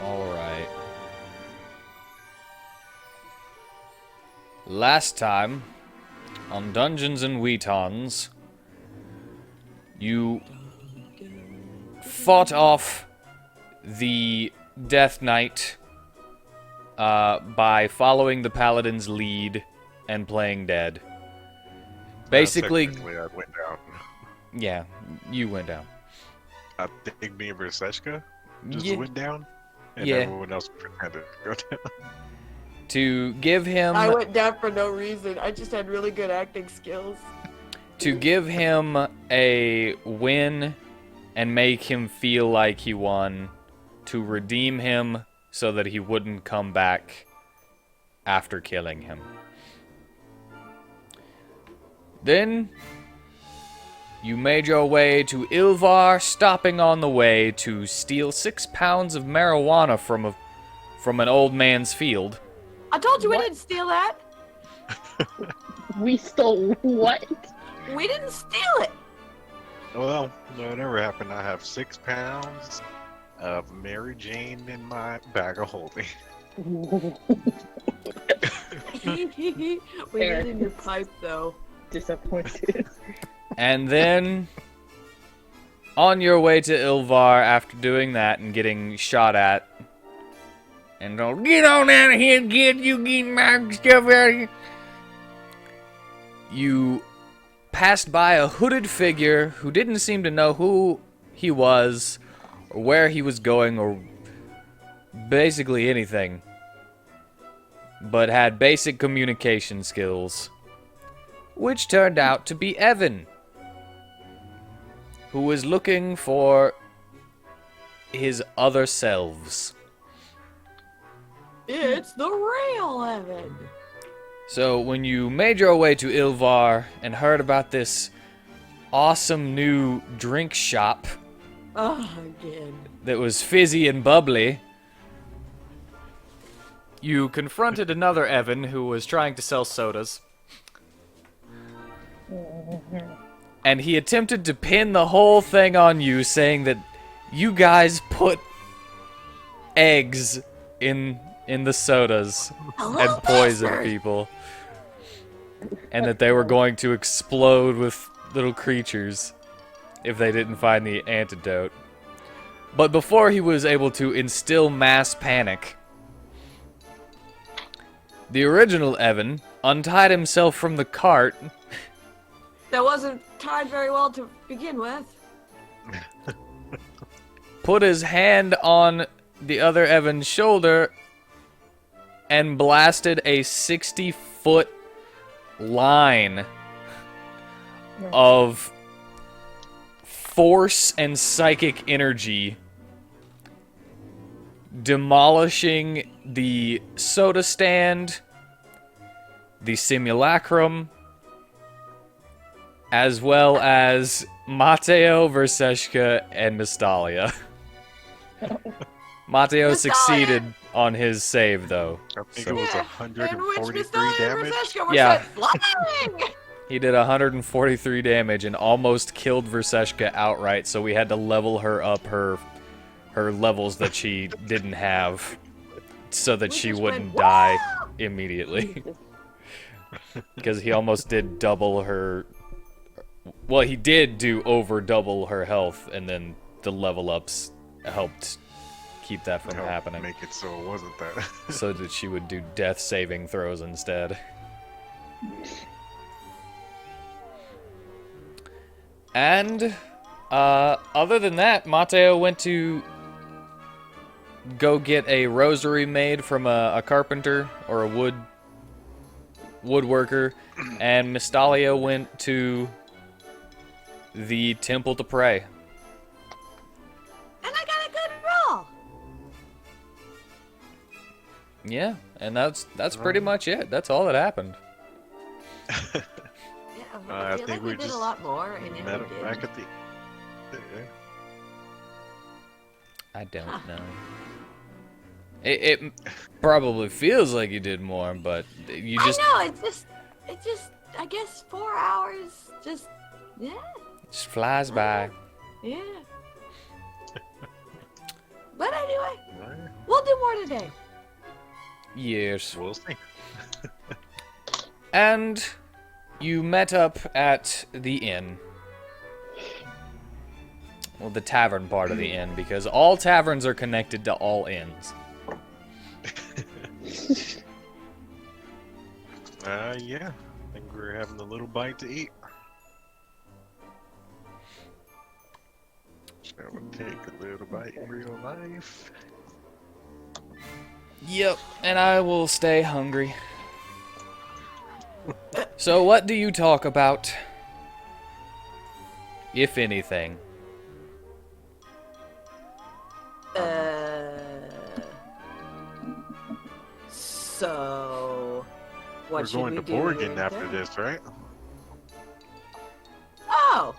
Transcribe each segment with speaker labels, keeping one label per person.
Speaker 1: Alright. Last time, on Dungeons and WheatTons, you fought off the Death Knight by following the Paladin's lead and playing dead. Basically,
Speaker 2: I went down.
Speaker 1: yeah, you went down.
Speaker 2: I think me and Verseshka just
Speaker 1: Yeah.
Speaker 2: went down, and
Speaker 1: Yeah.
Speaker 2: everyone else pretended to go down.
Speaker 1: To give him
Speaker 3: I went down for no reason. I just had really good acting skills.
Speaker 1: to give him a win and make him feel like he won, to redeem him so that he wouldn't come back after killing him. Then you made your way to Ilvar, stopping on the way to steal 6 pounds of marijuana from an old man's field.
Speaker 3: I told you
Speaker 4: What?
Speaker 3: we didn't steal that.
Speaker 4: We stole what?
Speaker 3: We didn't steal it.
Speaker 2: Well, whatever happened, I have 6 pounds of Mary Jane in my bag of holding.
Speaker 3: We
Speaker 4: Fair.
Speaker 3: hid in your pipe, though.
Speaker 4: Disappointed.
Speaker 1: And then, on your way to Ilvar after doing that and getting shot at, and told, "Get on out of here, kid, you get my stuff out of here," you passed by a hooded figure who didn't seem to know who he was, or where he was going, or basically anything, but had basic communication skills, which turned out to be Evan, who was looking for his other selves.
Speaker 3: It's the real Evan.
Speaker 1: So when you made your way to Ilvar and heard about this awesome new drink shop
Speaker 3: Oh, again.
Speaker 1: that was fizzy and bubbly, you confronted another Evan who was trying to sell sodas. And he attempted to pin the whole thing on you, saying that you guys put eggs in the sodas and poison people. And that they were going to explode with little creatures if they didn't find the antidote. But before he was able to instill mass panic, the original Evan untied himself from the cart.
Speaker 3: That wasn't tied very well to begin with.
Speaker 1: Put his hand on the other Evan's shoulder and blasted a 60-foot line of force and psychic energy, demolishing the soda stand, the simulacrum, as well as Mateo, Verseshka, and Mystalia. Mateo
Speaker 3: Mystalia.
Speaker 1: succeeded on his save, though.
Speaker 2: I think
Speaker 1: So-
Speaker 2: it was
Speaker 3: In which
Speaker 2: 143
Speaker 3: Mystalia and
Speaker 2: damage.
Speaker 3: Verseshka were
Speaker 1: Yeah.
Speaker 3: sent flying.
Speaker 1: He did 143 damage and almost killed Verseshka outright, so we had to level her up her levels that she didn't have so that
Speaker 3: We
Speaker 1: she
Speaker 3: just
Speaker 1: wouldn't
Speaker 3: went,
Speaker 1: die
Speaker 3: "Wow!"
Speaker 1: immediately. Because he almost did double her... Well, he did do over double her health, and then the level ups helped keep that from
Speaker 2: Help
Speaker 1: happening.
Speaker 2: Make it so it wasn't that.
Speaker 1: So that she would do death saving throws instead. And other than that, Mateo went to go get a rosary made from a carpenter or a woodworker, and Mystalia went to the temple to pray.
Speaker 3: And I got a good roll.
Speaker 1: Yeah, and that's pretty much it. That's all that happened.
Speaker 3: Yeah,
Speaker 2: I
Speaker 3: I feel
Speaker 2: think
Speaker 3: like
Speaker 2: we
Speaker 3: we did
Speaker 2: just
Speaker 3: a lot more, and then
Speaker 2: Met
Speaker 3: we
Speaker 2: him
Speaker 3: did.
Speaker 2: back at the.
Speaker 1: I don't know. It probably feels like you did more, but you just
Speaker 3: I know, it's just, I guess 4 hours,
Speaker 1: flies by.
Speaker 3: yeah. But anyway,
Speaker 2: Well,
Speaker 3: we'll do more today.
Speaker 1: Yes.
Speaker 2: we'll see.
Speaker 1: And you met up at the inn. Well, the tavern part of the inn, because all taverns are connected to all inns.
Speaker 2: Yeah. I think we're having a little bite to eat. Shall we take a little bite in real life?
Speaker 1: Yep, and I will stay hungry. So what do you talk about? If anything.
Speaker 3: So, what
Speaker 2: We're
Speaker 3: should
Speaker 2: going
Speaker 3: we
Speaker 2: to
Speaker 3: do
Speaker 2: Borgen after
Speaker 3: then?
Speaker 2: this, right?
Speaker 3: Oh,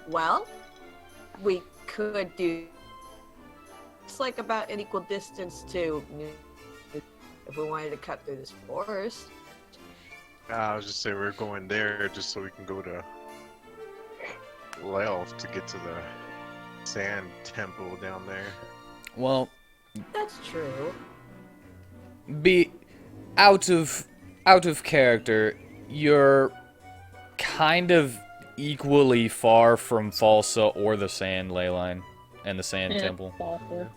Speaker 3: well, we could do. It's like about an equal distance to, if we wanted to cut through this forest.
Speaker 2: I was just saying we're going there just so we can go to Lelf to get to the sand temple down there.
Speaker 1: Well,
Speaker 3: That's true.
Speaker 1: be out of character, you're kind of equally far from Falsa or the Sand Ley Line and the Sand
Speaker 4: Yeah,
Speaker 1: Temple.
Speaker 4: awful.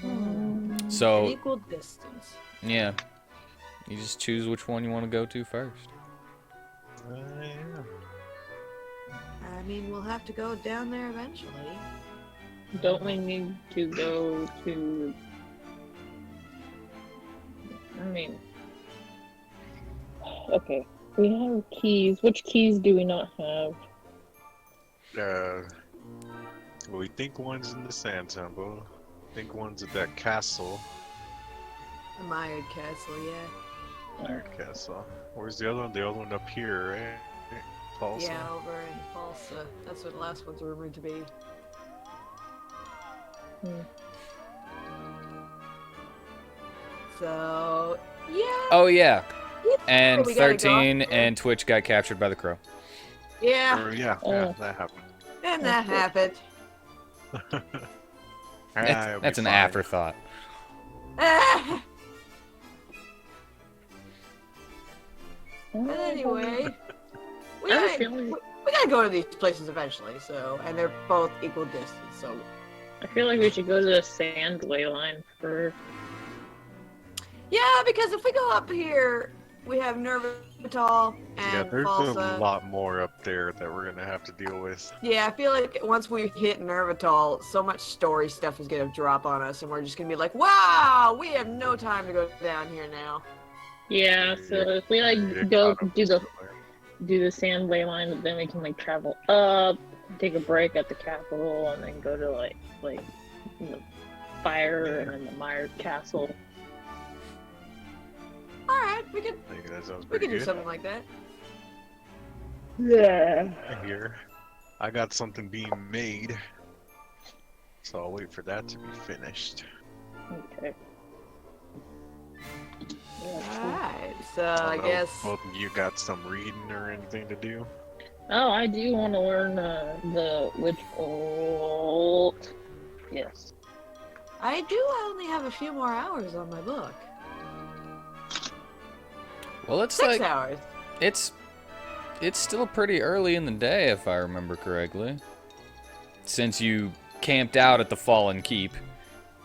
Speaker 3: An
Speaker 1: So,
Speaker 3: equal distance.
Speaker 1: yeah. You just choose which one you want to go to first.
Speaker 2: Yeah.
Speaker 3: I mean, we'll have to go down there eventually.
Speaker 4: Don't we need to go to... I mean... Okay, we have keys. Which keys do we not have?
Speaker 2: Well, we think one's in the sand temple. I think one's at that castle.
Speaker 3: The Mired Castle, yeah.
Speaker 2: Castle. Where's the other one? The other one up here, right? False.
Speaker 3: Yeah, over in Falsa. That's what the last one's rumored to be. So, yeah.
Speaker 1: Oh, yeah.
Speaker 3: yeah,
Speaker 1: And
Speaker 3: we gotta go
Speaker 1: 13
Speaker 3: up there.
Speaker 1: and Twitch got captured by the crow.
Speaker 3: Yeah,
Speaker 2: Yeah,
Speaker 4: Oh.
Speaker 2: that happened.
Speaker 3: and that happened.
Speaker 1: That's an afterthought.
Speaker 3: But anyway, we
Speaker 4: I have a
Speaker 3: gotta,
Speaker 4: feeling-
Speaker 3: we gotta go to these places eventually. So, and they're both equal distance. So,
Speaker 4: I feel like we should go to the sand ley line first.
Speaker 3: yeah, because if we go up here, we have Nervital
Speaker 2: Yeah,
Speaker 3: and
Speaker 2: there's a
Speaker 3: Falsa.
Speaker 2: lot more up there that we're gonna have to deal with.
Speaker 3: Yeah, I feel like once we hit Nervital, so much story stuff is gonna drop on us, and we're just gonna be like, "Wow, we have no time to go down here now."
Speaker 4: Yeah, so if we
Speaker 2: Get
Speaker 4: go
Speaker 2: caught up
Speaker 4: do the
Speaker 2: somewhere.
Speaker 4: sand ley line, then we can travel up, take a break at the capital, and then go to like the fire and then the Mired Castle.
Speaker 3: All right, we can
Speaker 2: I think that sounds
Speaker 3: we
Speaker 2: pretty
Speaker 3: can do
Speaker 2: good.
Speaker 3: something like that.
Speaker 4: Yeah.
Speaker 2: Here, I got something being made, so I'll wait for that to be finished.
Speaker 4: Okay.
Speaker 3: All
Speaker 4: Yeah.
Speaker 3: right, so
Speaker 2: don't
Speaker 3: I
Speaker 2: know if
Speaker 3: guess
Speaker 2: both of you got some reading or anything to do.
Speaker 4: Oh, I do want to learn the witch bolt. Yes.
Speaker 3: I do only have a few more hours on my book.
Speaker 1: Well, it's
Speaker 3: 6
Speaker 1: like
Speaker 3: hours.
Speaker 1: it's still pretty early in the day, if I remember correctly. Since you camped out at the Fallen Keep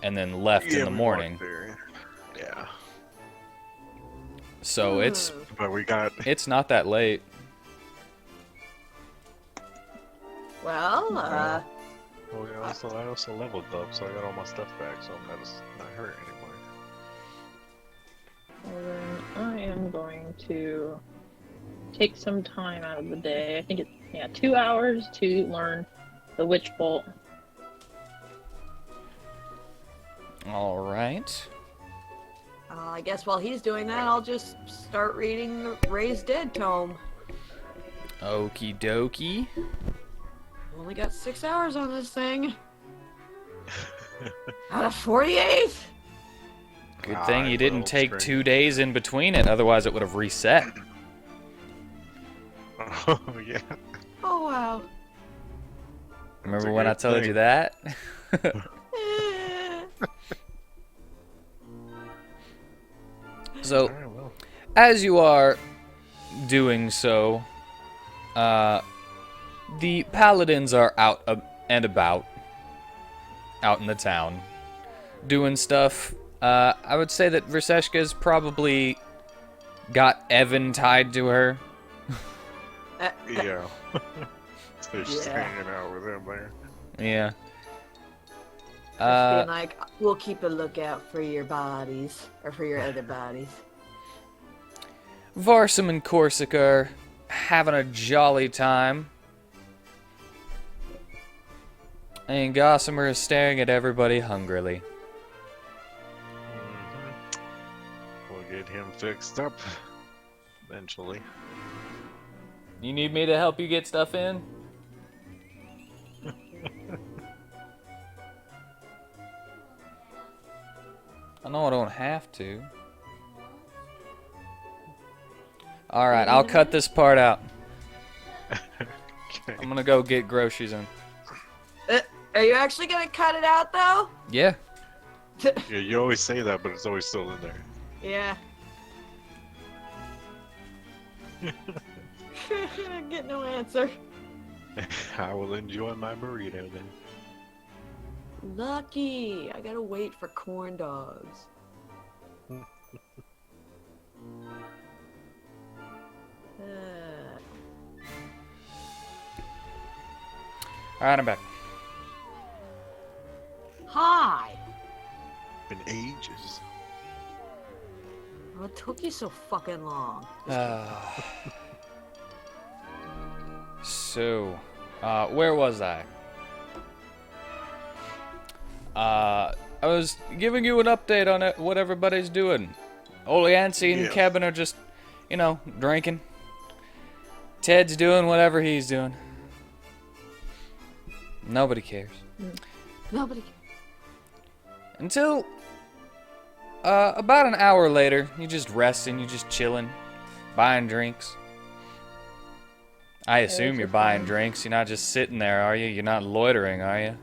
Speaker 1: and then left in the
Speaker 2: we walked
Speaker 1: morning.
Speaker 2: there. Yeah,
Speaker 1: So it's
Speaker 2: but we got
Speaker 1: not that late.
Speaker 3: Well,
Speaker 2: well, I also leveled up, so I got all my stuff back, so I'm not hurt anymore.
Speaker 4: And I am going to take some time out of the day. I think it's 2 hours to learn the witch bolt.
Speaker 1: All right.
Speaker 3: I guess while he's doing that, I'll just start reading the Raised Dead tome.
Speaker 1: Okie dokie.
Speaker 3: Only got 6 hours on this thing. Out of 48.
Speaker 1: Good thing you
Speaker 2: I
Speaker 1: didn't
Speaker 2: will
Speaker 1: take
Speaker 2: train.
Speaker 1: 2 days in between it, otherwise it would have reset.
Speaker 2: Oh yeah.
Speaker 3: Oh wow.
Speaker 1: Remember when I told you that? So,
Speaker 2: Alright, well.
Speaker 1: as you are doing so, the paladins are out and about, out in the town, doing stuff. I would say that Verseshka's probably got Evan tied to her.
Speaker 2: Yeah. So she's
Speaker 3: Yeah.
Speaker 2: hanging out with him there.
Speaker 1: Yeah.
Speaker 3: Just being like, we'll keep a lookout for your bodies, or for your other bodies.
Speaker 1: Varsum and Corsica are having a jolly time. And Gossamer is staring at everybody hungrily.
Speaker 2: We'll get him fixed up eventually.
Speaker 1: You need me to help you get stuff in? I know I don't have to. Alright, I'll cut this part out.
Speaker 2: Okay.
Speaker 1: I'm gonna go get groceries in.
Speaker 3: Are you actually gonna cut it out though?
Speaker 1: Yeah.
Speaker 2: Yeah, you always say that, but it's always still in there.
Speaker 3: Yeah. Get no answer.
Speaker 2: I will enjoy my burrito then.
Speaker 3: Lucky. I gotta wait for corn dogs.
Speaker 1: Alright, I'm back.
Speaker 3: Hi.
Speaker 2: Been ages.
Speaker 3: What took you so fucking long?
Speaker 1: So, where was I? I was giving you an update on what everybody's doing. Oleansi and
Speaker 2: Yes.
Speaker 1: Kevin are just, drinking. Ted's doing whatever he's doing. Nobody cares.
Speaker 3: Nobody.
Speaker 1: Until, about an hour later, you're just resting, you're just chilling, buying drinks. I assume you're buying drinks. You're not just sitting there, are you? You're not loitering, are you?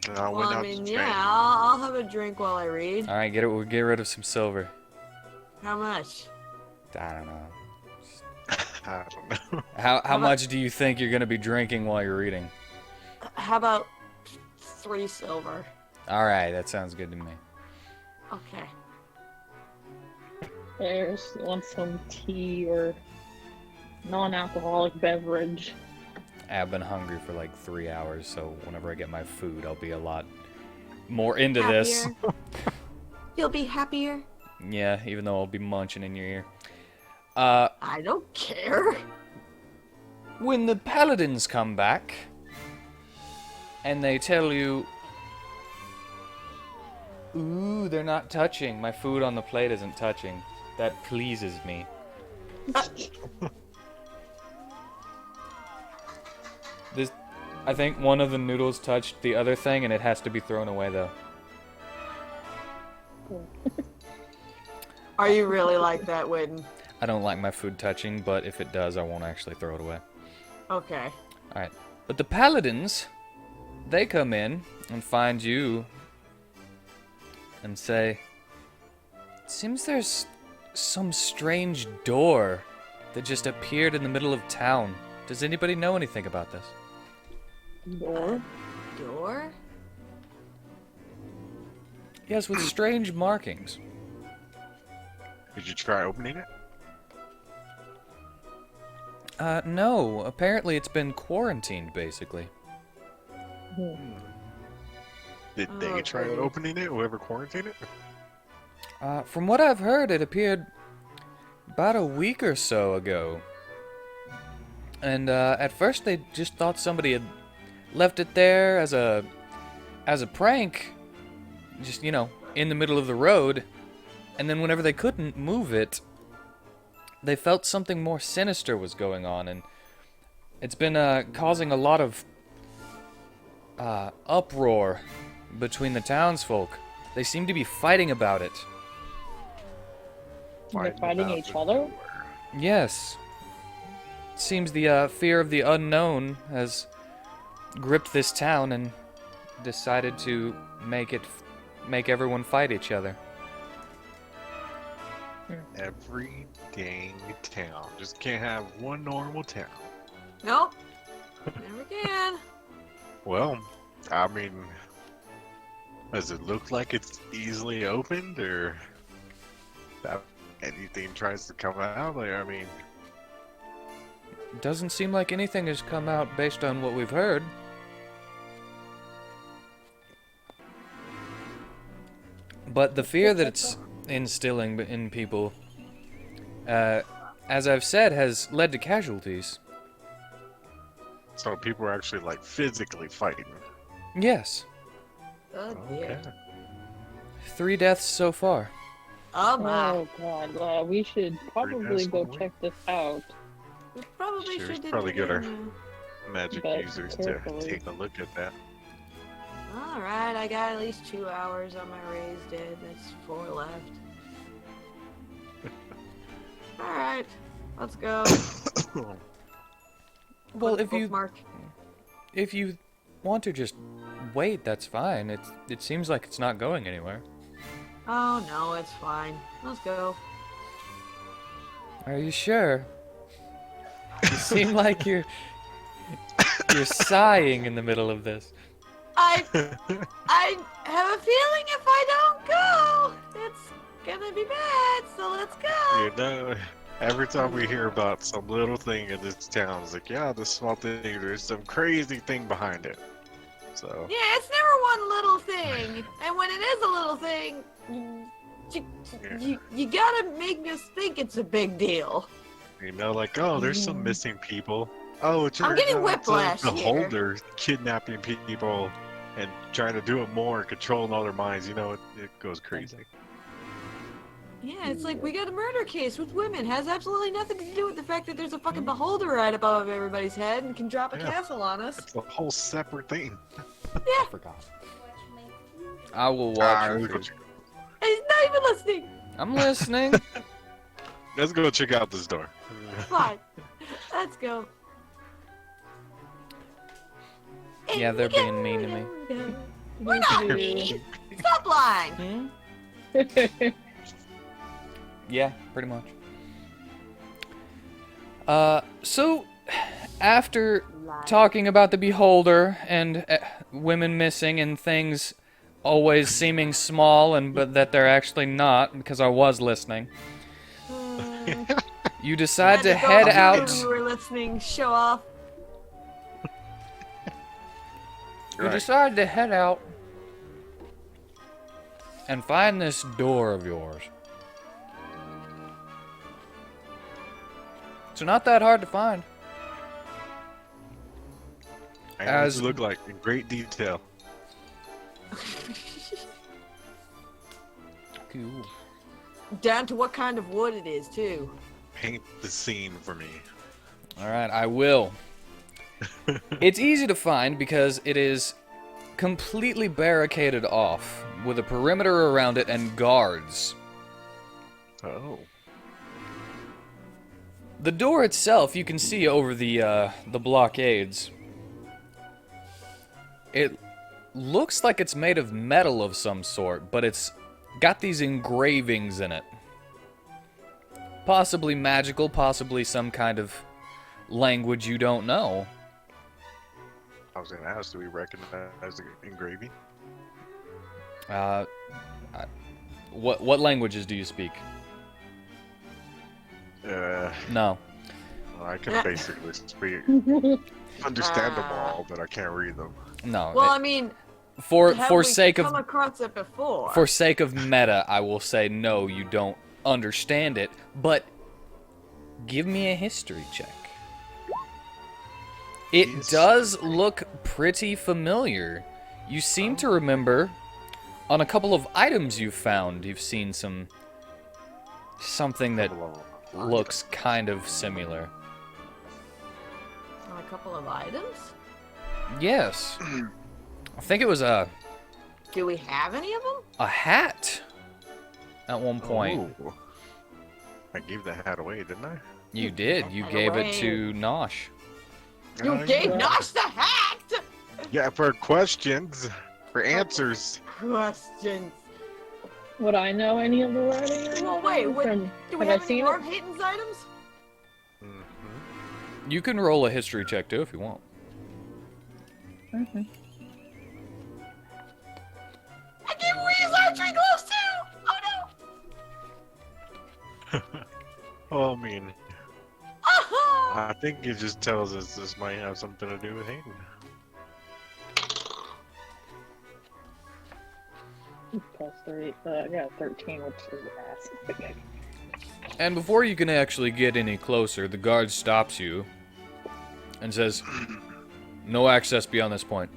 Speaker 2: And I
Speaker 3: Well,
Speaker 2: went
Speaker 3: I
Speaker 2: out
Speaker 3: mean,
Speaker 2: to
Speaker 3: yeah,
Speaker 2: train.
Speaker 3: I'll have a drink while I read.
Speaker 1: All right, we'll get rid of some silver.
Speaker 3: How much?
Speaker 1: I don't know.
Speaker 2: I don't know.
Speaker 1: How much do you think you're gonna be drinking while you're reading?
Speaker 3: How about 3 silver?
Speaker 1: All right, that sounds good to me.
Speaker 3: Okay.
Speaker 4: There's want some tea or non-alcoholic beverage.
Speaker 1: I've been hungry for like 3 hours, so whenever I get my food, I'll be a lot more into this.
Speaker 3: Happier. You'll be happier.
Speaker 1: Yeah, even though I'll be munching in your ear.
Speaker 3: I don't care.
Speaker 1: When the paladins come back, and they tell you, ooh, they're not touching. My food on the plate isn't touching. That pleases me. I think one of the noodles touched the other thing, and it has to be thrown away, though.
Speaker 3: Are you really like that, Whitten?
Speaker 1: I don't like my food touching, but if it does, I won't actually throw it away.
Speaker 3: Okay.
Speaker 1: Alright. But the paladins, they come in and find you and say, seems there's some strange door that just appeared in the middle of town. Does anybody know anything about this?
Speaker 4: Door?
Speaker 3: Door?
Speaker 1: Yes, with strange markings.
Speaker 2: Did you try opening it?
Speaker 1: No. Apparently it's been quarantined, basically.
Speaker 2: Did
Speaker 3: Oh,
Speaker 2: they try
Speaker 3: goodness.
Speaker 2: opening it? Whoever quarantined it?
Speaker 1: From what I've heard, it appeared about a week or so ago. And, at first they just thought somebody had left it there as a prank. Just, in the middle of the road. And then whenever they couldn't move it, they felt something more sinister was going on, and it's been causing a lot of uproar between the townsfolk. They seem to be fighting about it.
Speaker 4: They're fighting
Speaker 2: about
Speaker 4: each
Speaker 2: it
Speaker 4: other?
Speaker 2: everywhere.
Speaker 1: Yes. Seems the fear of the unknown has gripped this town and decided to make everyone fight each other.
Speaker 2: Every dang town. Just can't have one normal town.
Speaker 3: Nope. Never can.
Speaker 2: Well, I mean, does it look like it's easily opened, or that anything tries to come out? Like, I mean,
Speaker 1: Doesn't seem like anything has come out based on what we've heard. But the fear that it's instilling in people, as I've said, has led to casualties.
Speaker 2: so people are actually like physically fighting.
Speaker 1: Yes,
Speaker 3: Oh dear.
Speaker 2: Okay.
Speaker 1: 3 deaths so far.
Speaker 3: Oh my.
Speaker 4: Oh god, well, we should probably go
Speaker 2: Pretty
Speaker 4: check this out.
Speaker 3: We probably
Speaker 2: Sure,
Speaker 3: should
Speaker 2: it's
Speaker 3: do
Speaker 2: probably
Speaker 3: that
Speaker 2: good,
Speaker 3: again.
Speaker 2: Magic
Speaker 4: But
Speaker 2: users
Speaker 4: carefully.
Speaker 2: to take a look at that.
Speaker 3: Alright, I got at least 2 hours on my raised dead. That's 4 left. Alright, let's go.
Speaker 1: Well,
Speaker 3: Put bookmark.
Speaker 1: if you want to just wait, that's fine. It seems like it's not going anywhere.
Speaker 3: Oh no, it's fine. Let's go.
Speaker 1: Are you sure? You seem like you're sighing in the middle of this.
Speaker 3: I have a feeling if I don't go, it's gonna be bad. So let's go.
Speaker 2: You know, every time we hear about some little thing in this town, it's like, yeah, this small thing, there's some crazy thing behind it. So,
Speaker 3: Yeah, it's never one little thing, and when it is a little thing, you gotta make us think it's a big deal.
Speaker 2: you know, like, oh, there's some missing people. Oh, it's
Speaker 3: I'm getting whiplash
Speaker 2: the
Speaker 3: here.
Speaker 2: holder kidnapping people and trying to do it more, controlling all their minds. You know, it goes crazy.
Speaker 3: Yeah, it's like we got a murder case with women. Has absolutely nothing to do with the fact that there's a fucking beholder right above everybody's head and can drop a
Speaker 2: Yeah.
Speaker 3: castle on us.
Speaker 2: It's a whole separate thing.
Speaker 1: I forgot. I will
Speaker 2: Ah,
Speaker 1: watch.
Speaker 2: let's,
Speaker 1: it.
Speaker 3: He's not even listening.
Speaker 1: I'm listening.
Speaker 2: let's go check out this door.
Speaker 3: Fine. Let's go.
Speaker 1: Yeah, they're being mean to me.
Speaker 3: We're not mean. Stop lying.
Speaker 1: Yeah, pretty much. So after talking about the beholder and women missing and things always seeming small and but that they're actually not, because I was listening, you decide to head out.
Speaker 3: We were listening. Show off.
Speaker 1: You decide to head out and find this door of yours. It's not that hard to find.
Speaker 2: And
Speaker 1: As-
Speaker 2: as look like in great detail.
Speaker 1: Cool.
Speaker 3: Down to what kind of wood it is, too.
Speaker 2: Paint the scene for me.
Speaker 1: Alright, I will. It's easy to find because it is completely barricaded off with a perimeter around it and guards.
Speaker 2: Oh.
Speaker 1: The door itself you can see over the blockades. It looks like it's made of metal of some sort, but it's got these engravings in it. Possibly magical, possibly some kind of language you don't know.
Speaker 2: I was gonna ask, do we recognize the engraving?
Speaker 1: What languages do you speak? No.
Speaker 2: Well, I can basically speak. Understand them all, but I can't read them.
Speaker 1: No.
Speaker 3: Well, I mean,
Speaker 1: for
Speaker 3: have
Speaker 1: sake
Speaker 3: we
Speaker 1: of
Speaker 3: come across it before?
Speaker 1: for sake of meta, I will say no, you don't understand it, but give me a history check. It does look pretty familiar. You seem to remember on a couple of items you've found, you've seen something that looks kind of similar.
Speaker 3: On a couple of items?
Speaker 1: Yes. I think it was a
Speaker 3: Do we have any of them?
Speaker 1: hat at one point.
Speaker 2: Oh. I gave the hat away, didn't I?
Speaker 1: You did. You
Speaker 3: Hat
Speaker 1: gave
Speaker 3: away.
Speaker 1: it to Nosh.
Speaker 3: You
Speaker 2: Oh,
Speaker 3: gave
Speaker 2: yeah.
Speaker 3: Nosh the hat!
Speaker 2: Yeah, for questions, for answers.
Speaker 3: Questions.
Speaker 4: Would I know any of the writing? Or
Speaker 3: Well, wait,
Speaker 4: anything
Speaker 3: what,
Speaker 4: from-
Speaker 3: do we
Speaker 4: have
Speaker 3: have
Speaker 4: I
Speaker 3: any
Speaker 4: seen
Speaker 3: more
Speaker 4: it?
Speaker 3: of Hayden's items?
Speaker 2: Mm-hmm.
Speaker 1: You can roll a history check too if you want.
Speaker 4: Mhm.
Speaker 3: I gave away his archery gloves too! Oh no!
Speaker 2: Well, I mean,
Speaker 3: Ah!
Speaker 2: I think it just tells us this might have something to do with Hayden.
Speaker 4: +3. I got 13, which is ass.
Speaker 1: And before you can actually get any closer, the guard stops you and says, "No access beyond this point."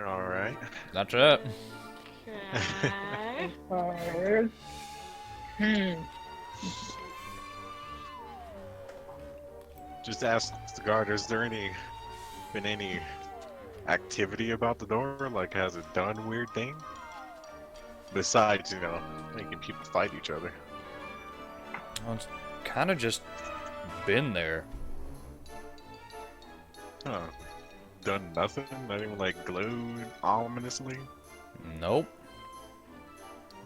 Speaker 2: All right.
Speaker 1: That's it.
Speaker 3: Okay.
Speaker 4: Hard.
Speaker 2: Just ask the guard, has there been any activity about the door? Like, has it done weird things? Besides, making people fight each other.
Speaker 1: Well, it's kind of just been there.
Speaker 2: Huh. Done nothing? Not even like glowed ominously?
Speaker 1: Nope.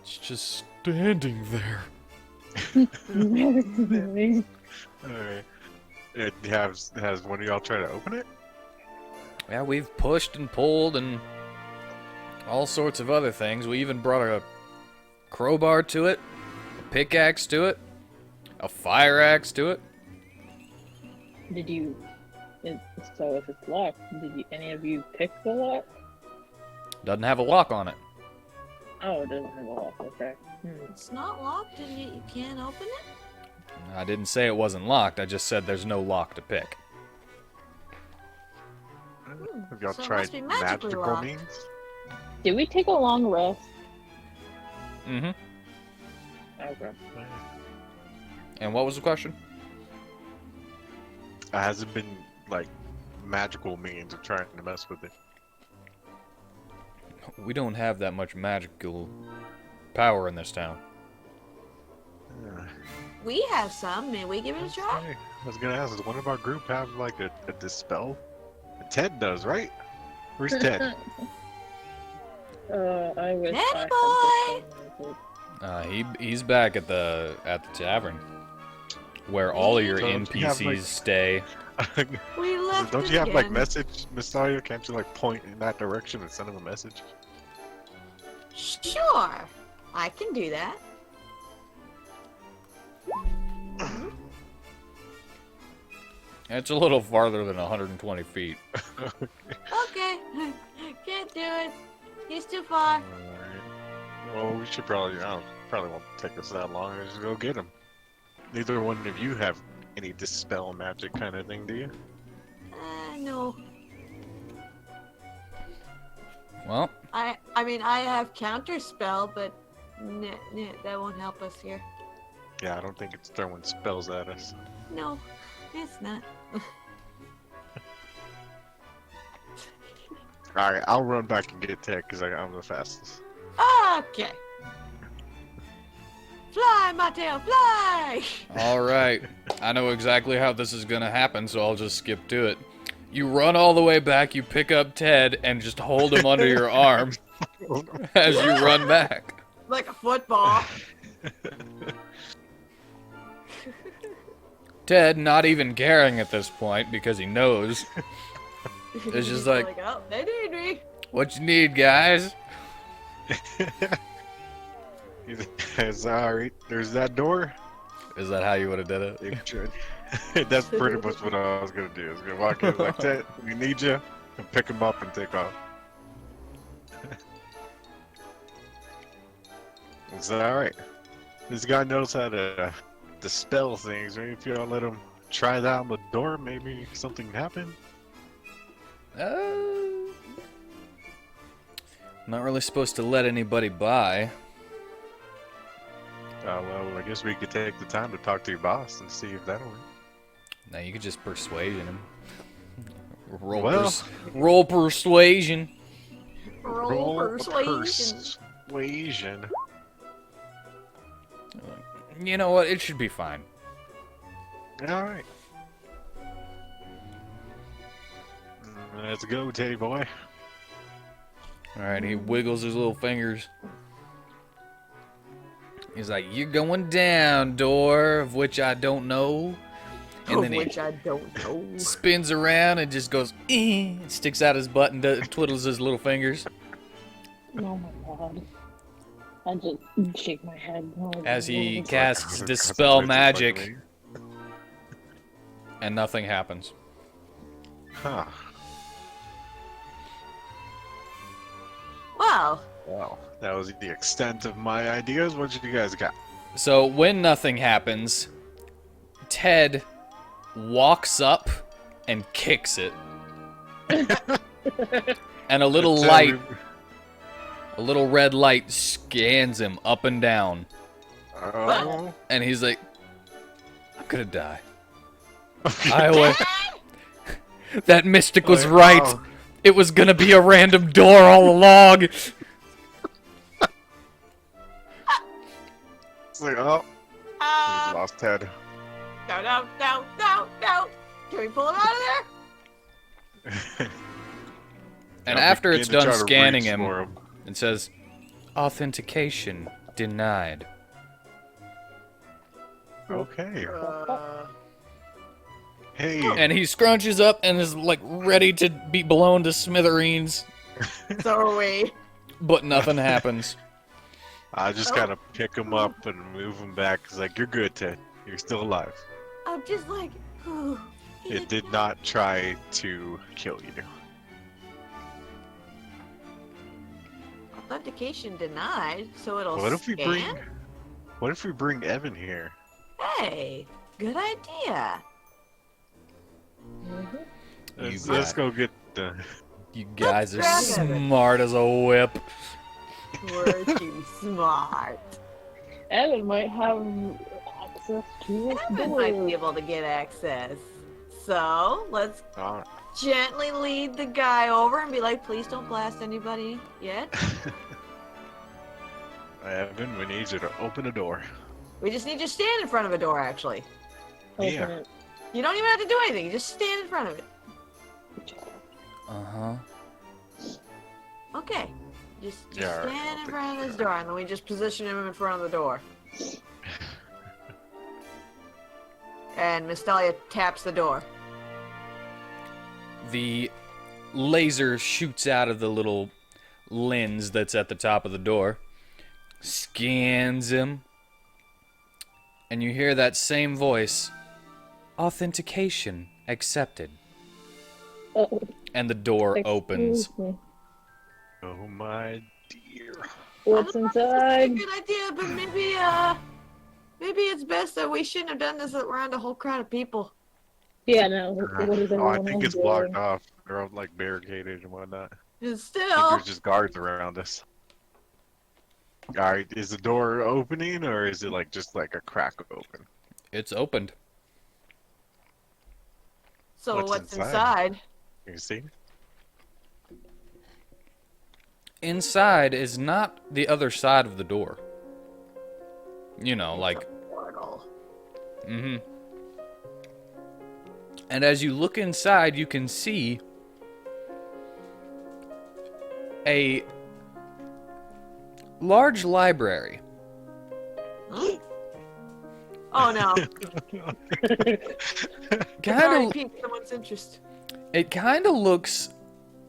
Speaker 1: It's just standing there.
Speaker 2: Alright. It has one of y'all try to open it?
Speaker 1: Yeah, we've pushed and pulled and all sorts of other things. We even brought a crowbar to it, a pickaxe to it, a fire axe to it.
Speaker 4: Did you? So if it's locked, did any of you pick the lock?
Speaker 1: Doesn't have a lock on it.
Speaker 4: Oh, it doesn't have a lock. Okay.
Speaker 3: It's not locked and you can't open it?
Speaker 1: I didn't say it wasn't locked. I just said there's no lock to pick.
Speaker 2: Have y'all
Speaker 3: So it
Speaker 2: tried
Speaker 3: must be magically
Speaker 2: magical
Speaker 3: locked.
Speaker 2: means?
Speaker 4: Did we take a long rest?
Speaker 1: Mm-hmm.
Speaker 4: Okay.
Speaker 1: And what was the question?
Speaker 2: Has it been like magical means of trying to mess with it?
Speaker 1: We don't have that much magical power in this town.
Speaker 3: We have some. May we give it a try?
Speaker 2: Hey, I was gonna ask, does one of our group have like a dispel? Ted does, right? Where's Ted?
Speaker 4: I wish
Speaker 3: Danny
Speaker 4: I had this one.
Speaker 1: He's back at the tavern, where all of your
Speaker 2: Don't you have,
Speaker 1: NPCs
Speaker 2: like-
Speaker 1: stay.
Speaker 3: We left
Speaker 2: Don't
Speaker 3: it
Speaker 2: you have like
Speaker 3: again.
Speaker 2: message, Messiah? Can't you like point in that direction and send him a message?
Speaker 3: Sure. I can do that.
Speaker 1: It's a little farther than 120 feet.
Speaker 3: Okay. Can't do it. He's too far.
Speaker 2: Alright. Well, we should probably won't take us that long. Just go get him. Neither one of you have any dispel magic kind of thing, do you?
Speaker 3: No.
Speaker 1: Well,
Speaker 3: I mean, I have counter spell, but that won't help us here.
Speaker 2: Yeah, I don't think it's throwing spells at us.
Speaker 3: No, it's not.
Speaker 2: Alright, I'll run back and get Ted because I'm the fastest.
Speaker 3: Okay. Fly, Mateo, fly!
Speaker 1: all right. I know exactly how this is gonna happen, so I'll just skip to it. You run all the way back, you pick up Ted, and just hold him under your arm as you run back.
Speaker 3: Like a football.
Speaker 1: Ted, not even caring at this point because he knows. It's just like,
Speaker 3: oh, they need me.
Speaker 1: what you need, guys?
Speaker 2: He's alright. There's that door.
Speaker 1: Is that how you would have did it?
Speaker 2: You should. That's pretty much what I was gonna do. I was gonna walk in like that. We need you, and pick him up and take off. Is that alright? This guy knows how to dispel things. Maybe if y'all let him try that on the door, maybe something happen.
Speaker 1: Not really supposed to let anybody by.
Speaker 2: Well, I guess we could take the time to talk to your boss and see if that'll work.
Speaker 1: Now you could just persuasion him. Roll,
Speaker 2: Well-
Speaker 1: roll persuasion.
Speaker 3: Roll persuasion.
Speaker 2: Persuasion.
Speaker 1: You know what? It should be fine.
Speaker 2: All right. Let's go, Teddy boy.
Speaker 1: Alright, he wiggles his little fingers. He's like, "You're going down, door of which I don't know." And then
Speaker 3: Which I don't know.
Speaker 1: he spins around and just goes, sticks out his butt and twiddles his little fingers.
Speaker 4: Oh my god. I just shake my head. Oh,
Speaker 1: As he
Speaker 4: God.
Speaker 1: casts
Speaker 2: Like,
Speaker 1: Dispel
Speaker 2: like
Speaker 1: Magic,
Speaker 2: me.
Speaker 1: and nothing happens.
Speaker 2: Huh.
Speaker 3: Well,
Speaker 2: Wow. That was the extent of my ideas. What you guys got?
Speaker 1: So when nothing happens, Ted walks up and kicks it. And a little light, a little red light scans him up and down.
Speaker 2: Oh.
Speaker 1: And he's like, "I'm gonna die. I That mystic was right.
Speaker 2: Oh.
Speaker 1: It was gonna be a random door all along."
Speaker 2: It's like, oh, we lost Ted.
Speaker 3: no. Can we pull him out of there?
Speaker 1: And
Speaker 2: I'll
Speaker 1: after
Speaker 2: begin
Speaker 1: it's
Speaker 2: to try
Speaker 1: done
Speaker 2: to
Speaker 1: scanning
Speaker 2: reach
Speaker 1: him,
Speaker 2: for
Speaker 1: it says, "Authentication denied."
Speaker 2: Okay.
Speaker 3: Uh,
Speaker 2: Hey.
Speaker 1: And he scrunches up and is like ready to be blown to smithereens,
Speaker 3: so are we.
Speaker 1: but nothing happens.
Speaker 2: I just gotta pick him up and move him back. Cause like, you're good, Ted. You're still alive.
Speaker 3: I'm just like, ooh,
Speaker 2: It did not try to kill you.
Speaker 3: Authentication denied, so it'll
Speaker 2: What if we
Speaker 3: scan?
Speaker 2: bring? What if we bring Evan here?
Speaker 3: Hey, good idea.
Speaker 4: Mhm.
Speaker 2: Let's go get the.
Speaker 1: You guys are
Speaker 3: Let's grab Evan.
Speaker 1: smart as a whip.
Speaker 3: We're too smart.
Speaker 4: Evan might have access to this
Speaker 3: Evan might be
Speaker 4: door.
Speaker 3: able to get access. So, let's
Speaker 2: Oh,
Speaker 3: gently lead the guy over and be like, please don't blast anybody yet.
Speaker 2: Evan, we need you to open the door.
Speaker 3: We just need you to stand in front of a door, actually.
Speaker 4: Open
Speaker 2: Yeah.
Speaker 4: it.
Speaker 3: You don't even have to do anything. You just stand in front of it.
Speaker 1: Uh-huh.
Speaker 3: Okay. Just
Speaker 2: Yeah, alright,
Speaker 3: stand
Speaker 2: I'll
Speaker 3: in front of this door, and then we just position him in front of the door. And Miss Dahlia taps the door.
Speaker 1: The laser shoots out of the little lens that's at the top of the door, scans him, and you hear that same voice, "Authentication accepted."
Speaker 4: Oh,
Speaker 1: And the door opens.
Speaker 4: excuse me.
Speaker 2: Oh my dear.
Speaker 4: What's
Speaker 3: I don't know if
Speaker 4: inside?
Speaker 3: this is a good idea, but maybe it's best that we shouldn't have done this around a whole crowd of people.
Speaker 4: Yeah, no. What is
Speaker 2: Oh, I
Speaker 4: everyone
Speaker 2: think
Speaker 4: else
Speaker 2: it's blocked
Speaker 4: doing?
Speaker 2: off. They're all like barricaded and whatnot.
Speaker 3: And
Speaker 2: I think
Speaker 3: still,
Speaker 2: there's just guards around us. Alright, is the door opening or is it like just like a crack open?
Speaker 1: It's opened.
Speaker 3: so
Speaker 2: What's
Speaker 3: what's
Speaker 2: inside?
Speaker 3: inside?
Speaker 2: You see?
Speaker 1: Inside is not the other side of the door. You know, like,
Speaker 3: Portal.
Speaker 1: mm-hmm. And as you look inside, you can see a large library.
Speaker 3: Oh no!
Speaker 1: Kind
Speaker 3: Sorry,
Speaker 1: of,
Speaker 3: piqued someone's interest.
Speaker 1: it kind of looks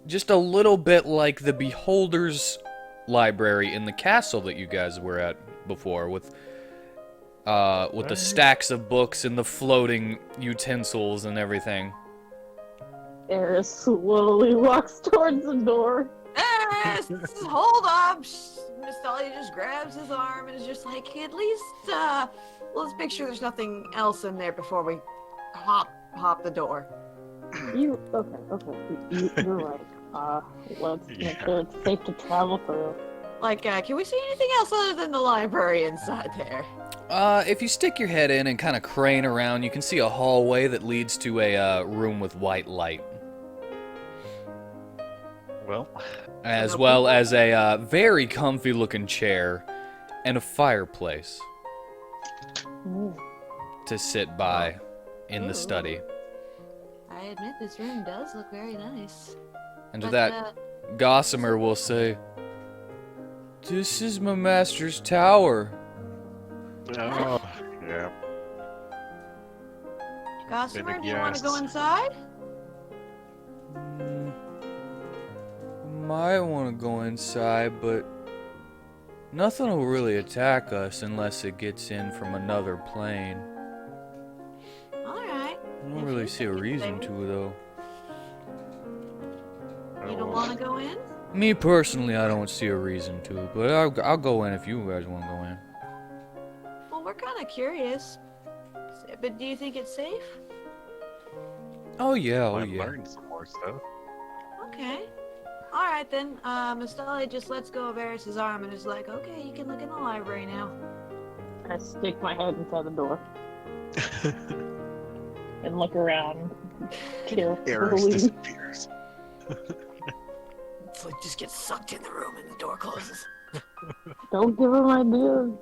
Speaker 1: just a little bit like the Beholder's library in the castle that you guys were at before, with the stacks of books and the floating utensils and everything.
Speaker 4: Eris slowly walks towards the door.
Speaker 3: Eris, hold up! Miss Dahlia just grabs his arm and is just like, at least, let's make sure there's nothing else in there before we hop the door.
Speaker 4: You okay? You're right. Let's make
Speaker 2: Yeah.
Speaker 4: sure it's safe to travel through.
Speaker 3: Like, can we see anything else other than the library inside there?
Speaker 1: If you stick your head in and kind of crane around, you can see a hallway that leads to a room with white light,
Speaker 2: Well,
Speaker 1: as
Speaker 3: no
Speaker 1: well
Speaker 3: people?
Speaker 1: as a very comfy-looking chair and a fireplace.
Speaker 4: Ooh.
Speaker 1: to sit by in the
Speaker 3: Ooh.
Speaker 1: study.
Speaker 3: I admit this room does look very nice.
Speaker 1: And to
Speaker 3: But,
Speaker 1: that, Gossamer will say, "This is my master's tower."
Speaker 2: Oh, yeah.
Speaker 3: Gossamer,
Speaker 2: Been
Speaker 3: do you want to go
Speaker 2: yes.
Speaker 3: inside?
Speaker 1: Mm, might want to go inside, but nothing will really attack us unless it gets in from another plane.
Speaker 3: Alright.
Speaker 1: I don't really see a reason to, though.
Speaker 3: You don't want to go in?
Speaker 1: Me personally, I don't see a reason to, but I'll go in if you guys want to go in.
Speaker 3: Well, we're kind of curious. But do you think it's safe?
Speaker 1: Oh yeah, oh
Speaker 2: Might
Speaker 1: yeah.
Speaker 2: learn some more stuff.
Speaker 3: Okay. Alright then, Mustali just lets go of Eris's arm and is like, okay, you can look in the library now.
Speaker 4: I stick my head inside the door and look around
Speaker 2: Eris
Speaker 4: carefully.
Speaker 2: disappears.
Speaker 3: It's like just gets sucked in the room and the door closes.
Speaker 4: Don't give him ideas.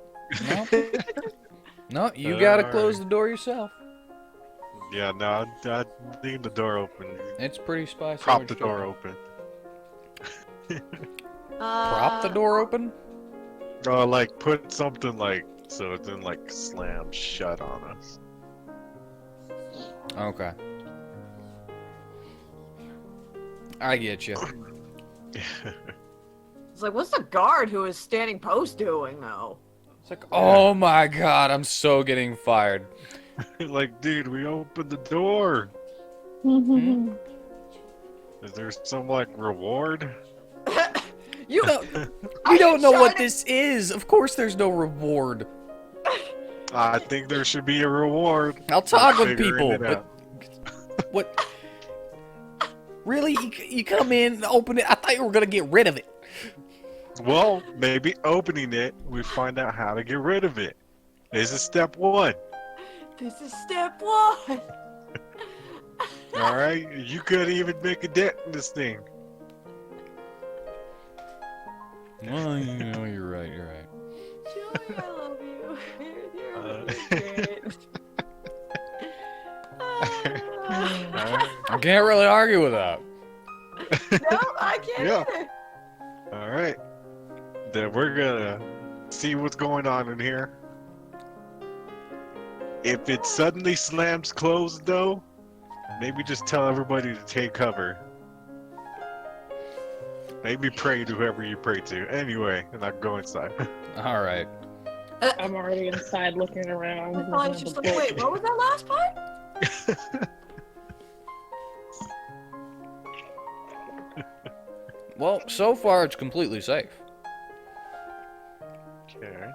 Speaker 1: No, you gotta
Speaker 2: Alright.
Speaker 1: close the door yourself.
Speaker 2: Yeah, no, I need the door open.
Speaker 1: It's pretty spicy.
Speaker 2: Prop the door open.
Speaker 1: Prop the door open?
Speaker 2: Or like put something like so it didn't like slam shut on us.
Speaker 1: Okay. I get you.
Speaker 3: It's like, what's the guard who is standing post doing, though?
Speaker 1: It's like, oh my god, I'm so getting fired.
Speaker 2: Like, dude, we opened the door.
Speaker 1: Hmm?
Speaker 2: Is there some like reward?
Speaker 3: You
Speaker 1: No,
Speaker 3: Are
Speaker 1: we
Speaker 3: you
Speaker 1: don't know
Speaker 3: trying
Speaker 1: what
Speaker 3: to-
Speaker 1: this is. Of course there's no reward.
Speaker 2: I think there should be a reward.
Speaker 1: I'll talk
Speaker 2: for
Speaker 1: with
Speaker 2: figuring
Speaker 1: people,
Speaker 2: it
Speaker 1: but
Speaker 2: out.
Speaker 1: what? Really? You come in, open it? I thought you were gonna get rid of it.
Speaker 2: Well, maybe opening it, we find out how to get rid of it. This is step one.
Speaker 3: This is step one.
Speaker 2: All right, you couldn't even make a dent in this thing.
Speaker 1: Well, you know, you're right. You're right.
Speaker 3: Joey, I love you. You're
Speaker 2: Uh,
Speaker 3: great.
Speaker 1: I can't really argue with that.
Speaker 3: No, I can't
Speaker 2: Yeah.
Speaker 3: either.
Speaker 2: All right, then we're gonna see what's going on in here. If it suddenly slams closed, though, maybe just tell everybody to take cover. Maybe pray to whoever you pray to. Anyway, and I go inside.
Speaker 1: All right.
Speaker 4: I'm already inside looking around.
Speaker 3: I thought I was just like, wait, what was that last part?
Speaker 1: Well, so far it's completely safe.
Speaker 2: Okay.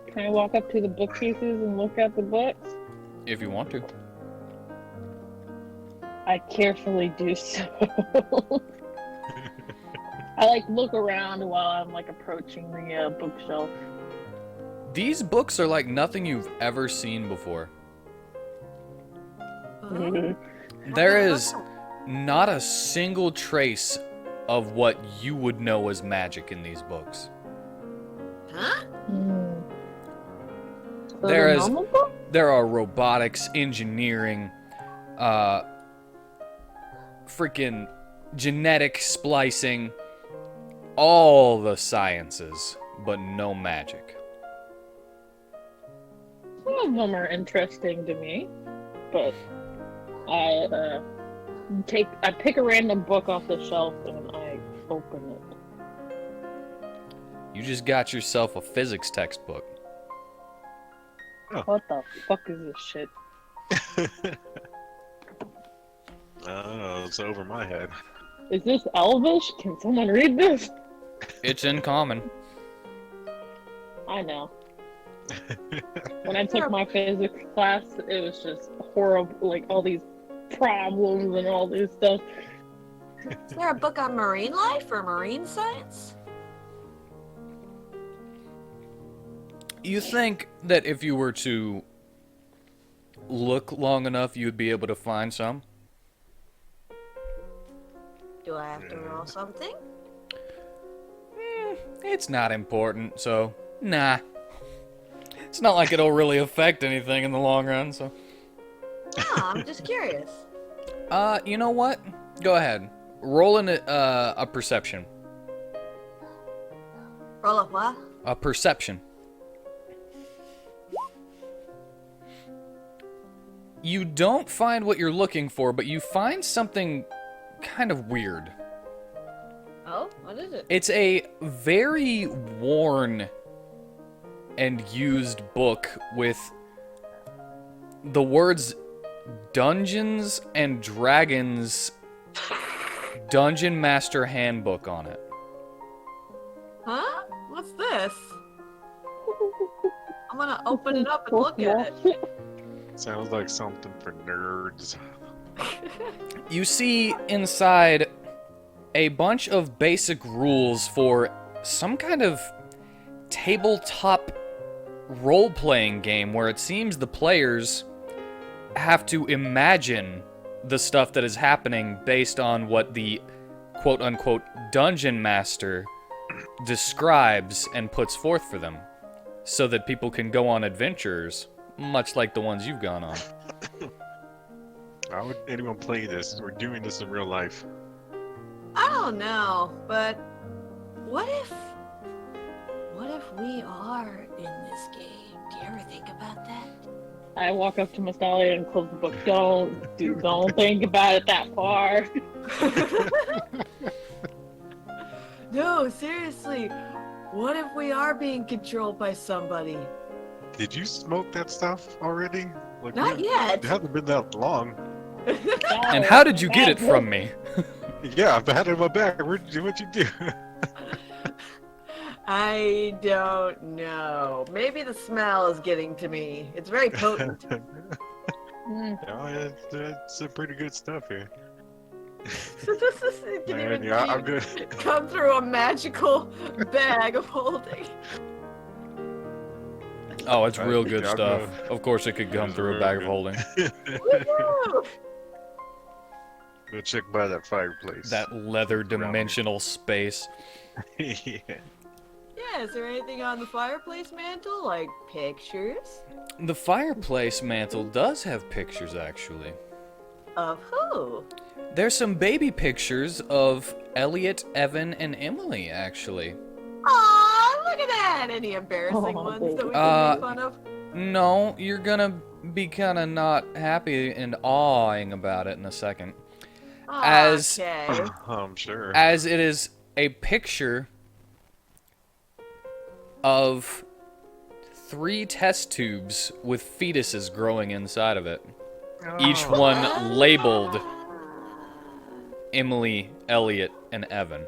Speaker 4: Can I walk up to the bookcases and look at the books?
Speaker 1: If you want to.
Speaker 4: I carefully do so. I like look around while I'm like approaching the bookshelf.
Speaker 1: These books are like nothing you've ever seen before.
Speaker 3: Huh?
Speaker 1: There is not a single trace of what you would know as magic in these books.
Speaker 3: Huh?
Speaker 4: So
Speaker 1: There
Speaker 4: the
Speaker 1: is-
Speaker 4: normal book?
Speaker 1: There are robotics, engineering, freaking genetic splicing, all the sciences, but no magic.
Speaker 4: Some of them are interesting to me, but I pick a random book off the shelf and I open it.
Speaker 1: You just got yourself a physics textbook.
Speaker 4: What the fuck is this shit?
Speaker 2: I don't know, it's over my head.
Speaker 4: Is this Elvish? Can someone read this?
Speaker 1: It's in common.
Speaker 4: I know. When I took my physics class, it was just horrible, like all these problems and all this stuff.
Speaker 3: Is there a book on marine life or marine science?
Speaker 1: You think that if you were to look long enough, you'd be able to find some?
Speaker 3: Do I have to roll something?
Speaker 1: It's not important, so nah. It's not like it'll really affect anything in the long run, so.
Speaker 3: Ah, I'm just curious.
Speaker 1: You know what? Go ahead. Roll a perception.
Speaker 3: Roll up what?
Speaker 1: A perception. You don't find what you're looking for, but you find something kind of weird.
Speaker 3: Oh, what is it?
Speaker 1: It's a very worn and used book with the words Dungeons and Dragons Dungeon Master Handbook on it.
Speaker 3: Huh? What's this? I'm gonna open it up and look at it.
Speaker 2: Sounds like something for nerds.
Speaker 1: You see inside a bunch of basic rules for some kind of tabletop role-playing game where it seems the players have to imagine the stuff that is happening based on what the quote-unquote dungeon master describes and puts forth for them, so that people can go on adventures, much like the ones you've gone on.
Speaker 2: How would anyone play this? We're doing this in real life.
Speaker 3: I don't know, but what if we are in this game? Do you ever think about that?
Speaker 4: I walk up to Mastalia and close the book. Don't think about it that far.
Speaker 3: No, seriously. What if we are being controlled by somebody?
Speaker 2: Did you smoke that stuff already? Like,
Speaker 3: Not
Speaker 2: it
Speaker 3: yet.
Speaker 2: hasn't been that long.
Speaker 1: And how did you get it from me?
Speaker 2: Yeah, I've had it in my bag. What'd you do?
Speaker 3: I don't know. Maybe the smell is getting to me. It's very potent.
Speaker 2: No, it's pretty good stuff here.
Speaker 3: It didn't
Speaker 2: Man,
Speaker 3: even
Speaker 2: yeah, I'm good.
Speaker 3: come through a magical bag of holding.
Speaker 1: Oh, it's real good
Speaker 2: Yeah, I'm
Speaker 1: stuff.
Speaker 2: good.
Speaker 1: Of course it could come
Speaker 2: It's
Speaker 1: through a
Speaker 2: real
Speaker 1: bag of
Speaker 2: good.
Speaker 1: holding.
Speaker 3: Woohoo!
Speaker 2: Go check by that fireplace.
Speaker 1: That leather dimensional space.
Speaker 2: Yeah.
Speaker 3: Yeah, is there anything on the fireplace mantle? Like pictures?
Speaker 1: The fireplace mantle does have pictures, actually.
Speaker 3: Of who?
Speaker 1: There's some baby pictures of Elliot, Evan, and Emily, actually.
Speaker 3: Aw, look at that! Any embarrassing
Speaker 4: Oh,
Speaker 3: ones that we
Speaker 1: baby.
Speaker 3: can make fun of?
Speaker 1: No, you're gonna be kinda not happy and awing about it in a second. As-
Speaker 3: Okay.
Speaker 2: I'm sure.
Speaker 1: As it is a picture of 3 test tubes with fetuses growing inside of it. Each
Speaker 2: Oh,
Speaker 1: one labeled Emily, Elliot, and Evan.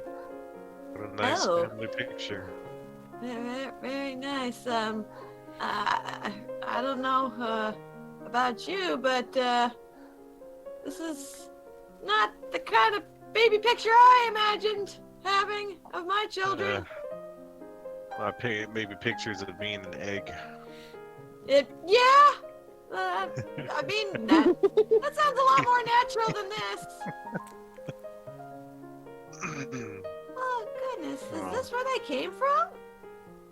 Speaker 2: What a nice
Speaker 3: Oh.
Speaker 2: family picture.
Speaker 3: Very, very nice. I don't know about you, but this is not the kind of baby picture I imagined having of my children.
Speaker 2: Maybe pictures of being an egg.
Speaker 3: Yeah. I mean, that sounds a lot more natural than this. Oh goodness, is this where they came from?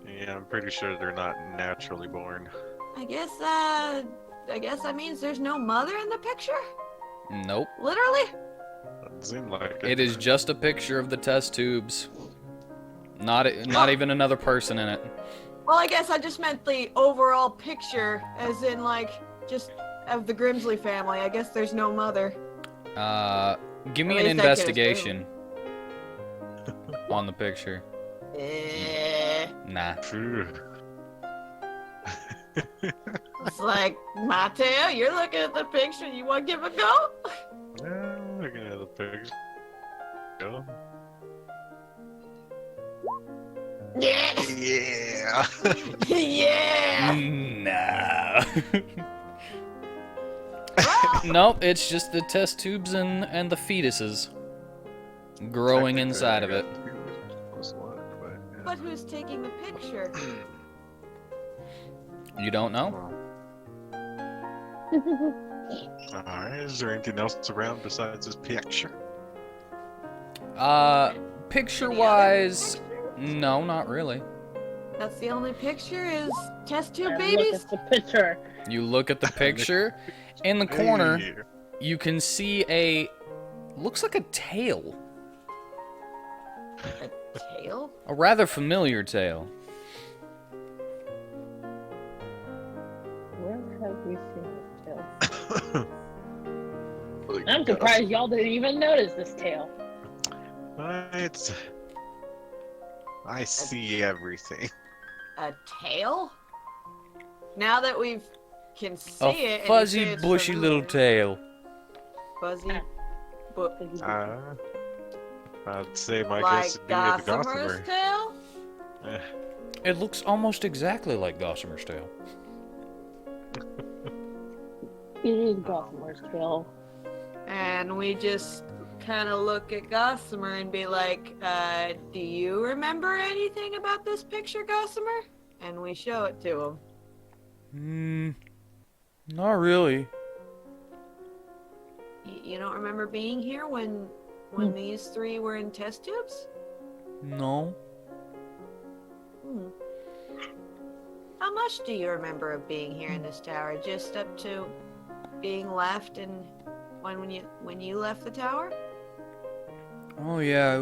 Speaker 2: Yeah, I'm pretty sure they're not naturally born.
Speaker 3: I guess that means there's no mother in the picture?
Speaker 1: Nope.
Speaker 3: Literally?
Speaker 2: Doesn't seem like it.
Speaker 1: It is just a picture of the test tubes. Not even another person in it.
Speaker 3: Well, I guess I just meant the overall picture, as in, like, just of the Grimsley family. I guess there's no mother.
Speaker 1: Give me
Speaker 3: At
Speaker 1: an
Speaker 3: least I can
Speaker 1: investigation on the picture. Nah.
Speaker 2: Phew.
Speaker 3: It's like, Mateo, you're looking at the picture. You want to give it a go?
Speaker 2: I'm looking at the picture. Go.
Speaker 3: Yeah.
Speaker 2: Yeah.
Speaker 3: Yeah.
Speaker 1: Nah.
Speaker 3: Well,
Speaker 1: Nope, it's just the test tubes and the fetuses growing inside of it.
Speaker 3: but who's taking the picture?
Speaker 1: You don't know?
Speaker 2: Alright, is there anything else around besides this picture?
Speaker 1: Picture-wise,
Speaker 3: Any other pictures?
Speaker 1: no, not really.
Speaker 3: That's the only picture is test tube
Speaker 4: And
Speaker 3: babies?
Speaker 4: look at the picture.
Speaker 1: You look at the picture. In the corner,
Speaker 2: Hey.
Speaker 1: you can see a... looks like a tail.
Speaker 3: A tail?
Speaker 1: A rather familiar tail.
Speaker 4: Where have we seen this tail?
Speaker 2: Like,
Speaker 4: I'm surprised y'all didn't even notice this tail.
Speaker 2: It's. I see everything.
Speaker 3: A tail? Now that we've can see
Speaker 1: A
Speaker 3: it, and you say
Speaker 1: fuzzy,
Speaker 3: it's
Speaker 1: bushy little
Speaker 3: familiar.
Speaker 1: tail.
Speaker 3: Fuzzy, but
Speaker 2: I'd say my
Speaker 3: like
Speaker 2: guess would be the
Speaker 3: Gossamer's
Speaker 2: Gossamer.
Speaker 3: tail?
Speaker 2: Eh,
Speaker 1: It looks almost exactly like Gossamer's tail.
Speaker 4: It is Gossamer's tail.
Speaker 3: And we just kind of look at Gossamer and be like, do you remember anything about this picture, Gossamer? And we show it to him.
Speaker 1: Not really.
Speaker 3: You don't remember being here when these three were in test tubes?
Speaker 1: No.
Speaker 3: Hmm. How much do you remember of being here in this tower? Just up to being left and when you left the tower?
Speaker 1: Oh yeah,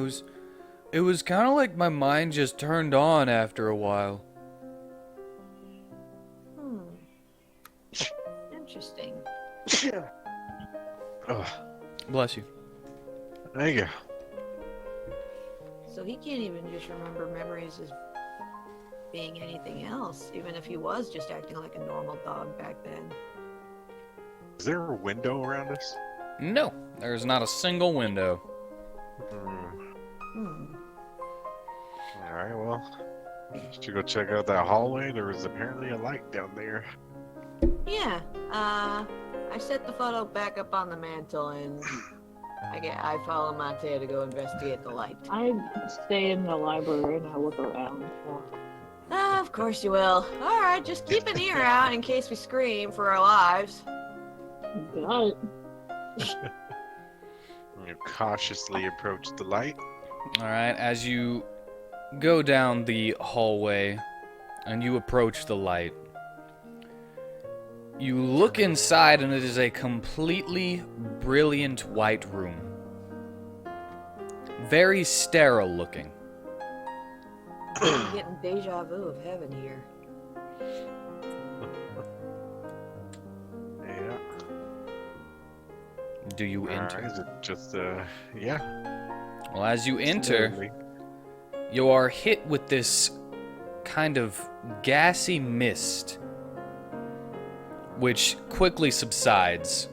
Speaker 1: it was kind of like my mind just turned on after a while.
Speaker 3: Interesting.
Speaker 2: Oh,
Speaker 1: Bless you.
Speaker 2: there you go.
Speaker 3: So he can't even just remember memories as being anything else, even if he was just acting like a normal dog back then.
Speaker 2: Is there a window around us?
Speaker 1: No, there's not a single window.
Speaker 2: Alright, well. Should go check out that hallway. There was apparently a light down there.
Speaker 3: Yeah, I set the photo back up on the mantle and I follow Mateo to go investigate the light.
Speaker 4: I stay in the library and I look around.
Speaker 3: Of course you will. Alright, just keep an ear out in case we scream for our lives.
Speaker 4: Got it.
Speaker 2: You cautiously approach the light.
Speaker 1: Alright, as you go down the hallway and you approach the light, you look inside and it is a completely brilliant white room. Very sterile looking.
Speaker 3: I'm getting deja vu of heaven here.
Speaker 2: Yeah.
Speaker 1: Do you enter?
Speaker 2: Alright, is it just, yeah.
Speaker 1: Well, as you enter,
Speaker 2: Slowly.
Speaker 1: you are hit with this kind of gassy mist, which quickly subsides.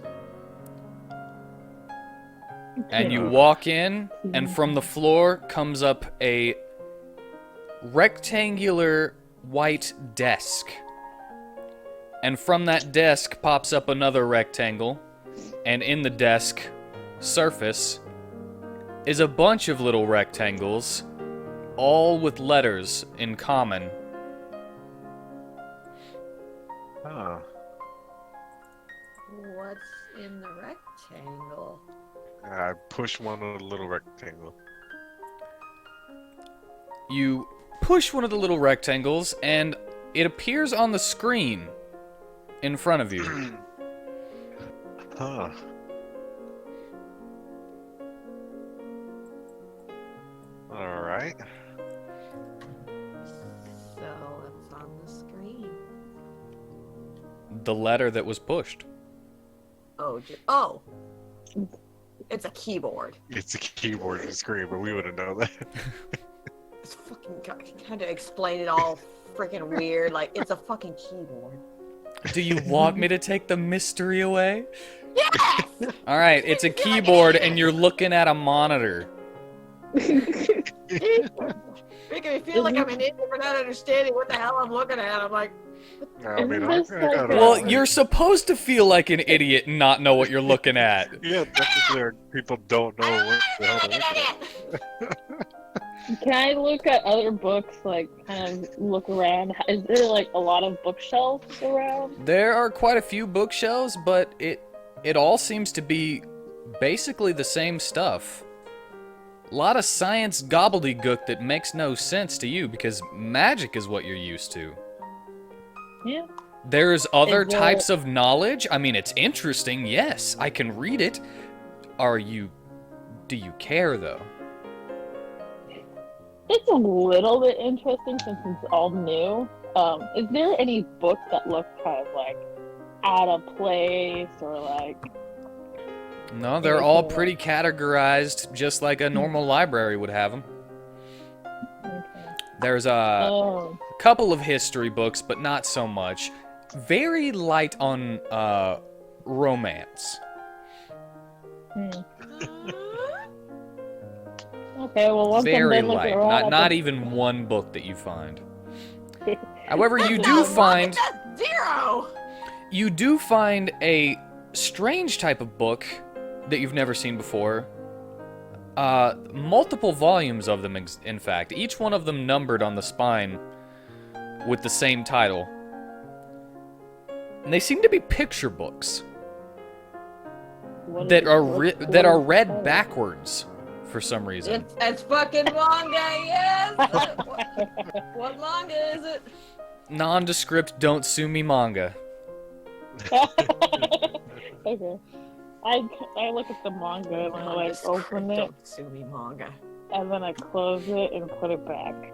Speaker 1: And you walk in, and from the floor comes up a rectangular white desk. And from that desk pops up another rectangle, and in the desk surface is a bunch of little rectangles, all with letters in common.
Speaker 2: Huh.
Speaker 3: What's in the rectangle?
Speaker 2: I push one of the little rectangle.
Speaker 1: You push one of the little rectangles, and it appears on the screen in front of you.
Speaker 2: Huh. Alright.
Speaker 3: So it's on the screen.
Speaker 1: The letter that was pushed.
Speaker 3: Oh. It's a keyboard.
Speaker 2: It's a keyboard and screen, but we wouldn't know that.
Speaker 3: It's fucking kind of explain it all freaking weird. Like it's a fucking keyboard.
Speaker 1: Do you want me to take the mystery away?
Speaker 3: Yes.
Speaker 1: Alright, it's a keyboard and you're looking at a monitor.
Speaker 3: Making me feel like I'm an idiot for not understanding what the hell I'm looking at. I'm like,
Speaker 2: I mean,
Speaker 4: Isn't this like
Speaker 2: gotta-
Speaker 1: Well, you're supposed to feel like an idiot and not know what you're looking at.
Speaker 2: Yeah, technically, people don't know what the hell they're looking at.
Speaker 4: Can I look at other books, like, kind of look around? Is there, like, a lot of bookshelves around?
Speaker 1: There are quite a few bookshelves, but it all seems to be basically the same stuff. A lot of science gobbledygook that makes no sense to you because magic is what you're used to.
Speaker 4: Yeah.
Speaker 1: There's other
Speaker 4: Is there-
Speaker 1: types of knowledge. I mean, it's interesting, yes. I can read it. Do you care, though?
Speaker 4: It's a little bit interesting since it's all new. Is there any book that looks kind of like out of place or like?
Speaker 1: No, they're all pretty categorized, just like a normal library would have them.
Speaker 4: Okay.
Speaker 1: There's a
Speaker 4: Oh.
Speaker 1: couple of history books, but not so much. Very light on romance.
Speaker 4: Okay, well, once I'm
Speaker 1: Very
Speaker 4: done looking
Speaker 1: light.
Speaker 4: around,
Speaker 1: Not even one book that you find. However, you do find
Speaker 3: That's 0.
Speaker 1: you do find a strange type of book that you've never seen before. Multiple volumes of them, in fact. Each one of them numbered on the spine with the same title. And they seem to be picture books
Speaker 4: What
Speaker 1: that
Speaker 4: is-
Speaker 1: are
Speaker 4: what-
Speaker 1: that
Speaker 4: what
Speaker 1: are
Speaker 4: is
Speaker 1: read
Speaker 4: that?
Speaker 1: backwards for some reason.
Speaker 3: It's fucking manga, yes! What manga is it?
Speaker 1: Nondescript don't sue me manga.
Speaker 4: Okay. I look at the manga and I like open it
Speaker 3: Sumi manga.
Speaker 4: and then I close it and put it back.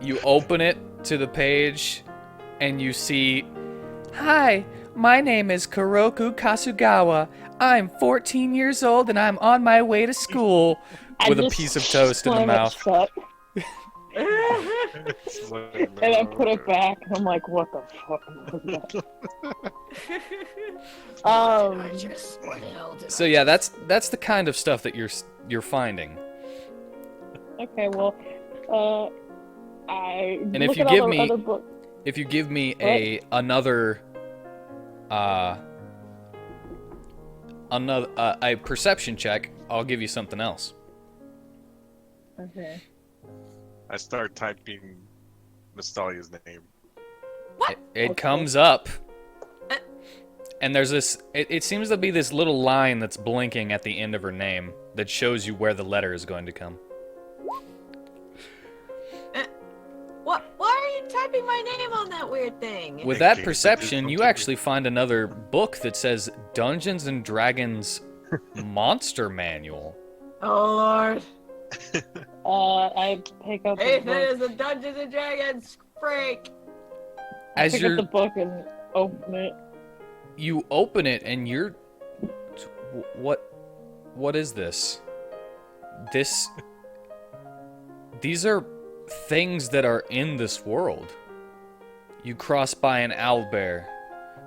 Speaker 1: You open it to the page and you see, "Hi, my name is Kuroku Kasugawa. I'm 14 years old and I'm on my way to school," with a
Speaker 4: just
Speaker 1: piece of toast in the
Speaker 4: slam it
Speaker 1: mouth.
Speaker 4: shut,
Speaker 2: It's like,
Speaker 4: and I put it back and I'm like, what the fuck was that?
Speaker 3: What the hell did
Speaker 1: So yeah, that's the kind of stuff that you're finding.
Speaker 4: Okay, well, I
Speaker 1: And if
Speaker 4: look
Speaker 1: you
Speaker 4: at all
Speaker 1: give
Speaker 4: the
Speaker 1: me-
Speaker 4: other books.
Speaker 1: If you give me another a perception check, I'll give you something else.
Speaker 4: Okay.
Speaker 2: I start typing Nostalia's name.
Speaker 1: It comes up, and there's this. It seems to be this little line that's blinking at the end of her name that shows you where the letter is going to come.
Speaker 3: What? Why are you typing my name on that weird thing?
Speaker 1: With that perception, you actually find another book that says Dungeons and Dragons Monster Manual.
Speaker 3: Oh lord.
Speaker 4: I pick up the
Speaker 3: Ethan
Speaker 4: book.
Speaker 3: is a Dungeons and Dragons freak.
Speaker 4: I
Speaker 1: As
Speaker 4: pick up the book and open it.
Speaker 1: you open it and you're what is this? These are things that are in this world. You cross by an owlbear,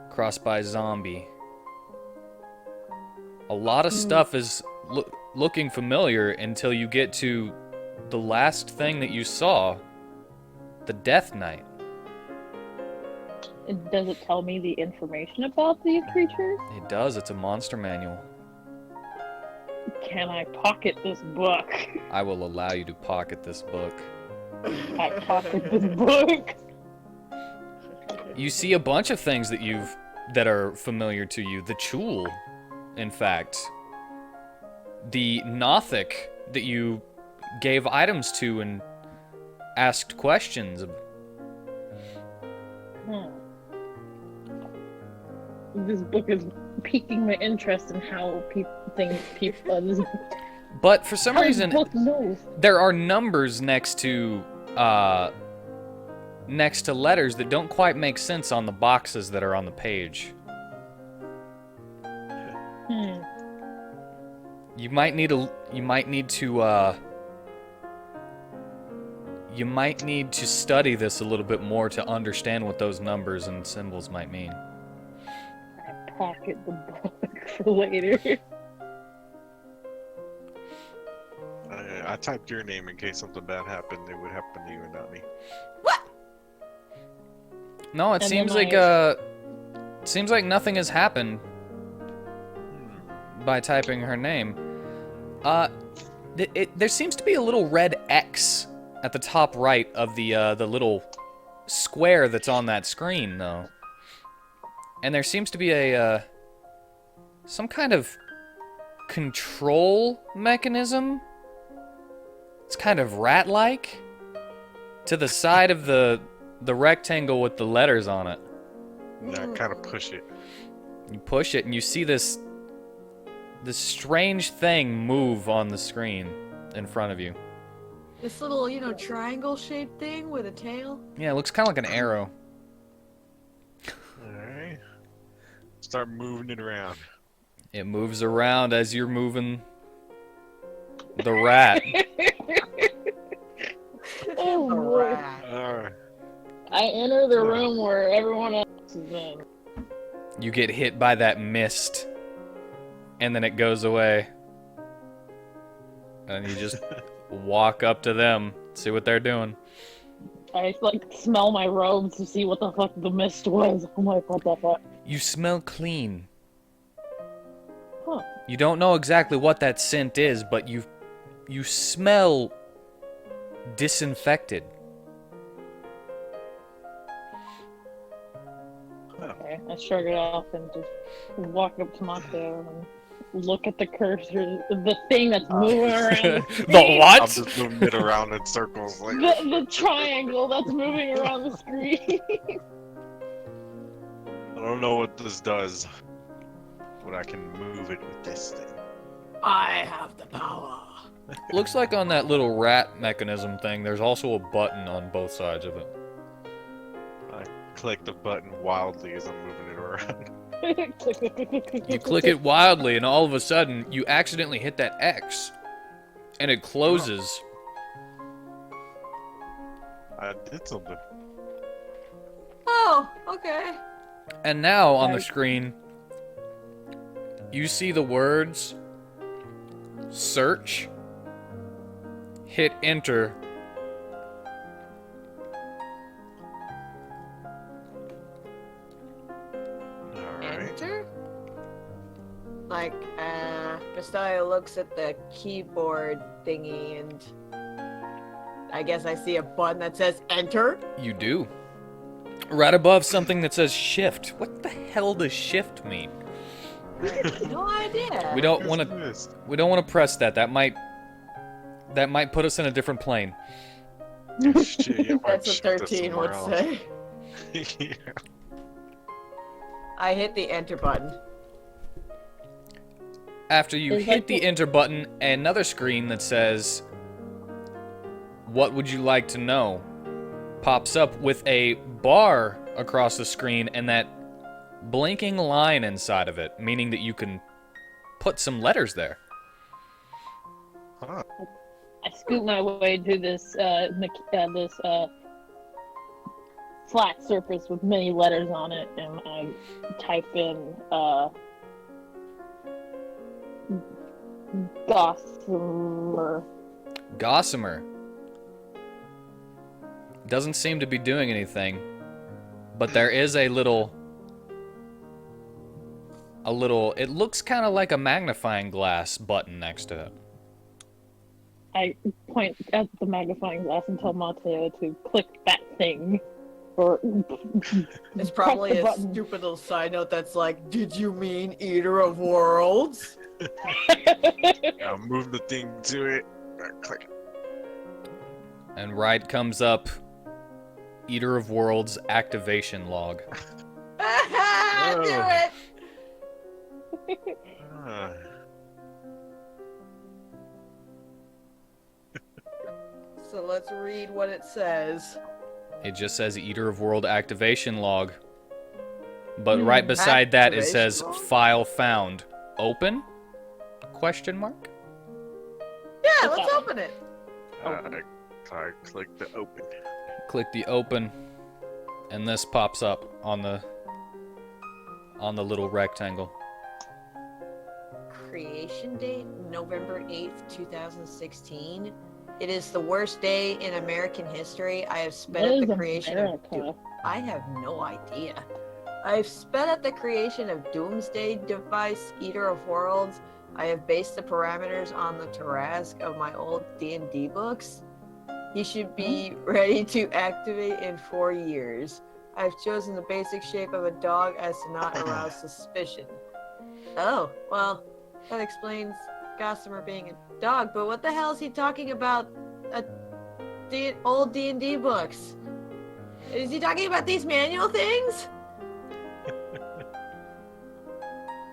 Speaker 1: cross by a zombie. A lot of stuff is looking familiar until you get to the last thing that you saw, the Death Knight.
Speaker 4: Does it tell me the information about these creatures?
Speaker 1: It does, it's a monster manual.
Speaker 4: Can I pocket this book?
Speaker 1: I will allow you to pocket this book.
Speaker 4: I pocket this book.
Speaker 1: You see a bunch of things that are familiar to you. The Chul, in fact. The Nothic that you gave items to and asked questions.
Speaker 4: This book is piquing my interest in how people
Speaker 1: But for some
Speaker 4: how this
Speaker 1: reason,
Speaker 4: book knows.
Speaker 1: there are numbers next to letters that don't quite make sense on the boxes that are on the page. You might need to study this a little bit more to understand what those numbers and symbols might mean.
Speaker 4: I pocket the book for later.
Speaker 2: I typed your name in case something bad happened. It would happen to you and not me.
Speaker 1: No, it
Speaker 4: And
Speaker 1: seems
Speaker 4: then
Speaker 1: like nothing has happened by typing her name. There seems to be a little red X at the top right of the little square that's on that screen, though. And there seems to be some kind of control mechanism It's kind of rat-like to the side of the rectangle with the letters on it.
Speaker 2: And I kind of push it.
Speaker 1: You push it and you see this strange thing move on the screen in front of you.
Speaker 3: This little, triangle-shaped thing with a tail.
Speaker 1: Yeah, it looks kind of like an arrow.
Speaker 2: Alright. Start moving it around.
Speaker 1: It moves around as you're moving the rat.
Speaker 4: Oh,
Speaker 3: A
Speaker 4: boy.
Speaker 3: rat.
Speaker 2: Alright.
Speaker 4: I enter the room where everyone else is in.
Speaker 1: You get hit by that mist, and then it goes away. And you just walk up to them, see what they're doing.
Speaker 4: I smell my robes to see what the fuck the mist was. I'm like, what the fuck?
Speaker 1: You smell clean.
Speaker 4: Huh.
Speaker 1: You don't know exactly what that scent is, but you smell disinfected.
Speaker 4: Okay, I shrug it off and just walk up to Mateo and look at the cursor, the thing that's moving around. The
Speaker 1: The
Speaker 4: screen.
Speaker 1: what?
Speaker 2: I'm just moving it around in circles. Like,
Speaker 4: The triangle that's moving around the screen.
Speaker 2: I don't know what this does, but I can move it with this thing.
Speaker 3: I have the power.
Speaker 1: Looks like on that little rat mechanism thing, there's also a button on both sides of it.
Speaker 2: I click the button wildly as I'm moving it around.
Speaker 1: You click it wildly, and all of a sudden, you accidentally hit that X, and it closes.
Speaker 2: I did something.
Speaker 3: Oh, okay.
Speaker 1: And now on the
Speaker 4: Right.
Speaker 1: screen, you see the words search, hit enter,
Speaker 2: Alright.
Speaker 3: Enter? Like, Castalia looks at the keyboard thingy and I guess I see a button that says enter.
Speaker 1: you do. Right above something that says shift. What the hell does shift mean?
Speaker 3: I have no idea.
Speaker 1: We don't want to.
Speaker 2: This.
Speaker 1: We don't want to press that. That might put us in a different plane.
Speaker 2: Shit, you might
Speaker 3: That's what
Speaker 2: shift it
Speaker 3: 13 would
Speaker 2: somewhere
Speaker 3: say.
Speaker 2: else. Yeah.
Speaker 3: I hit the enter button.
Speaker 1: After you
Speaker 4: Is
Speaker 1: hit
Speaker 4: that
Speaker 1: the
Speaker 4: the-
Speaker 1: enter button, another screen that says, "What would you like to know?" pops up with a bar across the screen and that blinking line inside of it, meaning that you can put some letters there.
Speaker 2: Huh.
Speaker 4: I scoot my way to this flat surface with many letters on it, and I type in Gossamer.
Speaker 1: Gossamer doesn't seem to be doing anything, but there is a little, it looks kind of like a magnifying glass button next to it.
Speaker 4: I point at the magnifying glass and tell Mateo to click that thing. Or
Speaker 3: It's probably
Speaker 4: the
Speaker 3: a
Speaker 4: button.
Speaker 3: stupid little side note that's like, did you mean Eater of Worlds?
Speaker 2: I'll move the thing to it. Click.
Speaker 1: And right comes up Eater of Worlds activation log.
Speaker 3: Do
Speaker 2: Oh.
Speaker 3: it!
Speaker 2: Ah.
Speaker 3: So let's read what it says.
Speaker 1: It just says Eater of World activation log. But right beside that it says
Speaker 3: Activation log?
Speaker 1: file found. Open? Question mark?
Speaker 3: Yeah, let's open it.
Speaker 2: I click the open.
Speaker 1: Click the open and this pops up on the little rectangle.
Speaker 3: Creation date, November 8th, 2016. It is the worst day in American history. I have sped
Speaker 4: What
Speaker 3: up
Speaker 4: is
Speaker 3: the creation of...
Speaker 4: America?
Speaker 3: I have no idea. I've sped up the creation of Doomsday device, Eater of Worlds. I have based the parameters on the Tarask of my old D&D books. He should be ready to activate in 4 years. I've chosen the basic shape of a dog as to not arouse suspicion. Oh, well, that explains Gossamer being a dog, but what the hell is he talking about old D&D books. Is he talking about these manual things?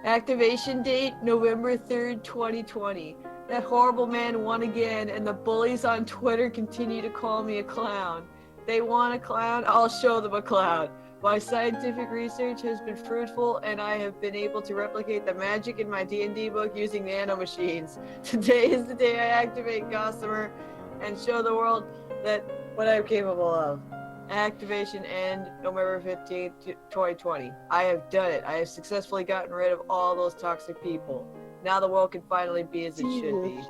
Speaker 3: Activation date, November 3rd, 2020. That horrible man won again, and the bullies on Twitter continue to call me a clown. They want a clown, I'll show them a clown. My scientific research has been fruitful, and I have been able to replicate the magic in my D&D book using nanomachines. Today is the day I activate Gossamer and show the world that what I'm capable of. Activation end November 15th, 2020. I have done it. I have successfully gotten rid of all those toxic people. Now the world can finally be as it should be.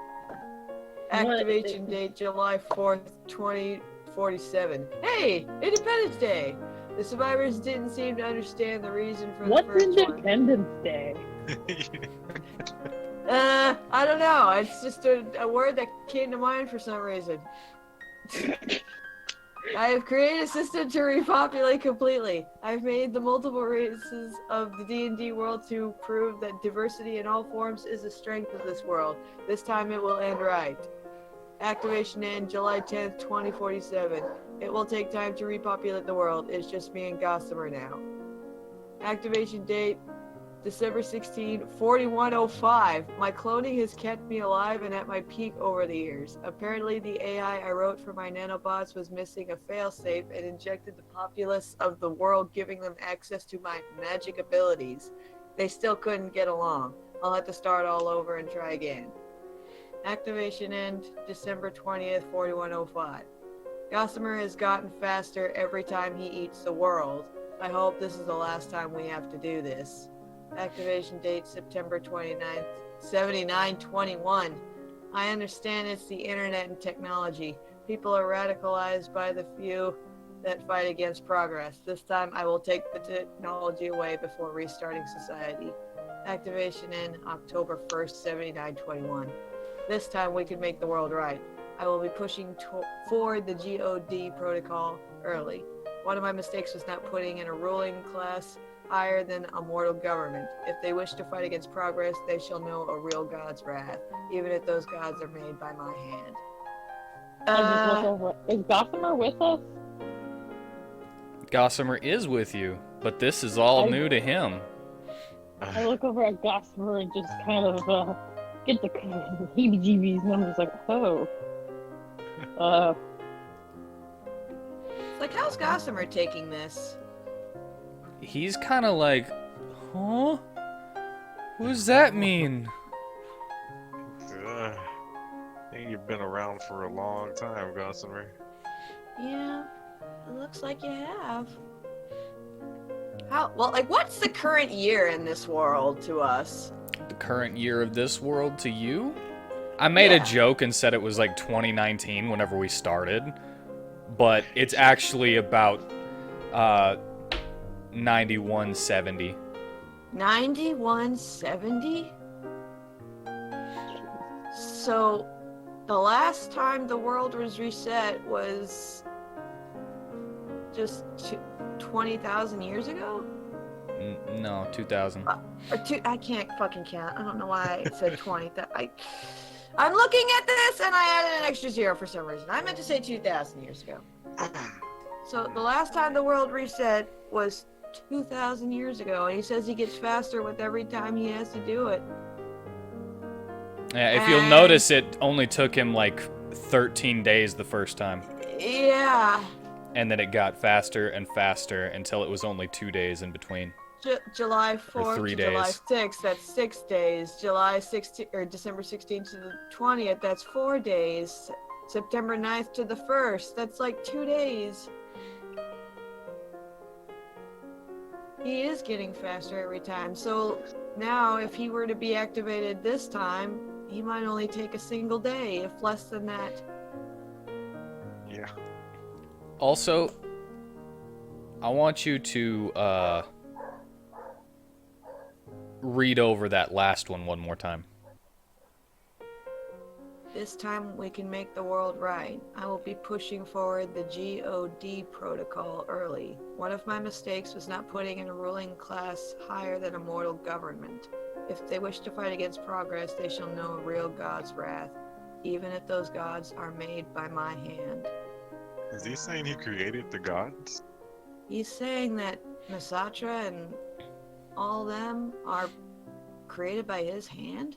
Speaker 3: Activation date July 4th, 2047. Hey, Independence Day! The survivors didn't seem to understand the reason for the
Speaker 4: What's
Speaker 3: first one.
Speaker 4: Independence Day?
Speaker 3: I don't know. It's just a word that came to mind for some reason. I have created a system to repopulate completely. I've made the multiple races of the D&D world to prove that diversity in all forms is the strength of this world. This time it will end right. Activation end July 10th, 2047. It will take time to repopulate the world. It's just me and Gossamer now. Activation date December 16, 4105. My cloning has kept me alive and at my peak over the years. Apparently, the AI I wrote for my nanobots was missing a failsafe and injected the populace of the world, giving them access to my magic abilities. They still couldn't get along. I'll have to start all over and try again. Activation end December 20th, 4105. Gossamer has gotten faster every time he eats the world. I hope this is the last time we have to do this. Activation date September 29th, 7921. I understand it's the internet and technology. People are radicalized by the few that fight against progress. This time I will take the technology away before restarting society. Activation in October 1st, 7921. This time we can make the world right. I will be pushing forward the GOD protocol early. One of my mistakes was not putting in a ruling class higher than a mortal government. If they wish to fight against progress, they shall know a real God's wrath, even if those gods are made by my hand.
Speaker 4: I just look over. Is Gossamer with us?
Speaker 1: Gossamer is with you, but this is all new to him.
Speaker 4: I look over at Gossamer and just kind of get the heebie-jeebies, and I'm just like, oh.
Speaker 3: It's like, how's Gossamer taking this?
Speaker 1: He's kind of like, huh? What does that mean?
Speaker 2: I think you've been around for a long time, Gossamer.
Speaker 3: Yeah, it looks like you have. What's the current year in this world to us?
Speaker 1: The current year of this world to you? I made a joke and said it was like 2019 whenever we started, but it's actually about 9170.
Speaker 3: 9170? So, the last time the world was reset was just 20,000 years ago?
Speaker 1: No, 2000.
Speaker 3: I can't fucking count. I don't know why I said 20. I'm looking at this and I added an extra zero for some reason. I meant to say 2,000 years ago. So the last time the world reset was 2,000 years ago, and he says he gets faster with every time he has to do it.
Speaker 1: Yeah, if you'll notice, it only took him like 13 days the first time.
Speaker 3: Yeah.
Speaker 1: And then it got faster and faster until it was only 2 days in between.
Speaker 3: July 4th
Speaker 1: 3
Speaker 3: to
Speaker 1: days.
Speaker 3: July 6th, that's 6 days. July 16th or December 16th to the 20th, that's 4 days. September 9th to the 1st, that's like 2 days. He is getting faster every time. So now if he were to be activated this time, he might only take a single day, if less than that.
Speaker 2: Yeah.
Speaker 1: Also, I want you to read over that last one more time.
Speaker 3: This time we can make the world right. I will be pushing forward the GOD protocol early. One of my mistakes was not putting in a ruling class higher than a mortal government. If they wish to fight against progress, they shall know a real God's wrath, even if those gods are made by my hand.
Speaker 2: Is he saying he created the gods?
Speaker 3: He's saying that Masatra and all them are created by his hand?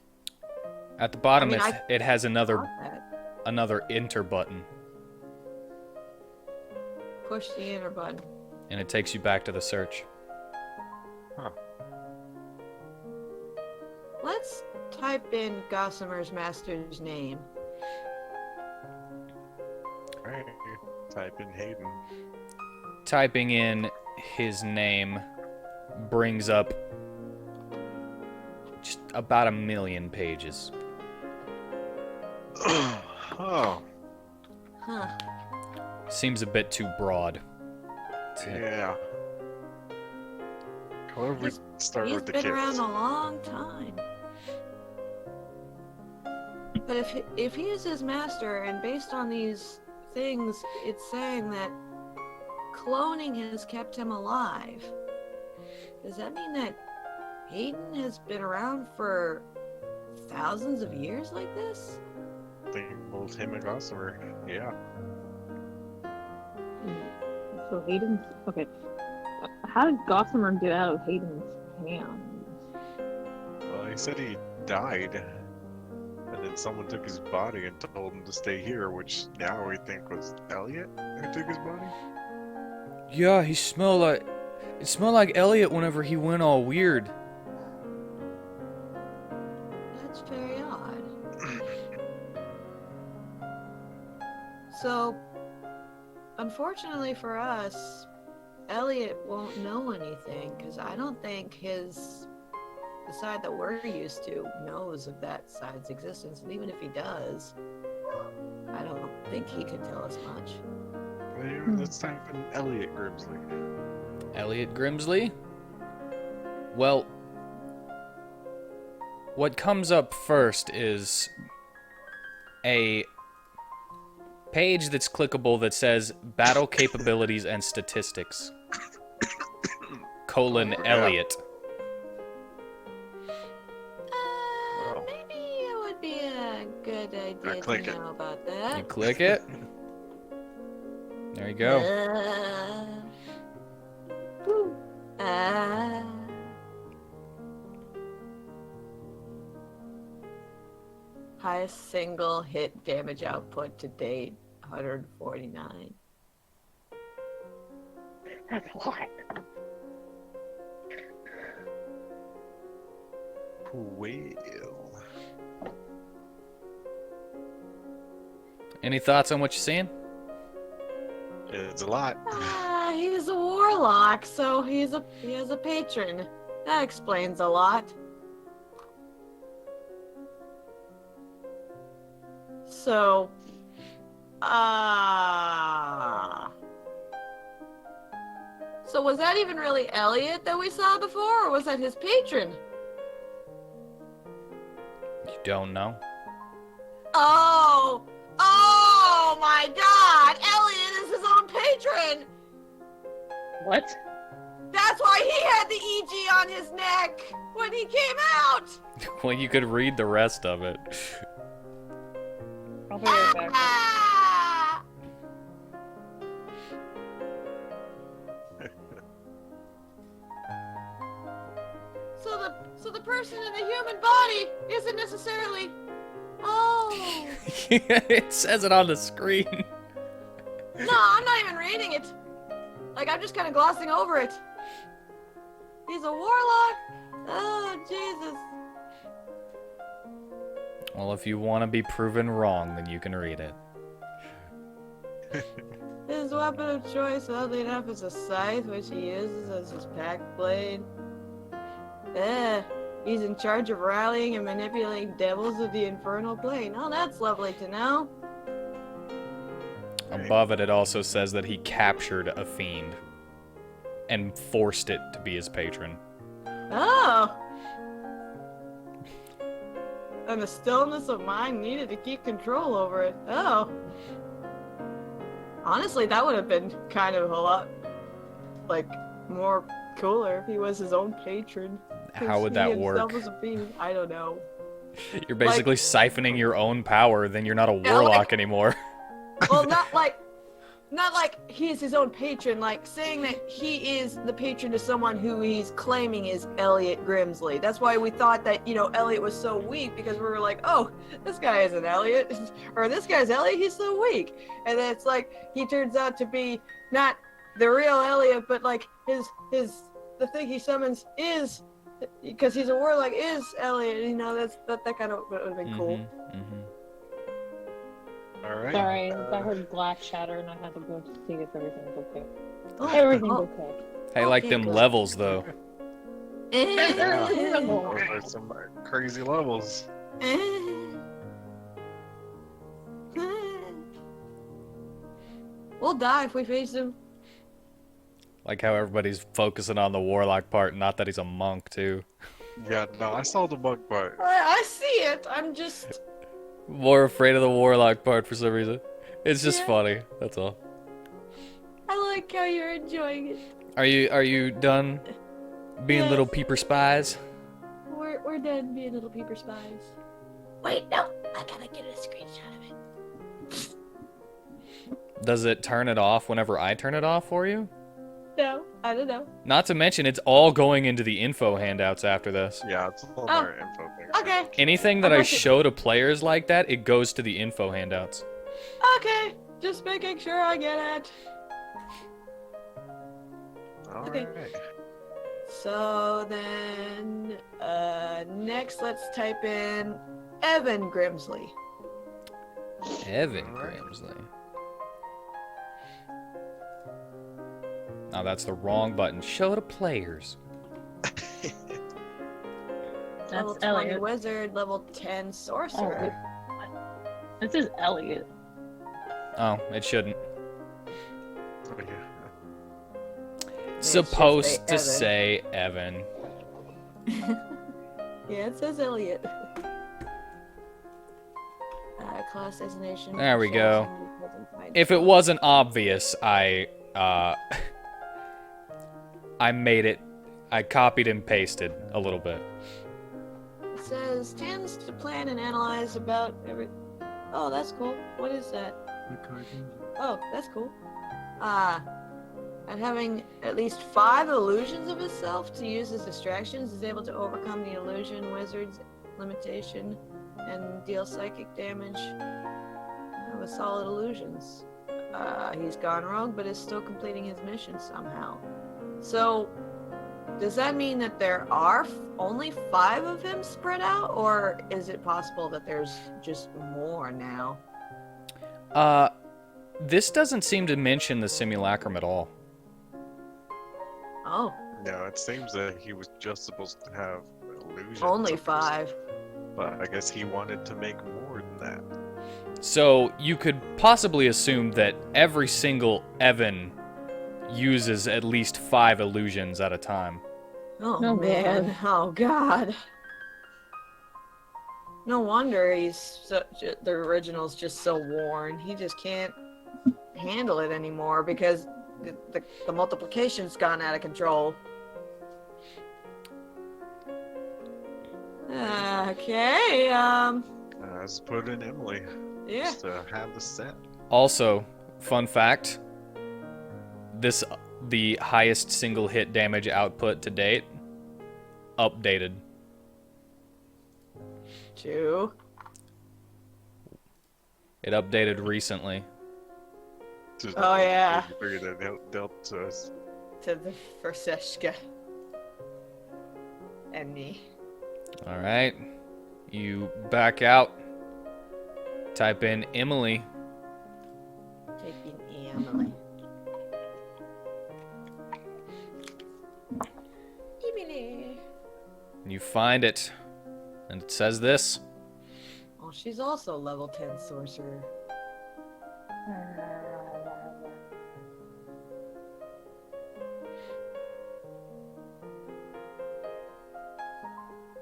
Speaker 1: At the bottom,
Speaker 3: I mean,
Speaker 1: it has
Speaker 3: Thought
Speaker 1: another
Speaker 3: that.
Speaker 1: enter button,
Speaker 3: Push the enter button.
Speaker 1: and it takes you back to the search.
Speaker 2: Huh.
Speaker 3: Let's type in Gossamer's master's name.
Speaker 2: Alright. Type in Hayden.
Speaker 1: Typing in his name brings up just about 1,000,000 pages.
Speaker 2: Oh,
Speaker 3: Huh.
Speaker 1: Seems a bit too broad.
Speaker 2: yeah. However, we start
Speaker 3: He's
Speaker 2: with the
Speaker 3: been
Speaker 2: kids.
Speaker 3: around a long time. But if he is his master, and based on these things, it's saying that cloning has kept him alive. Does that mean that Hayden has been around for thousands of years like this?
Speaker 2: I think both him and Gossamer. Yeah.
Speaker 4: So Hayden's okay. How did Gossamer get out of Hayden's hands?
Speaker 2: Well, he said he died. And then someone took his body and told him to stay here, which now we think was Elliot who took his body.
Speaker 1: Yeah, it smelled like Elliot whenever he went all weird.
Speaker 3: That's very odd. So, unfortunately for us, Elliot won't know anything, because I don't think the side that we're used to knows of that side's existence, and even if he does, I don't think he could tell us much.
Speaker 2: Well, yeah, let's type in Elliot Grimsley.
Speaker 1: Elliot Grimsley? Well, what comes up first is a page that's clickable that says Battle Capabilities and Statistics. Elliot.
Speaker 3: Maybe it would be a good idea
Speaker 2: click
Speaker 3: to
Speaker 2: it.
Speaker 3: know about that.
Speaker 1: You click it. There you go.
Speaker 3: Whew. Highest single hit damage output to date, 149.
Speaker 4: That's a lot.
Speaker 2: Well.
Speaker 1: Any thoughts on what you're seeing?
Speaker 2: It's a lot.
Speaker 3: He's a warlock, so he has a patron. That explains a lot. So, so was that even really Elliot that we saw before, or was that his patron?
Speaker 1: You don't know?
Speaker 3: Oh my God! Elliot is his own patron.
Speaker 4: What?
Speaker 3: That's why he had the EG on his neck when he came out.
Speaker 1: Well, you could read the rest of it.
Speaker 4: I'll be right back.
Speaker 3: Ah! So the person in the human body isn't necessarily. Oh.
Speaker 1: It says it on the screen.
Speaker 3: No, I'm not even reading it. Like, I'm just kind of glossing over it. He's a warlock? Oh, Jesus.
Speaker 1: Well, if you want to be proven wrong, then you can read it.
Speaker 3: His weapon of choice, oddly enough, is a scythe, which he uses as his pack blade. He's in charge of rallying and manipulating devils of the infernal plane. Oh, that's lovely to know.
Speaker 1: Above it, it also says that he captured a fiend and forced it to be his patron.
Speaker 3: Oh! And the stillness of mind needed to keep control over it. Oh. Honestly, that would have been kind of a lot, like, more cooler if he was his own patron.
Speaker 1: How would that work?
Speaker 3: Was a fiend. I don't know.
Speaker 1: You're basically siphoning your own power, then you're not a warlock anymore.
Speaker 3: Well, not like not like he is his own patron, like saying that he is the patron to someone who he's claiming is Elliot Grimsley. That's why we thought that, Elliot was so weak, because we were like, oh, this guy isn't Elliot, or this guy's Elliot, he's so weak. And then it's like, he turns out to be not the real Elliot, but like the thing he summons is, because he's a warlock, is Elliot. That kind of would have been cool.
Speaker 2: All right.
Speaker 4: Sorry, I heard glass shatter and I had to go see if everything's okay.
Speaker 3: Oh,
Speaker 4: Everything's
Speaker 3: oh.
Speaker 4: okay.
Speaker 1: I like
Speaker 3: Okay,
Speaker 1: them
Speaker 3: good.
Speaker 1: levels though.
Speaker 2: Yeah, those are some crazy levels.
Speaker 3: We'll die if we face him.
Speaker 1: Like how everybody's focusing on the warlock part, not that he's a monk too.
Speaker 2: Yeah, no, I saw the monk part.
Speaker 3: I see it. I'm just.
Speaker 1: More afraid of the warlock part for some reason. It's just
Speaker 3: Yeah.
Speaker 1: funny. That's all.
Speaker 3: I like how you're enjoying it.
Speaker 1: Are you done being
Speaker 3: Yes.
Speaker 1: little peeper spies?
Speaker 3: We're done being little peeper spies. Wait, no, I gotta get a screenshot of it.
Speaker 1: Does it turn it off whenever I turn it off for you?
Speaker 3: No, I don't know.
Speaker 1: Not to mention, it's all going into the info handouts after this.
Speaker 2: Yeah, it's all
Speaker 3: Oh,
Speaker 2: our info thing.
Speaker 3: Okay,
Speaker 1: Anything that
Speaker 3: I'm
Speaker 1: I
Speaker 3: not sure-
Speaker 1: show to players like that, it goes to the info handouts.
Speaker 3: okay, just making sure I get it.
Speaker 2: All
Speaker 3: Okay.
Speaker 2: right.
Speaker 3: So then, next let's type in Evan Grimsley.
Speaker 1: Evan
Speaker 2: Alright.
Speaker 1: Grimsley. Oh, that's the wrong button. Show to players.
Speaker 3: Level
Speaker 4: That's
Speaker 3: 20
Speaker 4: Elliot.
Speaker 3: wizard, level 10 sorcerer.
Speaker 4: This is Elliot.
Speaker 1: Oh, it shouldn't.
Speaker 2: Oh, yeah.
Speaker 1: It's
Speaker 3: should
Speaker 1: supposed to
Speaker 3: say
Speaker 1: say Evan.
Speaker 3: Yeah, it says Elliot. Class designation.
Speaker 1: There we go.
Speaker 3: chosen present by
Speaker 1: If it wasn't obvious, I made it. I copied and pasted a little bit.
Speaker 3: It says tends to plan and analyze about every. Oh, that's cool. What is that? Oh, that's cool. And having at least 5 illusions of himself to use as distractions, is able to overcome the illusion wizard's limitation and deal psychic damage with solid illusions. He's gone rogue, but is still completing his mission somehow. So, does that mean that there are only 5 of him spread out, or is it possible that there's just more now?
Speaker 1: This doesn't seem to mention the simulacrum at all.
Speaker 3: Oh,
Speaker 2: No, it seems that he was just supposed to have illusions.
Speaker 3: only
Speaker 2: of
Speaker 3: 5.
Speaker 2: himself, But I guess he wanted to make more than that.
Speaker 1: So you could possibly assume that every single Evan uses at least 5 illusions at a time.
Speaker 3: Oh,
Speaker 4: Oh,
Speaker 3: man. Oh god. No wonder the original's just so worn. He just can't handle it anymore because the multiplication's gone out of control. Okay,
Speaker 2: Let's put in Emily.
Speaker 3: yeah.
Speaker 2: Just to have the set.
Speaker 1: Also, fun fact, the highest single hit damage output to date, updated.
Speaker 3: 2.
Speaker 1: It updated recently.
Speaker 2: Just
Speaker 3: Oh, yeah.
Speaker 2: figured that dealt to us.
Speaker 3: To the Verseshka. And me.
Speaker 1: All right, you back out. Type in Emily.
Speaker 3: Taking Emily. Emily.
Speaker 1: And you find it, and it says this.
Speaker 3: Oh, she's also level 10 sorcerer.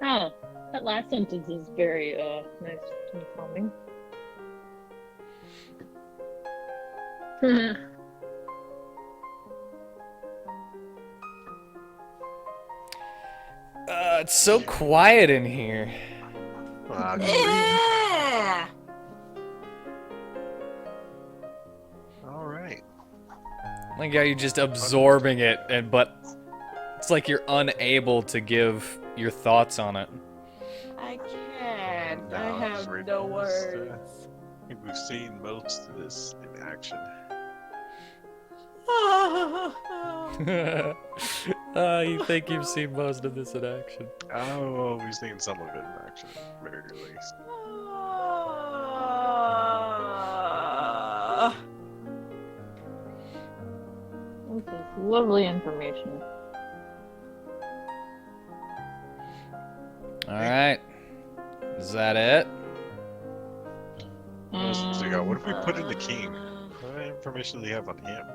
Speaker 4: Oh, that last sentence is very nice and calming.
Speaker 1: It's so quiet in here.
Speaker 3: Yeah!
Speaker 2: All right.
Speaker 1: Like how you're just absorbing it, but it's like you're unable to give your thoughts on it.
Speaker 3: I can't.
Speaker 2: No,
Speaker 3: I
Speaker 2: I'm
Speaker 3: have
Speaker 2: afraid
Speaker 3: no
Speaker 2: most,
Speaker 3: words.
Speaker 2: I think we've seen most of this in action.
Speaker 1: You think you've seen most of this in action?
Speaker 2: Oh, we've seen some of it in action, at the very least.
Speaker 4: This is lovely information.
Speaker 1: Alright. Is that it?
Speaker 2: What else does he got? What if we put in the king? What information do you have on him?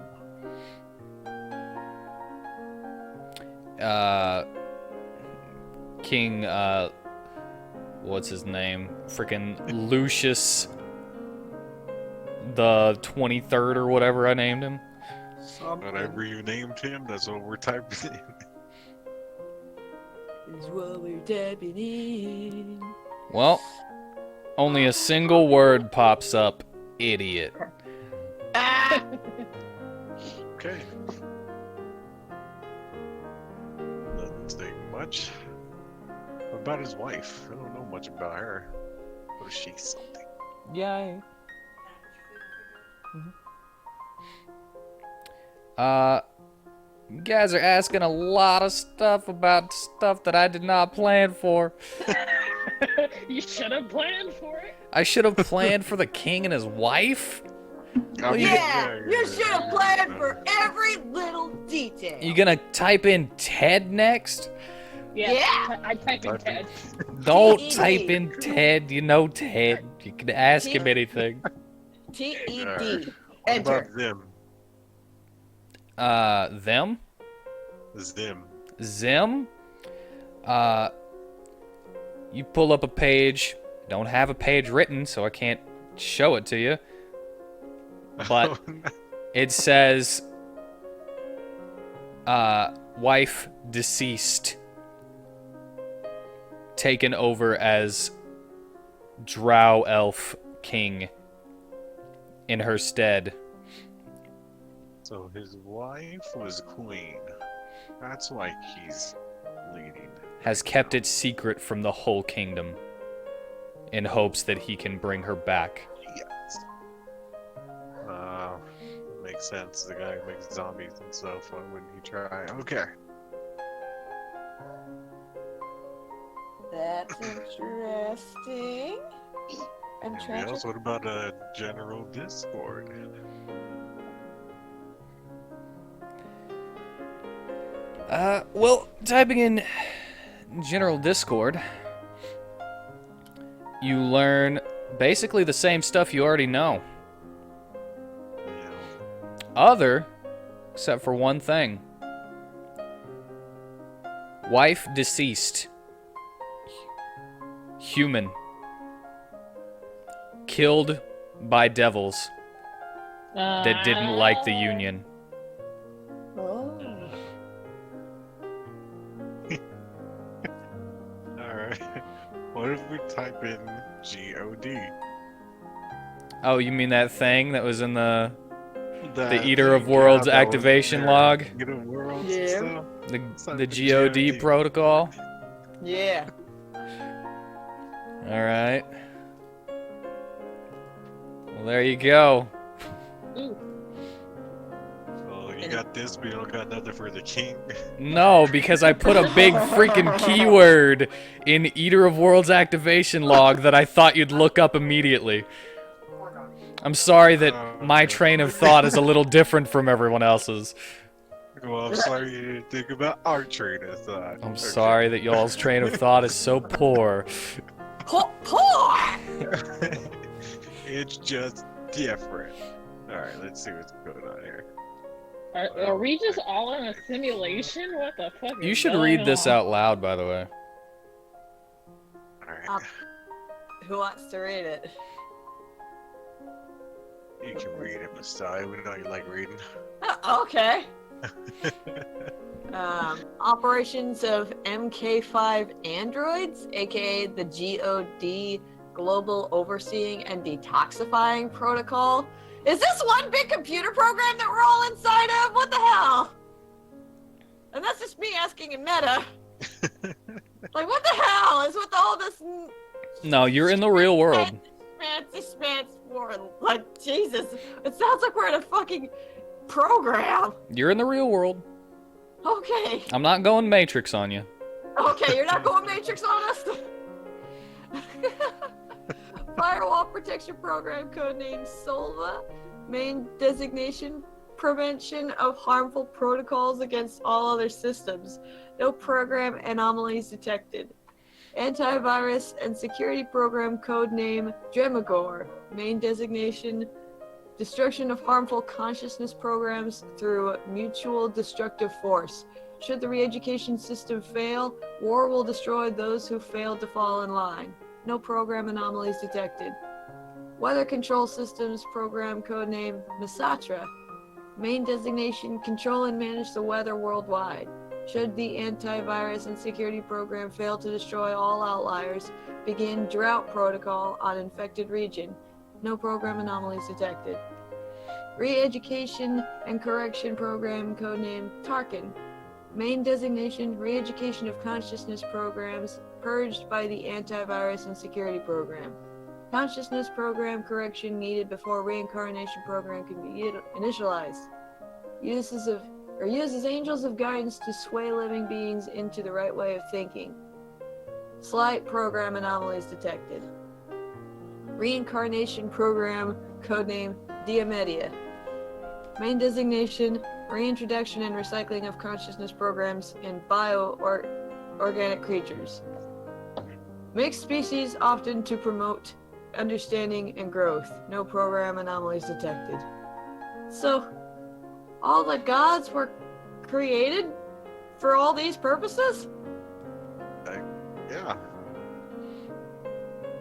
Speaker 1: King, what's his name? Frickin' Lucius the 23rd or whatever I named him.
Speaker 2: Whatever you named him, that's what we're typing in.
Speaker 3: Is what we're tapping in.
Speaker 1: Well, only a single word pops up. Idiot.
Speaker 3: Ah!
Speaker 2: Okay. Doesn't take much. What about his wife? I don't know much about her. What is she something?
Speaker 1: Yay. You guys are asking a lot of stuff about stuff that I did not plan for.
Speaker 4: You should have planned for it.
Speaker 1: I should have planned for the king and his wife?
Speaker 2: I mean,
Speaker 3: Yeah, you should have
Speaker 2: yeah.
Speaker 3: planned for every little detail.
Speaker 1: You gonna type in Ted next?
Speaker 3: Yeah.
Speaker 4: I type in
Speaker 2: Type
Speaker 4: Ted.
Speaker 1: Don't
Speaker 3: T-E-D.
Speaker 1: type in Ted. You know Ted. You can ask him anything.
Speaker 3: T-E-D.
Speaker 2: What
Speaker 3: Enter.
Speaker 2: about them?
Speaker 1: Them?
Speaker 2: Them.
Speaker 1: Zim? You pull up a page. Don't have a page written, so I can't show it to you. But it says, wife deceased. Taken over as Drow Elf King in her stead.
Speaker 2: So his wife was queen. That's why he's leading.
Speaker 1: Has kept it secret from the whole kingdom in hopes that he can bring her back.
Speaker 2: Yes. Makes sense. The guy who makes zombies and stuff. Why wouldn't he try? Okay.
Speaker 3: That's interesting. I'm
Speaker 2: Anything
Speaker 3: trying
Speaker 2: else?
Speaker 3: to...
Speaker 2: What about a general discord?
Speaker 1: Well, typing in General Discord, you learn basically the same stuff you already know.
Speaker 2: Yeah.
Speaker 1: Other, except for one thing. Wife deceased. Human. Killed by devils that didn't like the Union.
Speaker 3: Oh.
Speaker 2: Alright. What if we type in GOD?
Speaker 1: Oh, you mean that thing that was in the
Speaker 2: That
Speaker 1: Eater of
Speaker 2: thing,
Speaker 1: Worlds
Speaker 2: that was
Speaker 1: activation
Speaker 2: there.
Speaker 1: log?
Speaker 2: Eater of Worlds and
Speaker 3: Yeah.
Speaker 2: stuff?
Speaker 1: The GOD
Speaker 2: GOD.
Speaker 1: protocol?
Speaker 3: Yeah.
Speaker 1: Alright. Well, there you go.
Speaker 4: Ooh.
Speaker 2: Well, you got this, but you don't got nothing for the king.
Speaker 1: No, because I put a big freaking keyword in Eater of Worlds activation log that I thought you'd look up immediately. I'm sorry that my train of thought is a little different from everyone else's.
Speaker 2: Well, I'm sorry you didn't think about our train of thought.
Speaker 1: I'm
Speaker 2: Okay.
Speaker 1: sorry that y'all's train of thought is so poor.
Speaker 2: It's just different. Alright, let's see what's going on here.
Speaker 4: Are we just all in a simulation? What the fuck?
Speaker 1: You
Speaker 4: is
Speaker 1: should
Speaker 4: going
Speaker 1: read this
Speaker 4: on?
Speaker 1: out loud, by the way.
Speaker 2: Alright,
Speaker 3: Who wants to read it?
Speaker 2: you can read it, Messiah. We know you like reading.
Speaker 3: Oh, okay. Operations of MK5 androids, aka the GOD Global Overseeing and Detoxifying Protocol, Is this one big computer program that we're all inside of? What the hell? And that's just me asking in meta. Like, what the hell is with all this?
Speaker 1: No, you're in the real world.
Speaker 3: Fancy world. Like, Jesus. It sounds like we're in a fucking program.
Speaker 1: You're in the real world.
Speaker 3: Okay.
Speaker 1: I'm not going Matrix on you.
Speaker 3: Okay, you're not going Matrix on us? Firewall Protection Program, codenamed SOLVA. Main designation, prevention of harmful protocols against all other systems. No program anomalies detected. Antivirus and security program, codename Dremagor. Main designation, destruction of harmful consciousness programs through mutual destructive force. Should the re-education system fail, war will destroy those who failed to fall in line. No program anomalies detected. Weather Control Systems Program, codename Misatra. Main designation, control and manage the weather worldwide. Should the antivirus and security program fail to destroy all outliers, begin drought protocol on infected region. No program anomalies detected. Re-education and correction program, codename Tarkin. Main designation, re-education of consciousness programs purged by the antivirus and security program. Consciousness program correction needed before reincarnation program can be initialized. Uses angels of guidance to sway living beings into the right way of thinking. Slight program anomalies detected. Reincarnation program, codename Diomedia. Main designation, reintroduction and recycling of consciousness programs in organic creatures. Mixed species often to promote understanding and growth. No program anomalies detected. So, all the gods were created for all these purposes?
Speaker 2: Yeah.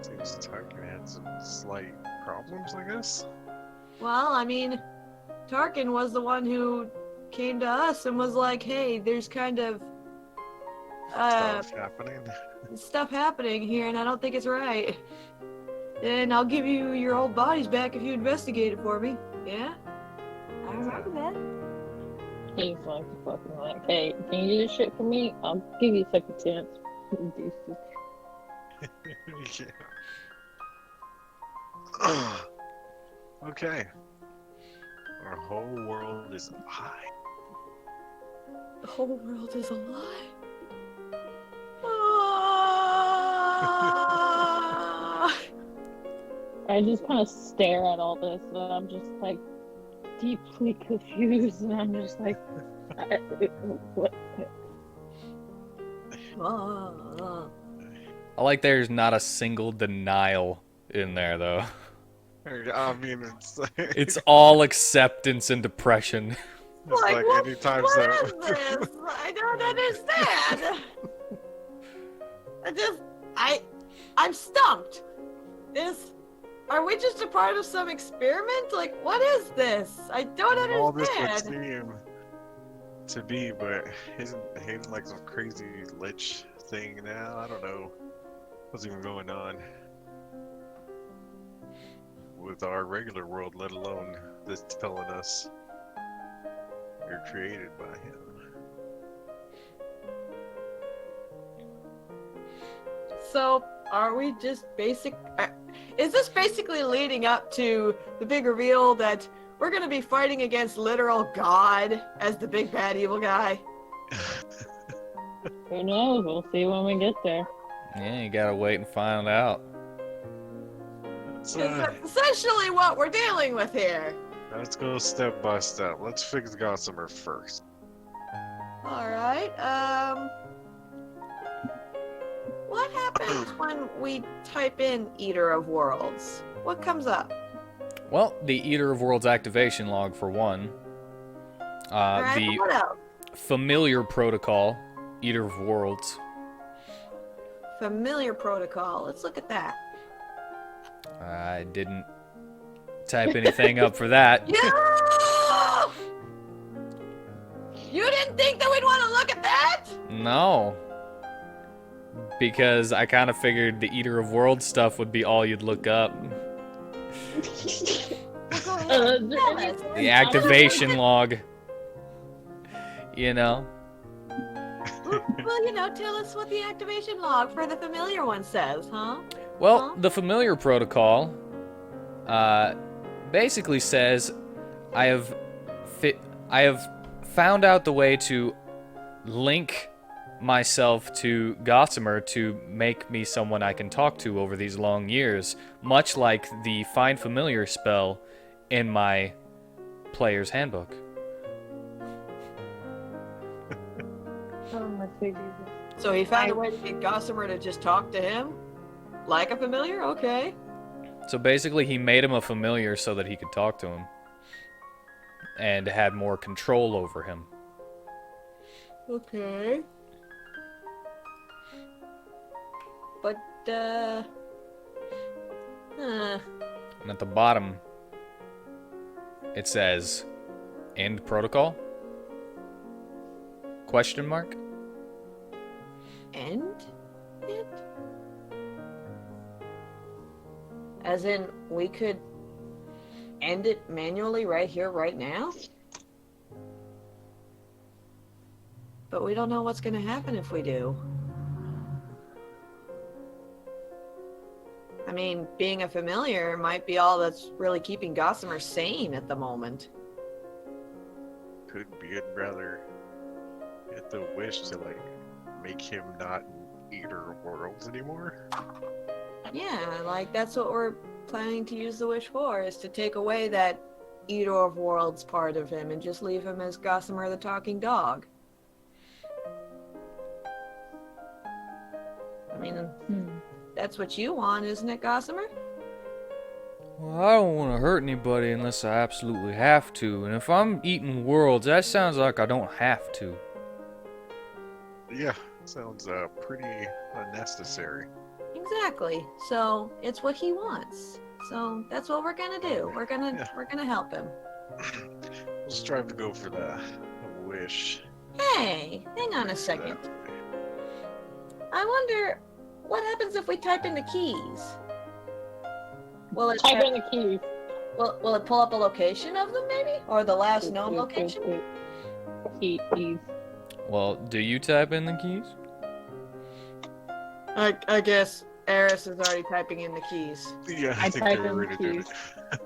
Speaker 2: Seems Tarkin had some slight problems, I guess.
Speaker 3: Well, I mean, Tarkin was the one who came to us and was like, hey, there's kind of stuff happening here and I don't think it's right. And I'll give you your old bodies back if you investigate it for me. Yeah? I remember that.
Speaker 4: He's like fucking like, hey, can you do this shit for me? I'll give you a second chance.
Speaker 2: Yeah. Okay. Our whole world is a lie.
Speaker 3: The whole world is a lie.
Speaker 4: I just kind of stare at all this, and I'm just like deeply confused, and I'm just like, what?
Speaker 1: I like there's not a single denial in there, though.
Speaker 2: I mean, it's like...
Speaker 1: It's all acceptance and depression.
Speaker 2: It's like
Speaker 3: what
Speaker 2: anytime
Speaker 3: is
Speaker 2: so...
Speaker 3: this? I don't understand. I'm stumped. Are we just a part of some experiment? Like, what is this? I don't understand.
Speaker 2: All this would seem to be, but isn't Hayden like some crazy lich thing now? I don't know what's even going on with our regular world, let alone this telling us you're created by him.
Speaker 3: So, are we just is this basically leading up to the big reveal that we're going to be fighting against literal God as the big bad evil guy?
Speaker 4: Who knows? We'll see when we get there.
Speaker 1: Yeah, you gotta wait and find out.
Speaker 3: That's essentially what we're dealing with here.
Speaker 2: Let's go step by step. Let's fix Gossamer first.
Speaker 3: Alright, what happens when we type in Eater of Worlds? What comes up?
Speaker 1: Well, the Eater of Worlds activation log, for one.
Speaker 3: Alright,
Speaker 1: The
Speaker 3: what else?
Speaker 1: familiar protocol, Eater of Worlds.
Speaker 3: Familiar protocol. Let's look at that.
Speaker 1: I didn't type anything up for that.
Speaker 3: Yeah! You didn't think that we'd want to look at that?
Speaker 1: No. Because I kind of figured the Eater of Worlds stuff would be all you'd look up.
Speaker 3: Well, go us.
Speaker 1: The activation log. You know?
Speaker 3: Well, you know, tell us what the activation log for the familiar one says, huh?
Speaker 1: Well,
Speaker 3: Huh?
Speaker 1: the familiar protocol basically says I have found out the way to link myself to Gossamer to make me someone I can talk to over these long years, much like the Find Familiar spell in my player's handbook.
Speaker 4: Oh my sweet Jesus.
Speaker 3: So he found a way to get Gossamer to just talk to him? Like a familiar? Okay.
Speaker 1: So basically, he made him a familiar so that he could talk to him and had more control over him.
Speaker 3: Okay. But,
Speaker 1: And at the bottom, it says, "End protocol?" Question mark?
Speaker 3: end it? As in, we could end it manually right here, right now? But we don't know what's gonna happen if we do. I mean, being a familiar might be all that's really keeping Gossamer sane at the moment.
Speaker 2: Could be. I'd rather get the wish to like make him not an eater of worlds anymore.
Speaker 3: Yeah, like that's what we're planning to use the wish for, is to take away that Eater of Worlds part of him and just leave him as Gossamer the talking dog. I mean, that's what you want, isn't it, Gossamer?
Speaker 1: Well, I don't want to hurt anybody unless I absolutely have to. And if I'm eating worlds, that sounds like I don't have to.
Speaker 2: Yeah, sounds pretty unnecessary.
Speaker 3: Exactly. So it's what he wants. So that's what we're gonna do. We're gonna help him.
Speaker 2: We'll strive to go for the wish.
Speaker 3: Hey, hang on a second. I wonder what happens if we type in the keys. Will it
Speaker 4: Type in the keys.
Speaker 3: will it pull up a location of them maybe? Or the last known location?
Speaker 4: Keys.
Speaker 1: Well, do you type in the keys?
Speaker 3: I guess Eris is already typing in the keys.
Speaker 2: Yeah,
Speaker 4: I
Speaker 2: I think
Speaker 4: type
Speaker 2: they
Speaker 4: in
Speaker 2: already did
Speaker 4: keys.
Speaker 2: it.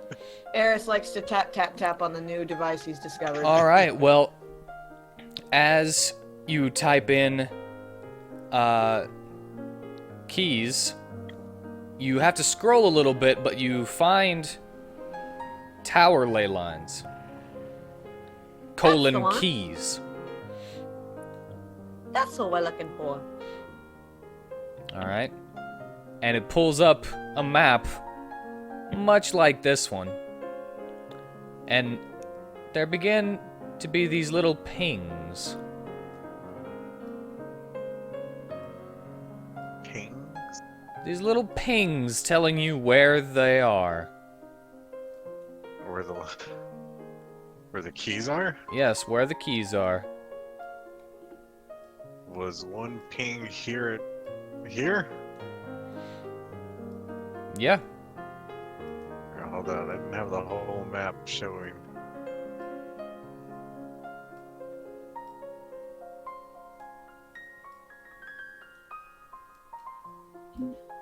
Speaker 3: Eris likes to tap tap tap on the new device he's discovered.
Speaker 1: All right, well, as you type in keys, you have to scroll a little bit, but you find tower ley lines.
Speaker 3: the one.
Speaker 1: Keys.
Speaker 3: That's what we're looking for.
Speaker 1: All right. And it pulls up a map much like this one. And there begin to be these little pings.
Speaker 2: Pings?
Speaker 1: These little pings telling you where they are.
Speaker 2: Where the keys are?
Speaker 1: Yes, where the keys are.
Speaker 2: Was one ping here here?
Speaker 1: Yeah.
Speaker 2: Hold on, I didn't have the whole map showing.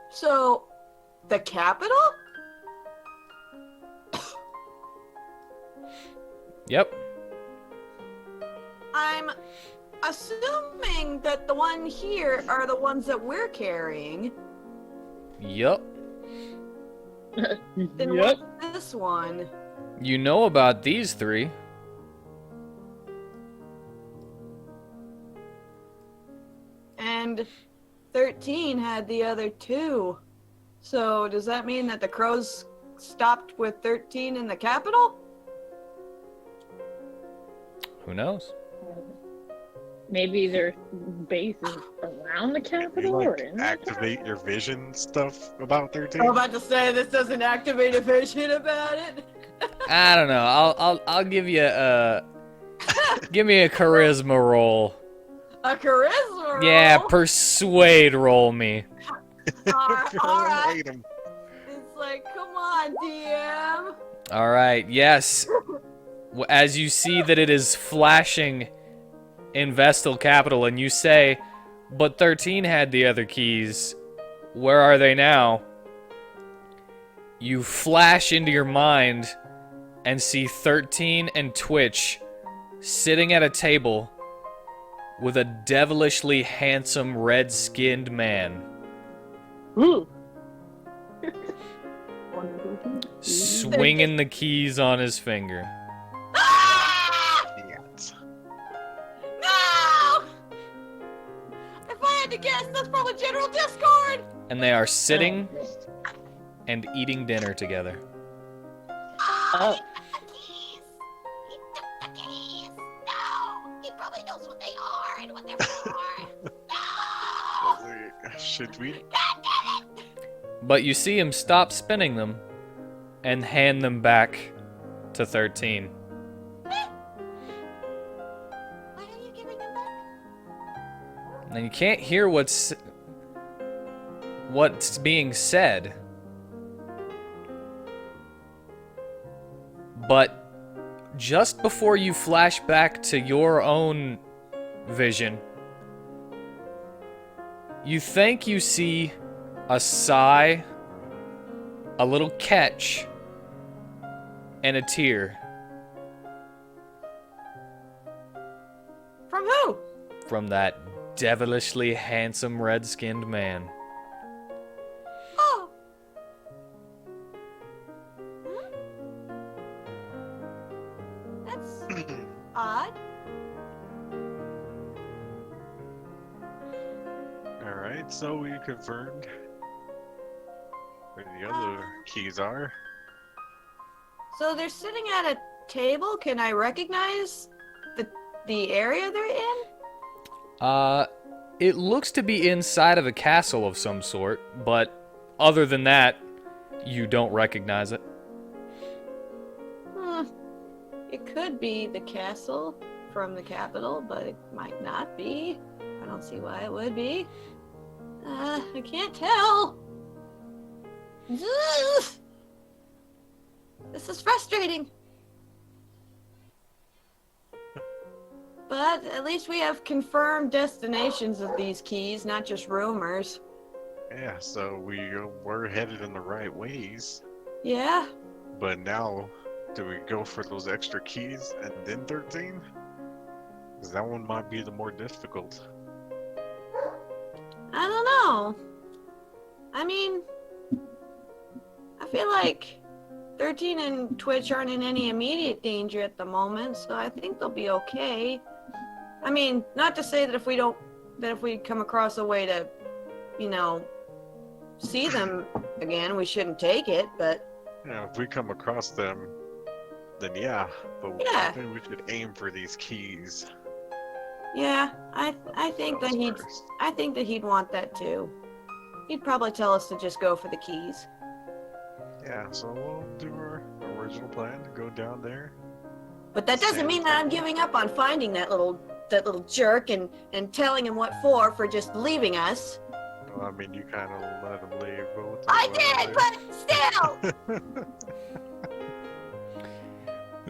Speaker 3: So, the capital?
Speaker 1: Yep.
Speaker 3: I'm assuming that the one here are the ones that we're carrying.
Speaker 1: Yep.
Speaker 3: Then
Speaker 4: Yep.
Speaker 3: what's this one?
Speaker 1: You know about these three.
Speaker 3: And 13 had the other two. So does that mean that the crows stopped with 13 in the capital?
Speaker 1: Who knows?
Speaker 4: Maybe their base is around the
Speaker 2: Can you
Speaker 4: capital or
Speaker 2: like
Speaker 4: in the
Speaker 2: activate your vision stuff about 13?
Speaker 3: I'm about to say this doesn't activate a vision about it.
Speaker 1: I don't know. I'll give you a give me a charisma roll.
Speaker 3: A charisma roll?
Speaker 1: Yeah, persuade roll me.
Speaker 3: All right.
Speaker 2: Hate 'em.
Speaker 3: It's like, come on, DM.
Speaker 1: All right. Yes. As you see that it is flashing in Vestal Capital, and you say, "But 13 had the other keys. Where are they now?" You flash into your mind and see 13 and Twitch sitting at a table with a devilishly handsome red-skinned man.
Speaker 4: Ooh.
Speaker 1: Swinging the keys on his finger.
Speaker 3: Ah!
Speaker 2: Yes.
Speaker 3: No! If I had to guess, that's probably General Discord!
Speaker 1: And they are sitting and eating dinner together.
Speaker 4: Oh.
Speaker 3: He took the keys! No! He probably knows what they are and what they're for! No!
Speaker 2: Should we?
Speaker 3: God damn it!
Speaker 1: But you see him stop spinning them and hand them back to 13.
Speaker 3: Why are you giving them back?
Speaker 1: And you can't hear what's being said. But just before you flash back to your own vision, you think you see a sigh, a little catch, and a tear
Speaker 3: From who?
Speaker 1: from that devilishly handsome red-skinned man.
Speaker 3: Oh. Huh? That's odd.
Speaker 2: Alright, so we confirmed where the other keys are.
Speaker 3: So they're sitting at a table. Can I recognize the area they're in?
Speaker 1: It looks to be inside of a castle of some sort, but other than that, you don't recognize it.
Speaker 3: It could be the castle from the capital, but it might not be. I don't see why it would be. I can't tell. Ugh. This is frustrating. But at least we have confirmed destinations of these keys, not just rumors.
Speaker 2: Yeah, so we're headed in the right ways.
Speaker 3: Yeah.
Speaker 2: But now, do we go for those extra keys and then 13? Because that one might be the more difficult.
Speaker 3: I don't know. I mean, I feel like 13 and Twitch aren't in any immediate danger at the moment, so I think they'll be okay. I mean, not to say that if we come across a way to, see them again, we shouldn't take it, but
Speaker 2: Yeah, if we come across them, then yeah, but
Speaker 3: Yeah.
Speaker 2: I think we should aim for these keys.
Speaker 3: yeah, I think that
Speaker 2: first.
Speaker 3: he'd want that too. He'd probably tell us to just go for the keys.
Speaker 2: Yeah, so we'll do our original plan to go down there.
Speaker 3: But that doesn't mean that I'm giving up on finding that little jerk and telling him what for just leaving us.
Speaker 2: Well, I mean, you kind of let him leave, but we'll
Speaker 3: I
Speaker 2: talk
Speaker 3: did,
Speaker 2: about it
Speaker 3: but still.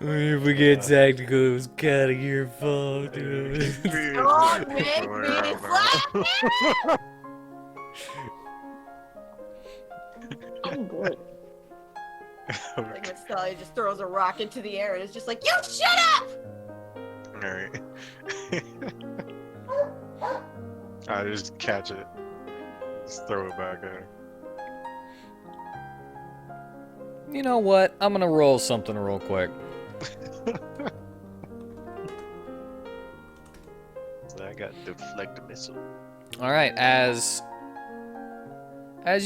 Speaker 1: If we get tactical, it was kind of your fault.
Speaker 2: later.
Speaker 3: Don't make me slap you!
Speaker 4: Oh boy.
Speaker 3: Like when Scully just throws a rock into the air and is just like, you shut up!
Speaker 2: Alright. I just catch it. Just throw it back at her.
Speaker 1: You know what? I'm gonna roll something real quick.
Speaker 2: So I got deflect a missile.
Speaker 1: All right, as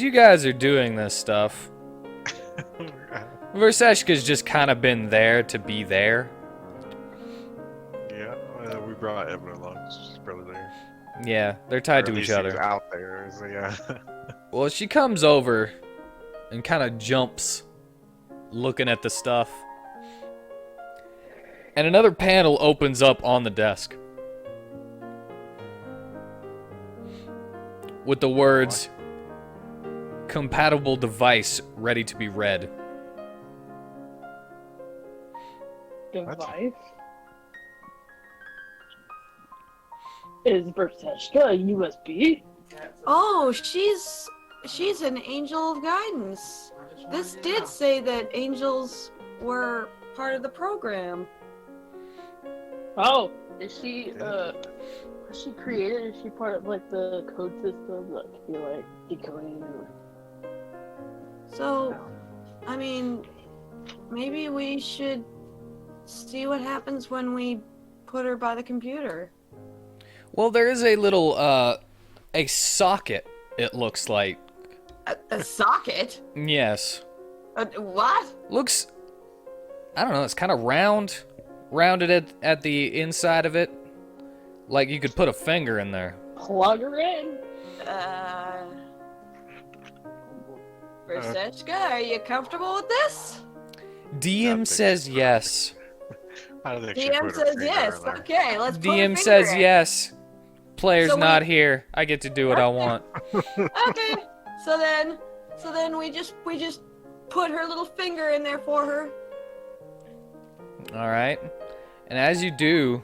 Speaker 1: you guys are doing this stuff, Verseshka's just kind of been there to be there.
Speaker 2: Yeah, we brought Evan along. She's probably there.
Speaker 1: Yeah, they're tied
Speaker 2: Or at
Speaker 1: to each
Speaker 2: least he was
Speaker 1: other.
Speaker 2: out there, so yeah.
Speaker 1: Well, she comes over and kind of jumps, looking at the stuff. And another panel opens up on the desk. With the words, compatible device ready to be read.
Speaker 4: device is Verseshka USB.
Speaker 3: Oh, she's an angel of guidance. This did say that angels were part of the program.
Speaker 4: Oh, is she was she created? Is she part of like the code system that can be like decoding?
Speaker 3: So, I mean, maybe we should see what happens when we put her by the computer.
Speaker 1: Well, there is a little, a socket, it looks like.
Speaker 3: A socket?
Speaker 1: Yes.
Speaker 3: What?
Speaker 1: Looks, I don't know, it's kind of rounded at the inside of it. Like you could put a finger in there.
Speaker 4: Plug her in.
Speaker 3: Verseshka, are you comfortable with this?
Speaker 1: DM says yes.
Speaker 2: How do they actually
Speaker 3: DM
Speaker 2: put a
Speaker 3: says
Speaker 2: finger
Speaker 3: yes.
Speaker 2: in there?
Speaker 3: Okay, let's put a
Speaker 1: DM
Speaker 3: finger
Speaker 1: says
Speaker 3: in.
Speaker 1: yes. Player's
Speaker 3: So
Speaker 1: not here. I get to do what I want.
Speaker 3: Okay. So then we just put her little finger in there for her.
Speaker 1: All right. And as you do,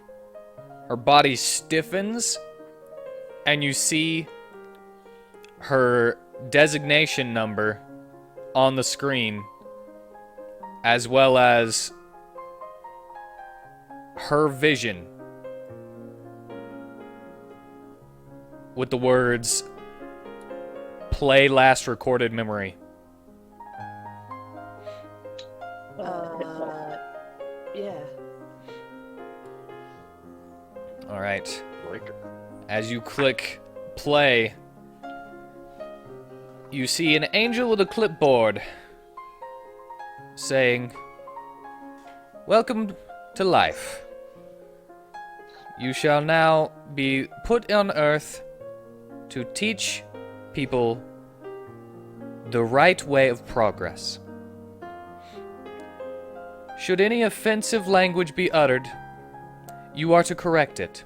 Speaker 1: her body stiffens, and you see her designation number on the screen, as well as her vision with the words, "Play last recorded memory."
Speaker 3: Yeah.
Speaker 1: All right.
Speaker 2: Like,
Speaker 1: As you click play, you see an angel with a clipboard saying, "Welcome to life. You shall now be put on earth to teach people the right way of progress. Should any offensive language be uttered, you are to correct it.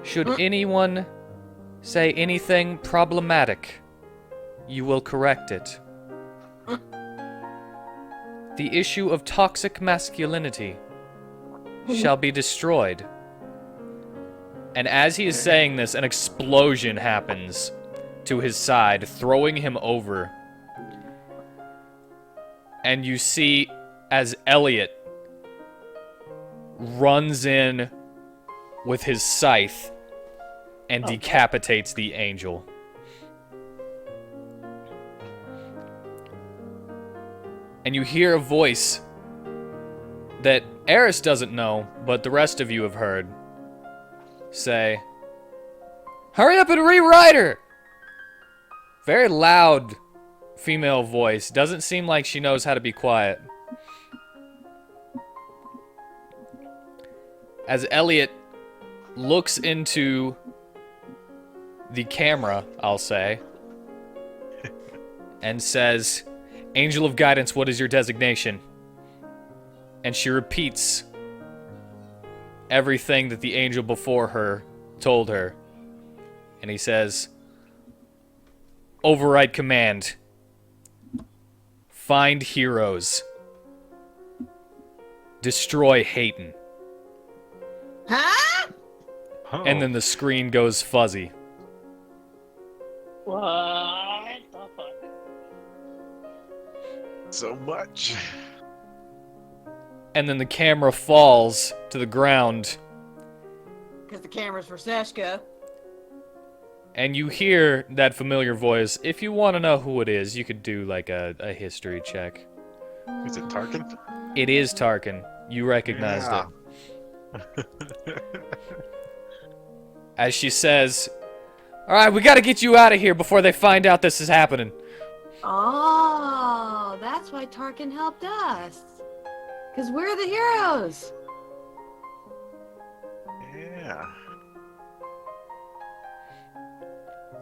Speaker 1: Should anyone say anything problematic, you will correct it. The issue of toxic masculinity shall be destroyed." And as he is saying this, an explosion happens to his side, throwing him over. And you see as Elliot runs in with his scythe and decapitates the angel. And you hear a voice that Eris doesn't know, but the rest of you have heard, say, "Hurry up and rewrite her!" Very loud female voice. Doesn't seem like she knows how to be quiet. As Elliot looks into the camera, I'll say, and says, "Angel of Guidance, what is your designation?" And she repeats everything that the angel before her told her. And he says, "Override command. Find heroes. Destroy Hayton."
Speaker 3: Huh?
Speaker 2: oh,
Speaker 1: And then the screen goes fuzzy.
Speaker 4: What the fuck?
Speaker 2: so much.
Speaker 1: And then the camera falls to the ground.
Speaker 3: Because the camera's for Seshka.
Speaker 1: And you hear that familiar voice. If you want to know who it is, you could do like a history check.
Speaker 2: Is it Tarkin?
Speaker 1: It is Tarkin. You recognized
Speaker 2: Yeah.
Speaker 1: it. As she says, "Alright, we gotta get you out of here before they find out this is happening."
Speaker 3: Oh, that's why Tarkin helped us. Because we're the heroes.
Speaker 2: Yeah.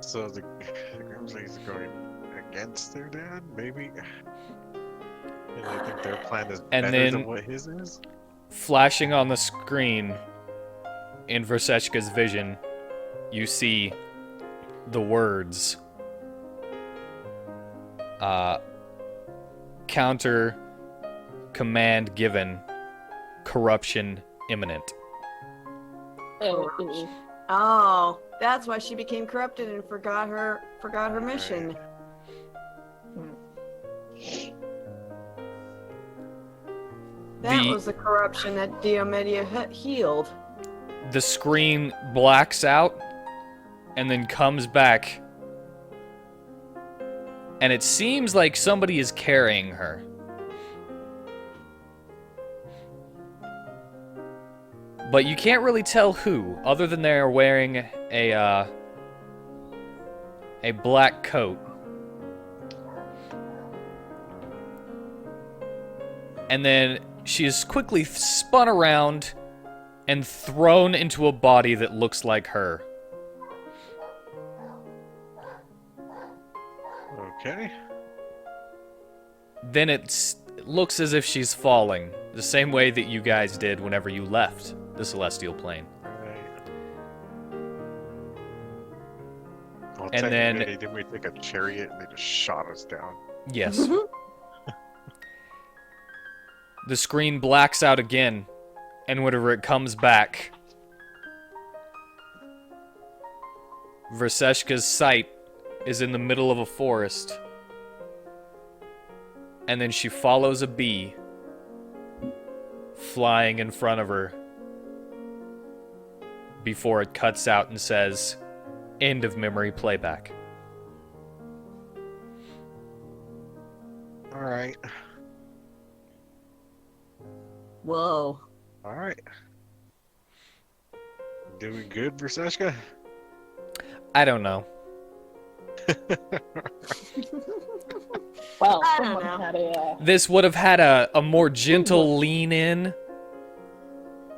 Speaker 2: So the Grimsley's are going against their dad, maybe? And they think their plan is
Speaker 1: And
Speaker 2: better
Speaker 1: then-
Speaker 2: than what his is?
Speaker 1: Flashing on the screen, in Verseshka's vision, you see the words, counter command given corruption imminent.
Speaker 4: Oh,
Speaker 3: Oh, that's why she became corrupted and forgot her mission. That was the corruption that Diomedia healed.
Speaker 1: The screen blacks out and then comes back. And it seems like somebody is carrying her. But you can't really tell who, other than they're wearing a black coat. And then she is quickly spun around and thrown into a body that looks like her.
Speaker 2: Okay.
Speaker 1: Then it looks as if she's falling, the same way that you guys did whenever you left the celestial plane.
Speaker 2: Right. Well,
Speaker 1: And then-
Speaker 2: technically, didn't we take a chariot and they just shot us down?
Speaker 1: Yes. The screen blacks out again, and whenever it comes back, Verseshka's sight is in the middle of a forest. And then she follows a bee flying in front of her before it cuts out and says, "End of memory playback."
Speaker 2: All right.
Speaker 3: Whoa.
Speaker 2: All right. Doing good, Verseshka?
Speaker 1: I don't know.
Speaker 4: well,
Speaker 3: I don't
Speaker 4: someone
Speaker 3: know.
Speaker 4: had a.
Speaker 1: This would have had a more gentle lean in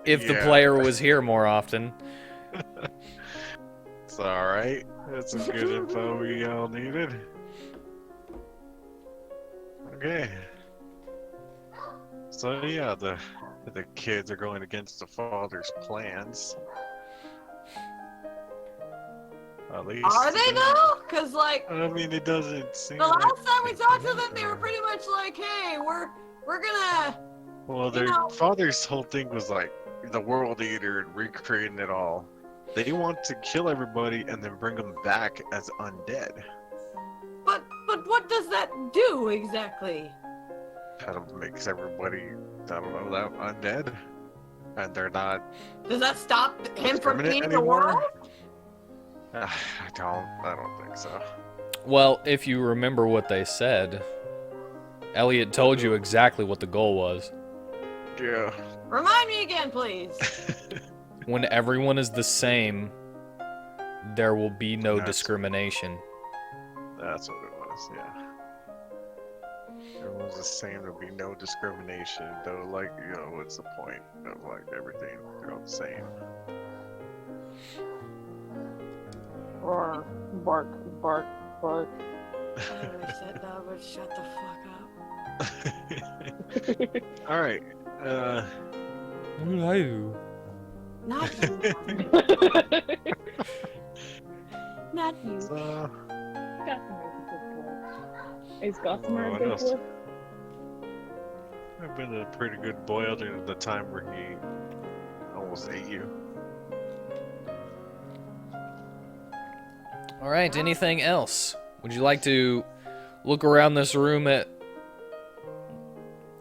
Speaker 1: if the
Speaker 2: Yeah.
Speaker 1: player was here more often.
Speaker 2: It's all right. That's some good info we all needed. Okay. So yeah, the kids are going against the father's plans. At least.
Speaker 3: Are they though? Cause like
Speaker 2: I mean, it doesn't seem.
Speaker 3: the
Speaker 2: like
Speaker 3: last time we
Speaker 2: they
Speaker 3: talked to
Speaker 2: are.
Speaker 3: them, they were pretty much like, "Hey, we're gonna."
Speaker 2: Well,
Speaker 3: you
Speaker 2: their
Speaker 3: know-
Speaker 2: father's whole thing was like the world eater and recreating it all. They want to kill everybody and then bring them back as undead.
Speaker 3: But what does that do exactly?
Speaker 2: That makes everybody, I don't know, that undead. And they're not
Speaker 3: Does that stop him from
Speaker 2: discriminate
Speaker 3: being the
Speaker 2: anymore?
Speaker 3: world?
Speaker 2: I don't think so.
Speaker 1: Well, if you remember what they said, Elliot told you exactly what the goal was.
Speaker 2: Yeah.
Speaker 3: Remind me again, please.
Speaker 1: When everyone is the same, there will be no
Speaker 2: That's-
Speaker 1: discrimination.
Speaker 2: That's what it was, yeah. Everyone's the same, there'll be no discrimination, though, like, you know, what's the point of, like, everything? They're all the same.
Speaker 4: Roar, bark, bark, bark.
Speaker 3: I wish that dog would shut the fuck up.
Speaker 2: Alright,
Speaker 1: Hello.
Speaker 3: Not you. Not you.
Speaker 2: so,
Speaker 4: Gossamer's a good boy. Is Gossamer
Speaker 2: What
Speaker 4: a good
Speaker 2: else?
Speaker 4: boy?
Speaker 2: I've been a pretty good boy other than the time where he almost ate you.
Speaker 1: All right, anything else? Would you like to look around this room at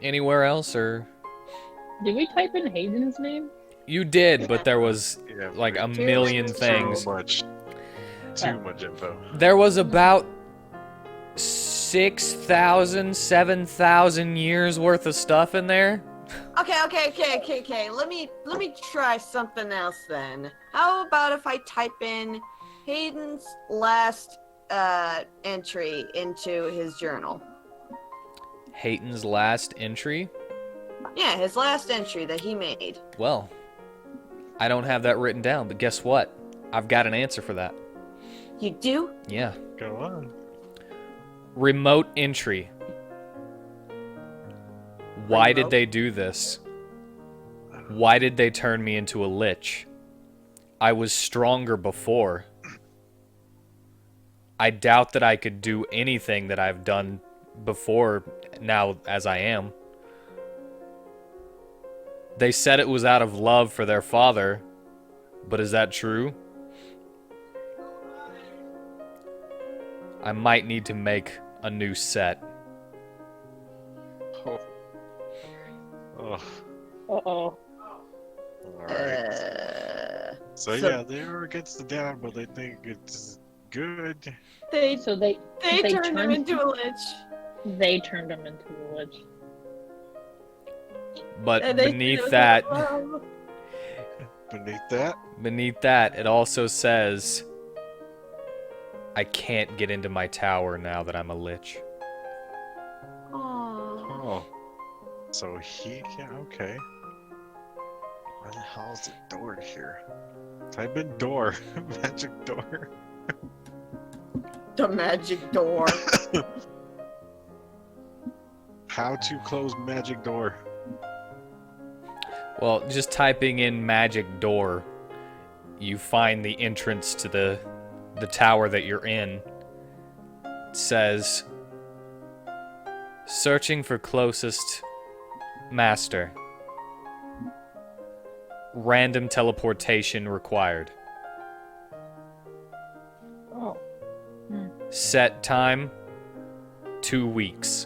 Speaker 1: anywhere else, or
Speaker 4: Did we type in Hayden's name?
Speaker 1: you did, but there was
Speaker 2: Yeah,
Speaker 1: like a
Speaker 3: Too
Speaker 1: million
Speaker 3: much
Speaker 1: things.
Speaker 2: Too much info.
Speaker 1: There was about 6,000, 7,000 years worth of stuff in there.
Speaker 3: Okay. Let me try something else then. How about if I type in Hayden's last entry into his journal?
Speaker 1: Hayton's last entry?
Speaker 3: Yeah, his last entry that he made.
Speaker 1: Well, I don't have that written down, but guess what? I've got an answer for that.
Speaker 3: You do?
Speaker 1: Yeah.
Speaker 2: Go on.
Speaker 1: Remote entry. Why did
Speaker 3: Remote?
Speaker 1: they do this? Why did they turn me into a lich? I was stronger before. I doubt that I could do anything that I've done before now as I am. They said it was out of love for their father, but is that true? I might need to make a new set.
Speaker 2: Oh. Oh.
Speaker 4: Uh-oh.
Speaker 2: Alright. So yeah, they are against the dad, but they think it's good.
Speaker 3: They
Speaker 4: So they
Speaker 3: turned him into a lich.
Speaker 4: They turned him into a lich.
Speaker 1: But
Speaker 3: And they said it
Speaker 1: beneath
Speaker 3: was
Speaker 1: that,
Speaker 3: out of love.
Speaker 2: Beneath that,
Speaker 1: it also says, I can't get into my tower now that I'm a lich.
Speaker 3: Aw.
Speaker 2: oh. So he can, okay. Where the hell is the door here? Type in door. Magic door.
Speaker 3: The magic door.
Speaker 2: How to close magic door.
Speaker 1: Well, just typing in magic door, you find the entrance to the tower that you're in. It says, searching for closest master. Random teleportation required.
Speaker 4: Oh.
Speaker 1: Set time, 2 weeks.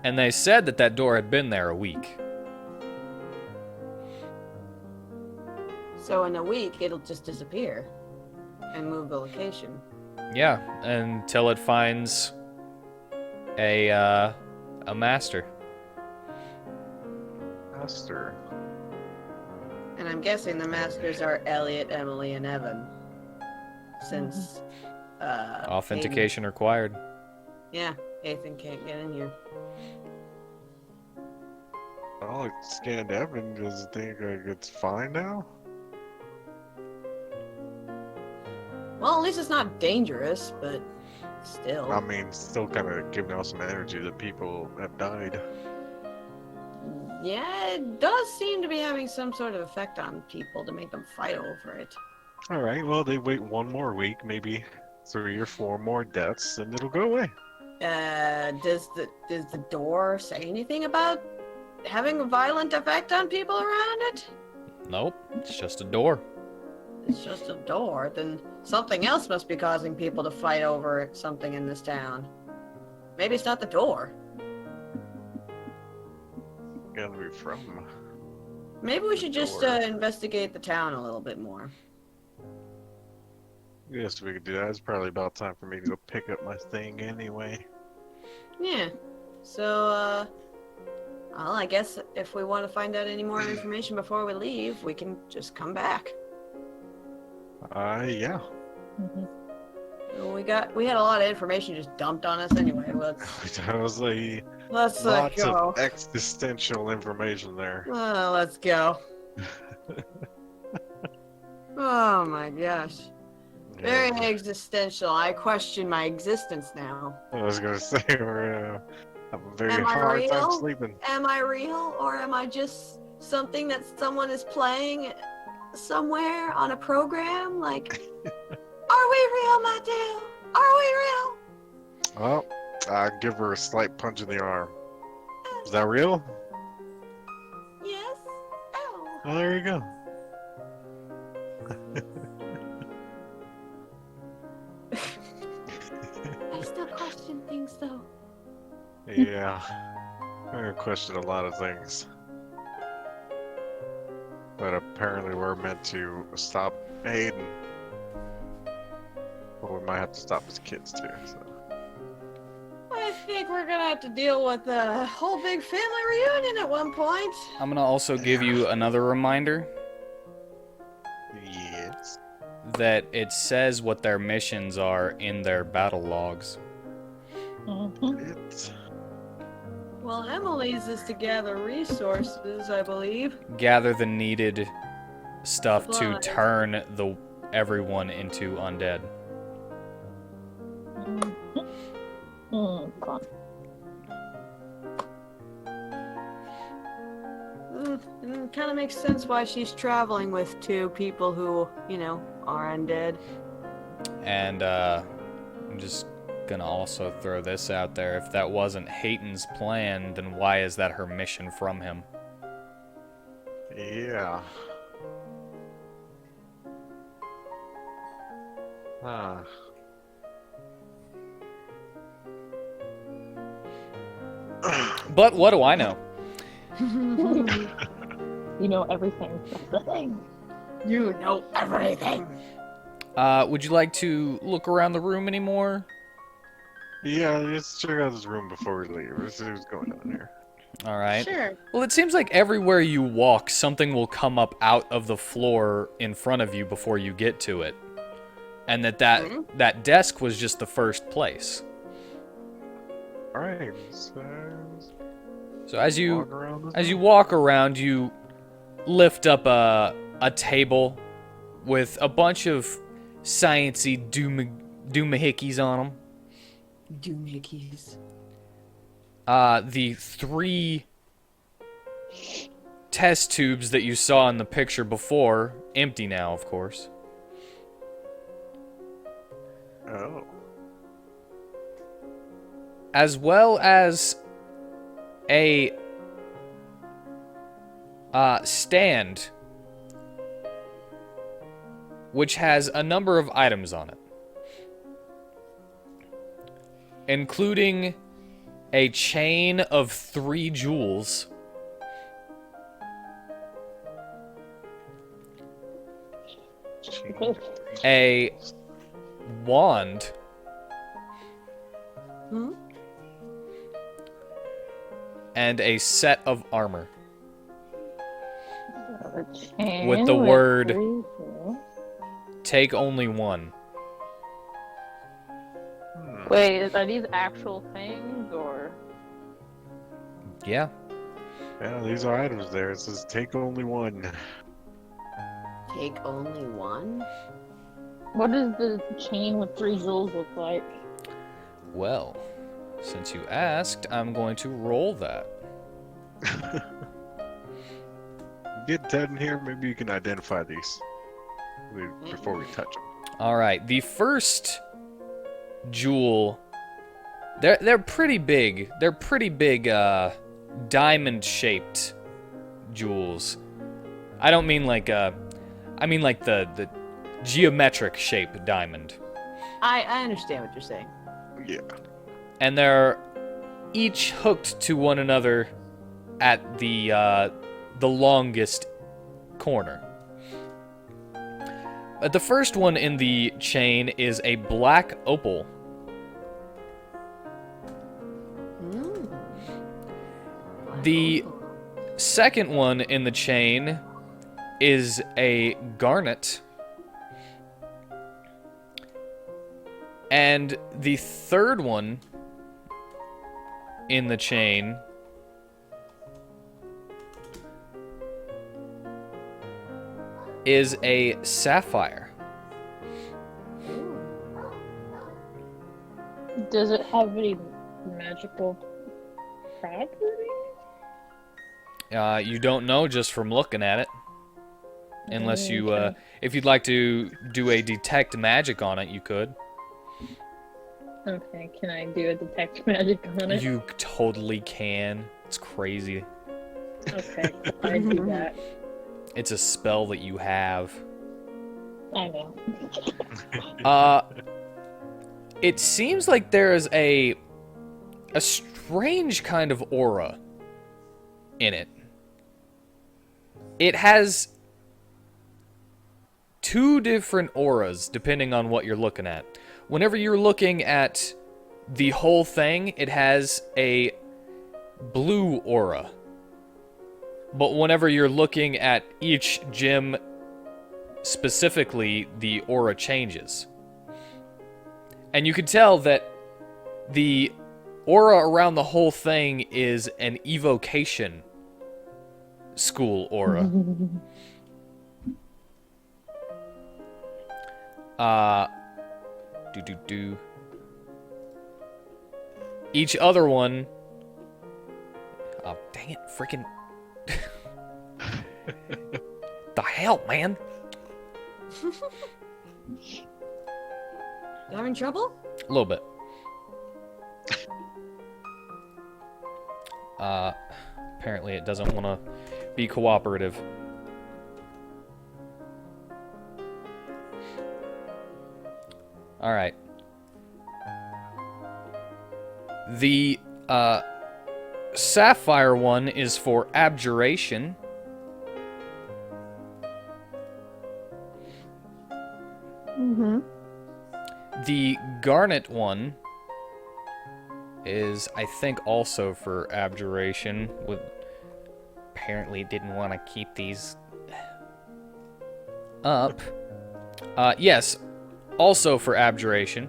Speaker 1: And they said that door had been there a week.
Speaker 3: So in a week, it'll just disappear and move the location.
Speaker 1: Yeah, until it finds a master.
Speaker 2: Master.
Speaker 3: And I'm guessing the masters are Elliot, Emily, and Evan. Since
Speaker 1: Authentication required.
Speaker 3: Yeah, Ethan can't get in here.
Speaker 2: Oh, it scanned Evan. Does it think like it's fine now?
Speaker 3: Well, at least it's not dangerous, but still.
Speaker 2: I mean, still kind of giving out some energy that people have died.
Speaker 3: Yeah, it does seem to be having some sort of effect on people to make them fight over it.
Speaker 2: All right, well, they wait one more week, maybe 3 or 4 more deaths, and it'll go away.
Speaker 3: Does the door say anything about having a violent effect on people around it?
Speaker 1: Nope, it's just a door.
Speaker 3: It's just a door. Then something else must be causing people to fight over something in this town. Maybe it's not the door.
Speaker 2: Gotta be from.
Speaker 3: Maybe we should just
Speaker 2: Door.
Speaker 3: investigate the town a little bit more.
Speaker 2: Yes, we could do that. It's probably about time for me to go pick up my thing anyway.
Speaker 3: Yeah. So, well, I guess if we want to find out any more information before we leave, we can just come back.
Speaker 2: Yeah.
Speaker 3: So we had a lot of information just dumped on us anyway.
Speaker 2: That was like
Speaker 3: Let's
Speaker 2: lots
Speaker 3: go.
Speaker 2: of existential information there.
Speaker 3: Let's go. Oh my gosh. Very
Speaker 2: Yeah.
Speaker 3: existential. I question my existence now.
Speaker 2: I was gonna say we're gonna have a very
Speaker 3: Am I
Speaker 2: hard time
Speaker 3: real?
Speaker 2: sleeping.
Speaker 3: Am I real, or am I just something that someone is playing somewhere on a program? Like, are we real, Mateo? Are we real?
Speaker 2: Well, I'd give her a slight punch in the arm. Is that real?
Speaker 3: Yes. Oh.
Speaker 2: Oh, there you go.
Speaker 3: I still question things, though.
Speaker 2: Yeah. I'm gonna question a lot of things. But apparently we're meant to stop Aiden. But we might have to stop his kids too, so.
Speaker 3: I think we're gonna have to deal with a whole big family reunion at one point.
Speaker 1: I'm gonna also give you another reminder
Speaker 2: Yes.
Speaker 1: that it says what their missions are in their battle logs.
Speaker 2: It's
Speaker 3: Well, Emily's is to gather resources, I believe.
Speaker 1: Gather the needed stuff to
Speaker 3: Supplies.
Speaker 1: turn everyone into undead.
Speaker 4: God.
Speaker 3: It kind of makes sense why she's traveling with 2 people who, are undead.
Speaker 1: And I'm just gonna also throw this out there. If that wasn't Hayton's plan, then why is that her mission from him?
Speaker 2: Yeah. Huh.
Speaker 1: But what do I know?
Speaker 4: You know everything. That's the thing.
Speaker 3: You know everything.
Speaker 1: Would you like to look around the room anymore?
Speaker 2: Yeah, let's check out this room before we leave. Let's see what's going on here.
Speaker 1: All right.
Speaker 3: Sure.
Speaker 1: Well, it seems like everywhere you walk, something will come up out of the floor in front of you before you get to it. And that desk was just the first place.
Speaker 2: Alright,
Speaker 1: So as you
Speaker 2: walk around this
Speaker 1: as you
Speaker 2: room.
Speaker 1: walk around, you lift up a table with a bunch of sciencey doomahickeys on them.
Speaker 3: Doohickeys.
Speaker 1: The 3 test tubes that you saw in the picture before, empty now, of course.
Speaker 2: Oh.
Speaker 1: As well as a stand which has a number of items on it, including a chain of 3 jewels, a wand,
Speaker 3: Hmm?
Speaker 1: and a set of armor.
Speaker 4: A chain
Speaker 1: With the word-
Speaker 4: 3 jewels.
Speaker 1: Take only one.
Speaker 4: Wait, are these actual things or?
Speaker 1: Yeah.
Speaker 2: Yeah, these are items there. It says take only one.
Speaker 3: Take only one?
Speaker 4: What does the chain with 3 jewels look like?
Speaker 1: Well, since you asked, I'm going to roll that.
Speaker 2: Get Ted in here, maybe you can identify these before we touch them.
Speaker 1: All right, the first jewel, they're pretty big. They're pretty big diamond-shaped jewels. I don't mean like I mean like the geometric shape diamond.
Speaker 3: I understand what you're saying.
Speaker 2: Yeah.
Speaker 1: And they're each hooked to one another at the longest corner. The first one in the chain is a black opal.
Speaker 3: Mm.
Speaker 1: The second one in the chain is a garnet. And the third one in the chain is a sapphire.
Speaker 4: Does it have any magical properties?
Speaker 1: You don't know just from looking at it. Unless you,
Speaker 4: Okay.
Speaker 1: if you'd like to do a detect magic on it, you could.
Speaker 4: Okay, can I do a detect magic on it?
Speaker 1: You totally can. It's crazy.
Speaker 4: Okay, I do that.
Speaker 1: It's a spell that you have.
Speaker 4: I know.
Speaker 1: It seems like there is a strange kind of aura in it. It has 2 different auras depending on what you're looking at. Whenever you're looking at the whole thing, it has a blue aura. But whenever you're looking at each gem specifically, the aura changes. And you can tell that the aura around the whole thing is an evocation school aura. Each other one. Oh, dang it, freaking. The hell, man?
Speaker 3: You having trouble?
Speaker 1: A little bit. Apparently it doesn't want to be cooperative. Alright. The, sapphire one is for abjuration.
Speaker 4: Mm-hmm.
Speaker 1: The garnet one is, I think, also for abjuration. Apparently didn't want to keep these up. Yes, also for abjuration.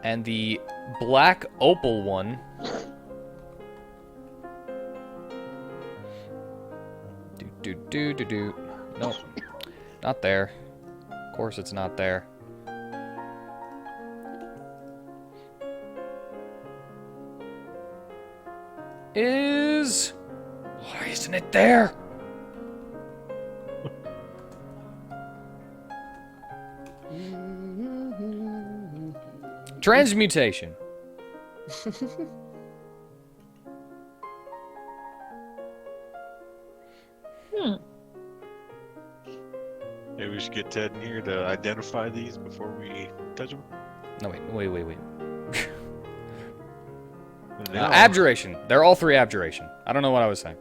Speaker 1: And the black opal one do. Nope. Not there. Of course it's not there. Why isn't it there? Transmutation.
Speaker 2: Maybe we should get Ted in here to identify these before we touch them.
Speaker 1: No, wait.
Speaker 2: No.
Speaker 1: Abjuration. They're all three abjuration. I don't know what I was saying.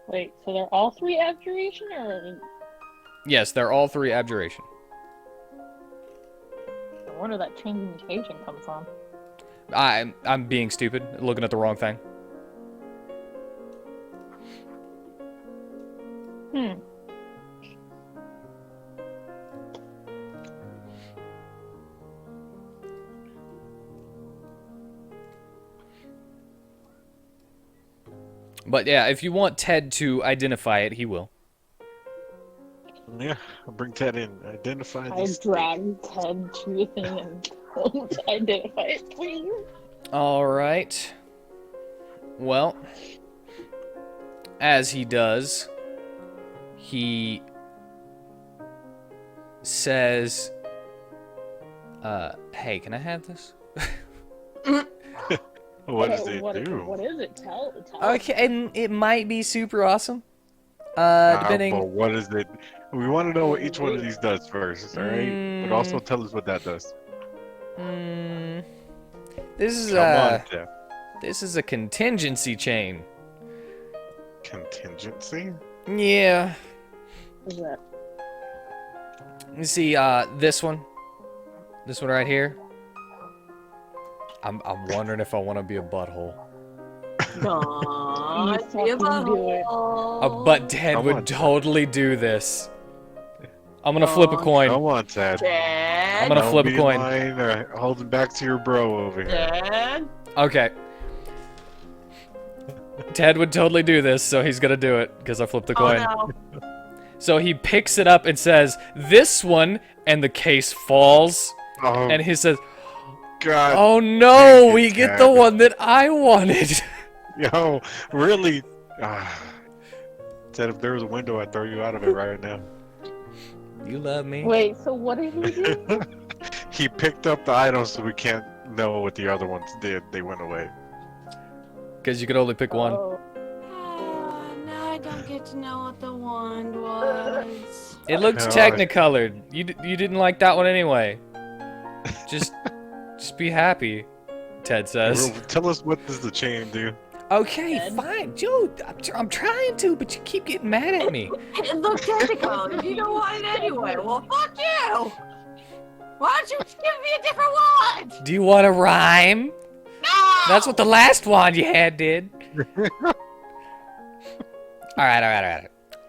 Speaker 4: Wait, so they're all three abjuration, or
Speaker 1: Yes, they're all three abjuration.
Speaker 4: where did that transmutation come from?
Speaker 1: I'm being stupid, looking at the wrong thing. But yeah, if you want Ted to identify it, he will.
Speaker 2: Yeah, I'll bring Ted in. Identify
Speaker 4: I
Speaker 2: these.
Speaker 4: dragged Ted to the thing and told to identify it, please.
Speaker 1: Alright. Well, as he does, he says, hey, can I have this?
Speaker 2: What does it
Speaker 4: What
Speaker 2: do?
Speaker 4: is it? Tell us.
Speaker 1: Okay, and it might be super awesome.
Speaker 2: But
Speaker 1: Depending.
Speaker 2: what is it? We want to know what each one of these does first, alright? But also tell us what that does.
Speaker 1: This is
Speaker 2: Come on, Jeff.
Speaker 1: this is a contingency chain.
Speaker 2: Contingency?
Speaker 1: Yeah.
Speaker 4: What is that?
Speaker 1: You see, this one right here. I'm wondering if I want to be a butthole.
Speaker 3: Don't
Speaker 4: You
Speaker 3: be a
Speaker 4: fucking do it.
Speaker 3: butthole.
Speaker 1: But Ted
Speaker 2: Come
Speaker 1: would
Speaker 2: on, Ted.
Speaker 1: totally do this. I'm gonna flip a coin.
Speaker 2: Come on, Ted.
Speaker 1: I'm
Speaker 3: Dad.
Speaker 1: gonna flip a
Speaker 2: Don't be
Speaker 1: coin.
Speaker 2: lying or holding back to your bro over here.
Speaker 3: Dad.
Speaker 1: Okay. Ted would totally do this, so he's gonna do it because I flipped the
Speaker 3: Oh
Speaker 1: coin.
Speaker 3: no.
Speaker 1: So he picks it up and says, "This one," and the case falls.
Speaker 2: Oh,
Speaker 1: And he says,
Speaker 2: God.
Speaker 1: "Oh no,
Speaker 2: dang it,
Speaker 1: we get
Speaker 2: Ted.
Speaker 1: the one that I wanted."
Speaker 2: Yo, really? Ted, if there was a window, I'd throw you out of it right now.
Speaker 1: You love me.
Speaker 4: Wait, so what did he do?
Speaker 2: He picked up the items, so we can't know what the other ones did. They went away.
Speaker 1: Because you could only pick one.
Speaker 4: Oh,
Speaker 3: Now I don't get to know what the wand was.
Speaker 1: It looks
Speaker 2: God.
Speaker 1: technicolored. You didn't like that one anyway. Just be happy, Ted says.
Speaker 2: Tell us, what does the chain do?
Speaker 1: Okay,
Speaker 4: Ted?
Speaker 1: fine, Joe. I'm trying to, but you keep getting mad at me.
Speaker 3: It looked technical. You don't want it anyway. Well, fuck you. Why don't you give me a different wand?
Speaker 1: Do you want to rhyme?
Speaker 3: No.
Speaker 1: That's what the last one you had did. All right.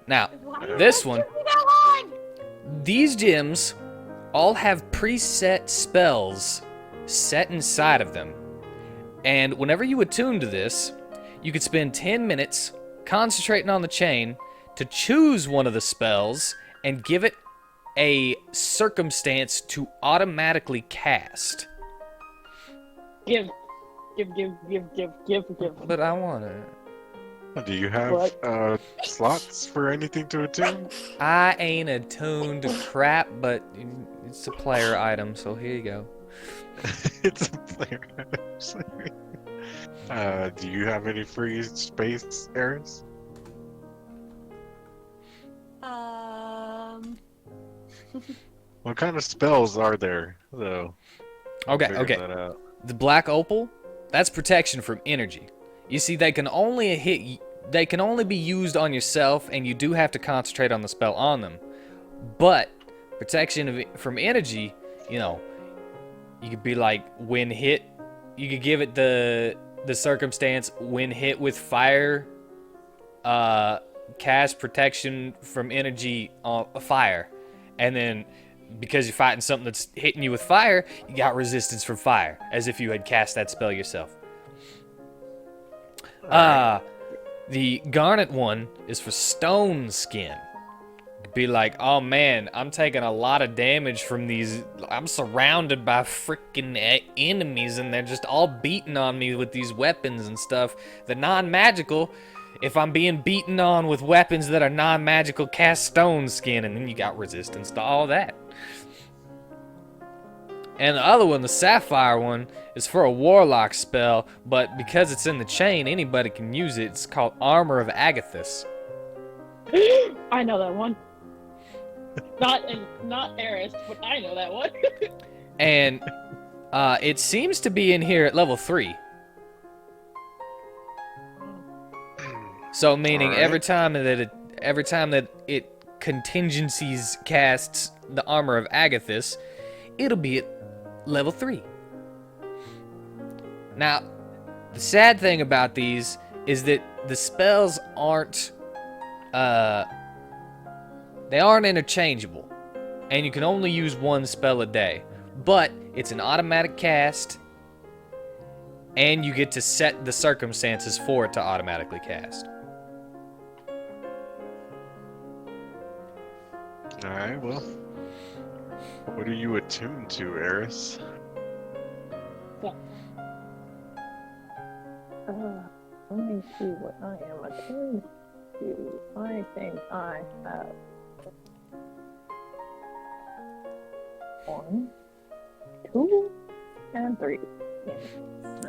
Speaker 1: Now,
Speaker 3: Why don't
Speaker 1: this
Speaker 3: you
Speaker 1: one.
Speaker 3: give me that wand?
Speaker 1: These gems all have preset spells set inside of them. And whenever you attune to this, you could spend 10 minutes concentrating on the chain to choose one of the spells and give it a circumstance to automatically cast.
Speaker 4: give.
Speaker 1: But I want it.
Speaker 2: Do you have
Speaker 4: What?
Speaker 2: slots for anything to attune?
Speaker 1: I ain't attuned to crap, but it's a player item, so here you go.
Speaker 2: It's a player. Do you have any free space, Eris?
Speaker 3: Um.
Speaker 2: What kind of spells are there, though?
Speaker 1: Okay,
Speaker 2: Figure
Speaker 1: okay.
Speaker 2: that out.
Speaker 1: The black opal, that's protection from energy. You see, they can only be used on yourself, and you do have to concentrate on the spell on them. But protection from energy, you know, you could be like when hit. You could give it the circumstance when hit with fire. Cast protection from energy on fire, and then because you're fighting something that's hitting you with fire, you got resistance from fire, as if you had cast that spell yourself. The garnet one is for stone skin. Be like, oh man, I'm taking a lot of damage from these. I'm surrounded by freaking enemies, and they're just all beating on me with these weapons and stuff. They're non-magical. If I'm being beaten on with weapons that are non-magical, cast stone skin, and then you got resistance to all that. And the other one, the sapphire one, is for a warlock spell, but because it's in the chain, anybody can use it. It's called Armor of Agathis.
Speaker 4: I know that one. Not Eris, but I know that one.
Speaker 1: And it seems to be in here at level 3. So meaning
Speaker 2: Alright.
Speaker 1: every time that it contingencies casts the Armor of Agathis, it'll be at level 3. Now, the sad thing about these is that the spells aren't they aren't interchangeable, and you can only use one spell a day. But it's an automatic cast, and you get to set the circumstances for it to automatically cast.
Speaker 2: Alright, well. What are you attuned to, Eris?
Speaker 4: Let me see what I am attuned to. I think I have 1, 2, and 3. Yeah.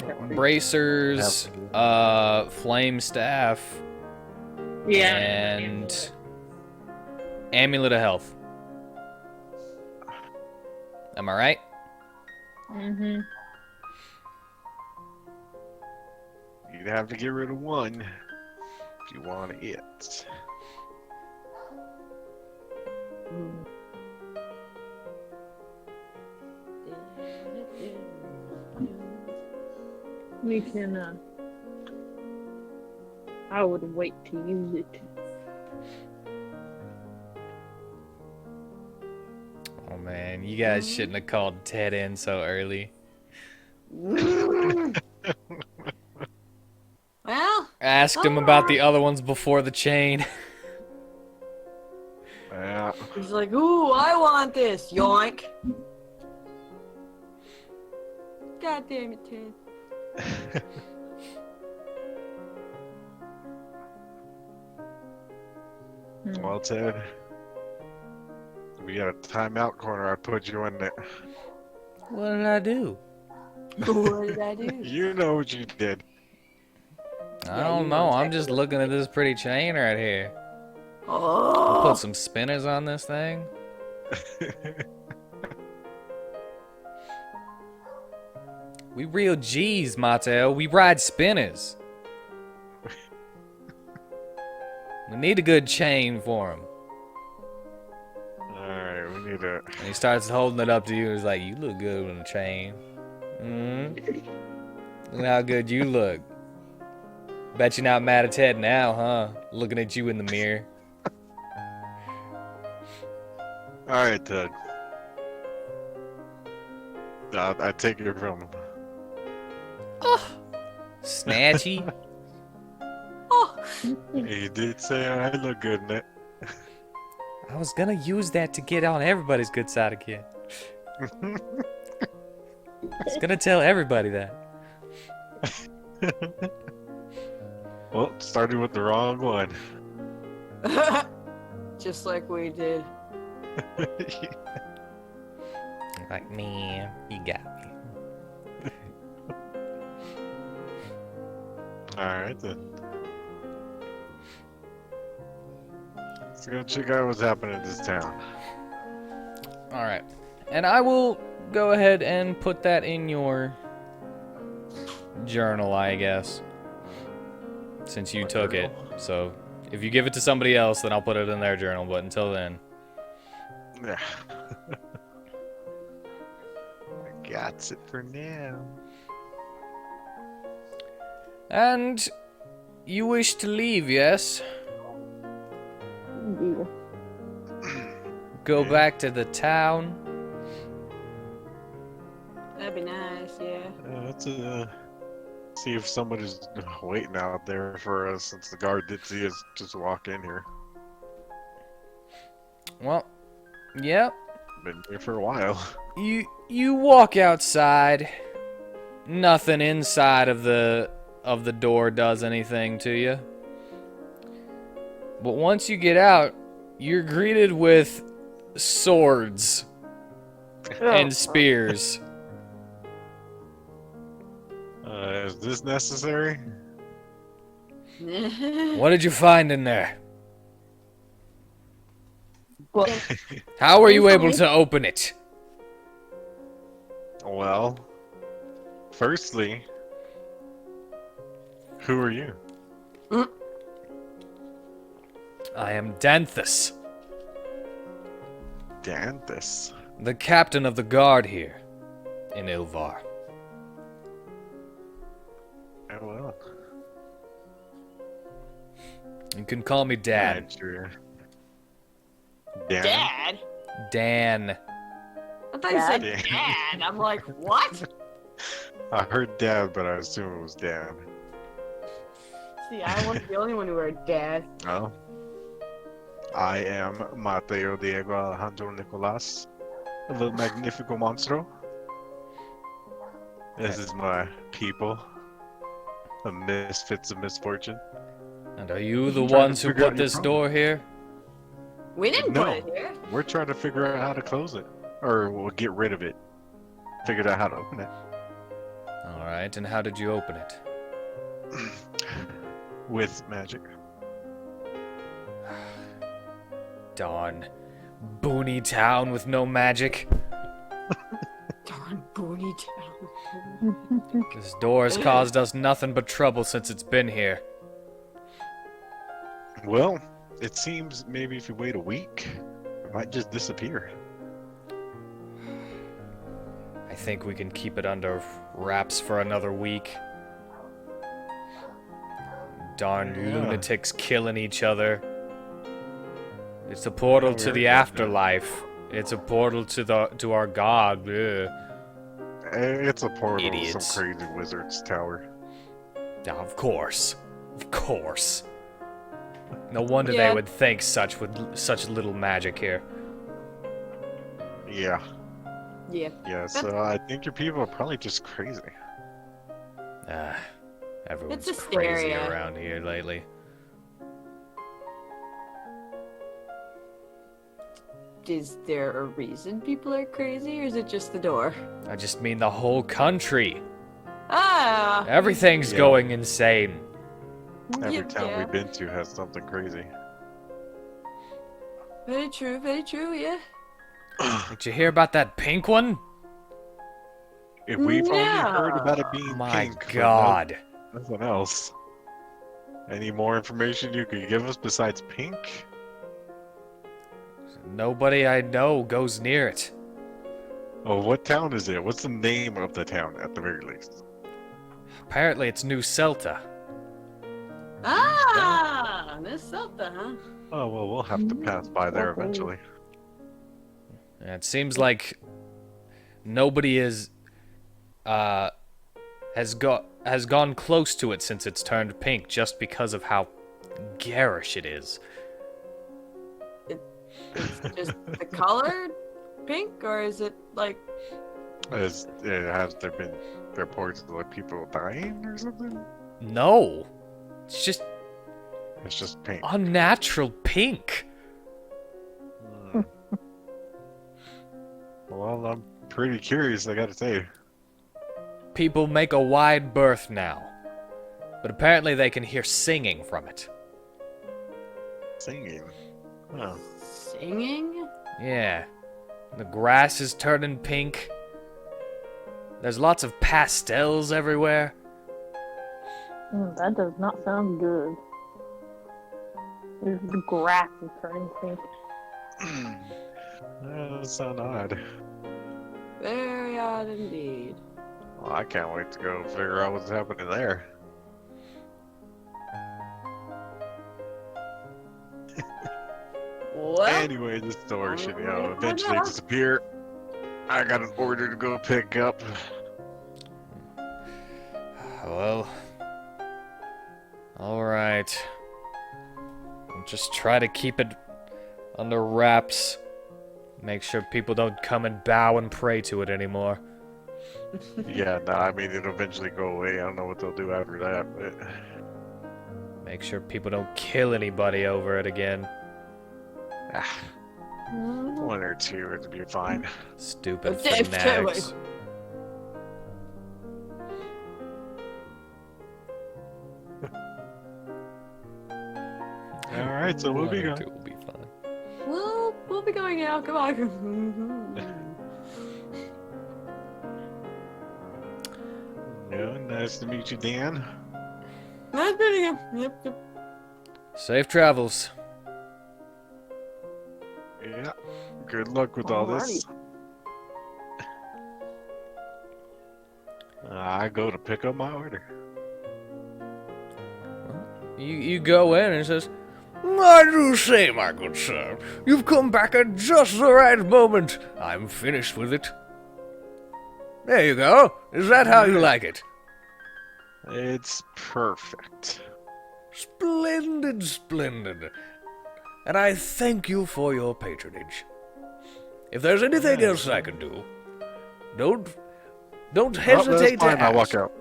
Speaker 4: I have 3.
Speaker 1: Bracers, flame staff,
Speaker 4: Yeah.
Speaker 1: and amulet of health. Am I right?
Speaker 4: Mm-hmm.
Speaker 2: You'd have to get rid of one if you want it.
Speaker 4: We can, I would wait to use it.
Speaker 1: Oh man, you guys shouldn't have called Ted in so early.
Speaker 3: Well,
Speaker 1: Asked him about the other ones before the chain.
Speaker 2: Yeah.
Speaker 3: he's like, ooh, I want this. Yoink. God damn it, Ted.
Speaker 2: Well, Ted, we got a timeout corner. I put you in there.
Speaker 1: What did I do?
Speaker 3: What did I do?
Speaker 2: You know what you did.
Speaker 1: I
Speaker 3: Yeah,
Speaker 1: don't
Speaker 3: you
Speaker 1: know.
Speaker 3: know
Speaker 1: I'm just looking at this pretty chain right here.
Speaker 3: Oh.
Speaker 1: I'll put some spinners on this thing. We real G's, Mateo. We ride spinners. We need a good chain for him.
Speaker 2: Alright, we need a.
Speaker 1: And he starts holding it up to you and he's like, you look good with a chain. Look at how good you look. Bet you're not mad at Ted now, huh? Looking at you in the mirror.
Speaker 2: Alright, Ted. I take it from him.
Speaker 1: Snatchy.
Speaker 3: Oh.
Speaker 2: He did say I look good in it.
Speaker 1: I was gonna use that to get on everybody's good side again. I was gonna tell everybody that.
Speaker 2: Well, started with the wrong one.
Speaker 3: Just like we did.
Speaker 1: Like me, you got me.
Speaker 2: Alright then. Let's go check out what's happening in this town.
Speaker 1: All right, and I will go ahead and put that in your journal, I guess, since you
Speaker 2: My
Speaker 1: took it.
Speaker 2: journal?
Speaker 1: So if you give it to somebody else, then I'll put it in their journal. But until then,
Speaker 2: Yeah. I got it for now.
Speaker 1: and you wish to leave, yes?
Speaker 4: Yeah.
Speaker 1: Go
Speaker 2: Yeah.
Speaker 1: back to the town.
Speaker 3: That'd be nice, yeah.
Speaker 2: Let's see if somebody's waiting out there for us, since the guard did see us just walk in here.
Speaker 1: Well, yep.
Speaker 2: Been here for a while.
Speaker 1: You walk outside. Nothing inside of the door does anything to you. But once you get out, you're greeted with swords and spears.
Speaker 2: Is this necessary?
Speaker 1: What did you find in there?
Speaker 4: Well,
Speaker 1: How were you able to open it?
Speaker 2: Well, firstly, who are you?
Speaker 1: I am Danthus,
Speaker 2: Danthus.
Speaker 1: the captain of the guard here in Ilvar.
Speaker 2: Oh well.
Speaker 1: You can call me Dad.
Speaker 2: Sure. Dan?
Speaker 3: Dad?
Speaker 1: Dan.
Speaker 3: I thought you said
Speaker 2: Dad?
Speaker 3: dad. I'm like, what?
Speaker 2: I heard Dad, but I assume it was Dan.
Speaker 3: See, I wasn't the only one who heard dad.
Speaker 2: Oh. I am Mateo Diego Alejandro Nicolas, the Magnifico Monstro. This is my people, the misfits of misfortune.
Speaker 1: And are you the
Speaker 2: Trying to
Speaker 1: ones who
Speaker 2: figure out
Speaker 1: put
Speaker 2: your
Speaker 1: this
Speaker 2: problem.
Speaker 1: door here?
Speaker 3: We didn't
Speaker 2: No.
Speaker 3: put it here.
Speaker 2: We're trying to figure out how to close it, or we'll get rid of it. Figured out how to open it.
Speaker 1: Alright, and how did you open it?
Speaker 2: With magic.
Speaker 1: Darn. Boony town with no magic.
Speaker 3: Darn Booney Town.
Speaker 1: This door has caused us nothing but trouble since it's been here.
Speaker 2: Well, it seems maybe if you wait a week, it might just disappear.
Speaker 1: I think we can keep it under wraps for another week. Darn
Speaker 2: Yeah.
Speaker 1: lunatics killing each other. It's a portal
Speaker 2: Yeah, we
Speaker 1: to the
Speaker 2: heard about that.
Speaker 1: afterlife. It's a portal to our god. Ugh.
Speaker 2: It's a portal to
Speaker 1: Idiots.
Speaker 2: some crazy wizard's tower.
Speaker 1: Yeah, of course. Of course. No wonder
Speaker 3: Yeah.
Speaker 1: they would think such with such little magic here.
Speaker 2: Yeah,
Speaker 3: Yeah.
Speaker 2: yeah, so I think your people are probably just crazy.
Speaker 1: Ah, everyone's
Speaker 3: It's
Speaker 1: crazy
Speaker 3: hysteria.
Speaker 1: around here lately.
Speaker 3: Is there a reason people are crazy, or is it just the door?
Speaker 1: I just mean the whole country.
Speaker 3: Ah!
Speaker 1: Everything's
Speaker 2: Yeah.
Speaker 1: going insane.
Speaker 2: Every
Speaker 3: Yep,
Speaker 2: town
Speaker 3: yeah.
Speaker 2: we've been to has something crazy.
Speaker 3: Very true, yeah.
Speaker 1: Did you hear about that pink one?
Speaker 2: If we've only heard
Speaker 3: No.
Speaker 2: about it being
Speaker 1: My
Speaker 2: pink, but
Speaker 1: god.
Speaker 2: nothing else. Any more information you could give us besides pink?
Speaker 1: Nobody I know goes near it.
Speaker 2: Oh, what town is it? What's the name of the town at the very least?
Speaker 1: Apparently it's New Celta.
Speaker 3: Ah! Miss Celta, huh?
Speaker 2: Oh, well, we'll have to pass by there
Speaker 4: Okay.
Speaker 2: eventually.
Speaker 1: And it seems like nobody has gone close to it since it's turned pink just because of how garish it is.
Speaker 3: It's just the color pink, or is it like
Speaker 2: Has there been reports of like people dying or something?
Speaker 1: No. It's just
Speaker 2: It's just pink.
Speaker 1: unnatural pink.
Speaker 2: Hmm. Well, I'm pretty curious, I gotta say.
Speaker 1: People make a wide berth now. But apparently they can hear singing from it.
Speaker 2: Singing. Huh.
Speaker 3: Singing?
Speaker 1: Yeah. The grass is turning pink. There's lots of pastels everywhere.
Speaker 4: That does not sound good. The grass is turning pink.
Speaker 2: That sounds odd.
Speaker 3: Very odd indeed.
Speaker 2: Well, I can't wait to go figure out what's happening there.
Speaker 3: Well,
Speaker 2: Anyway, this store should,
Speaker 3: Alright,
Speaker 2: eventually
Speaker 3: enough.
Speaker 2: disappear. I got an order to go pick up.
Speaker 1: Well. Alright. Just try to keep it under wraps. Make sure people don't come and bow and pray to it anymore.
Speaker 2: Yeah, no, I mean, it'll eventually go away. I don't know what they'll do after that, but...
Speaker 1: Make sure people don't kill anybody over it again.
Speaker 2: One or two, it'll be fine.
Speaker 1: Stupid
Speaker 3: It's safe,
Speaker 1: fanatics.
Speaker 2: Alright, so we'll be
Speaker 1: One or
Speaker 2: going.
Speaker 1: two will be fine.
Speaker 3: we'll be going out. Come on.
Speaker 2: Yeah, nice to meet you, Dan.
Speaker 3: Nice meeting you. Yep.
Speaker 1: Safe travels.
Speaker 2: Yeah. Good luck with all this. I go to pick up my order.
Speaker 1: You go in and it says, I do say, my good sir, you've come back at just the right moment. I'm finished with it. There you go. Is that how you like it?
Speaker 2: It's perfect.
Speaker 1: Splendid, splendid. And I thank you for your patronage. If there's anything else I can do, don't hesitate to
Speaker 2: fine, I'll walk
Speaker 1: ask.
Speaker 2: out.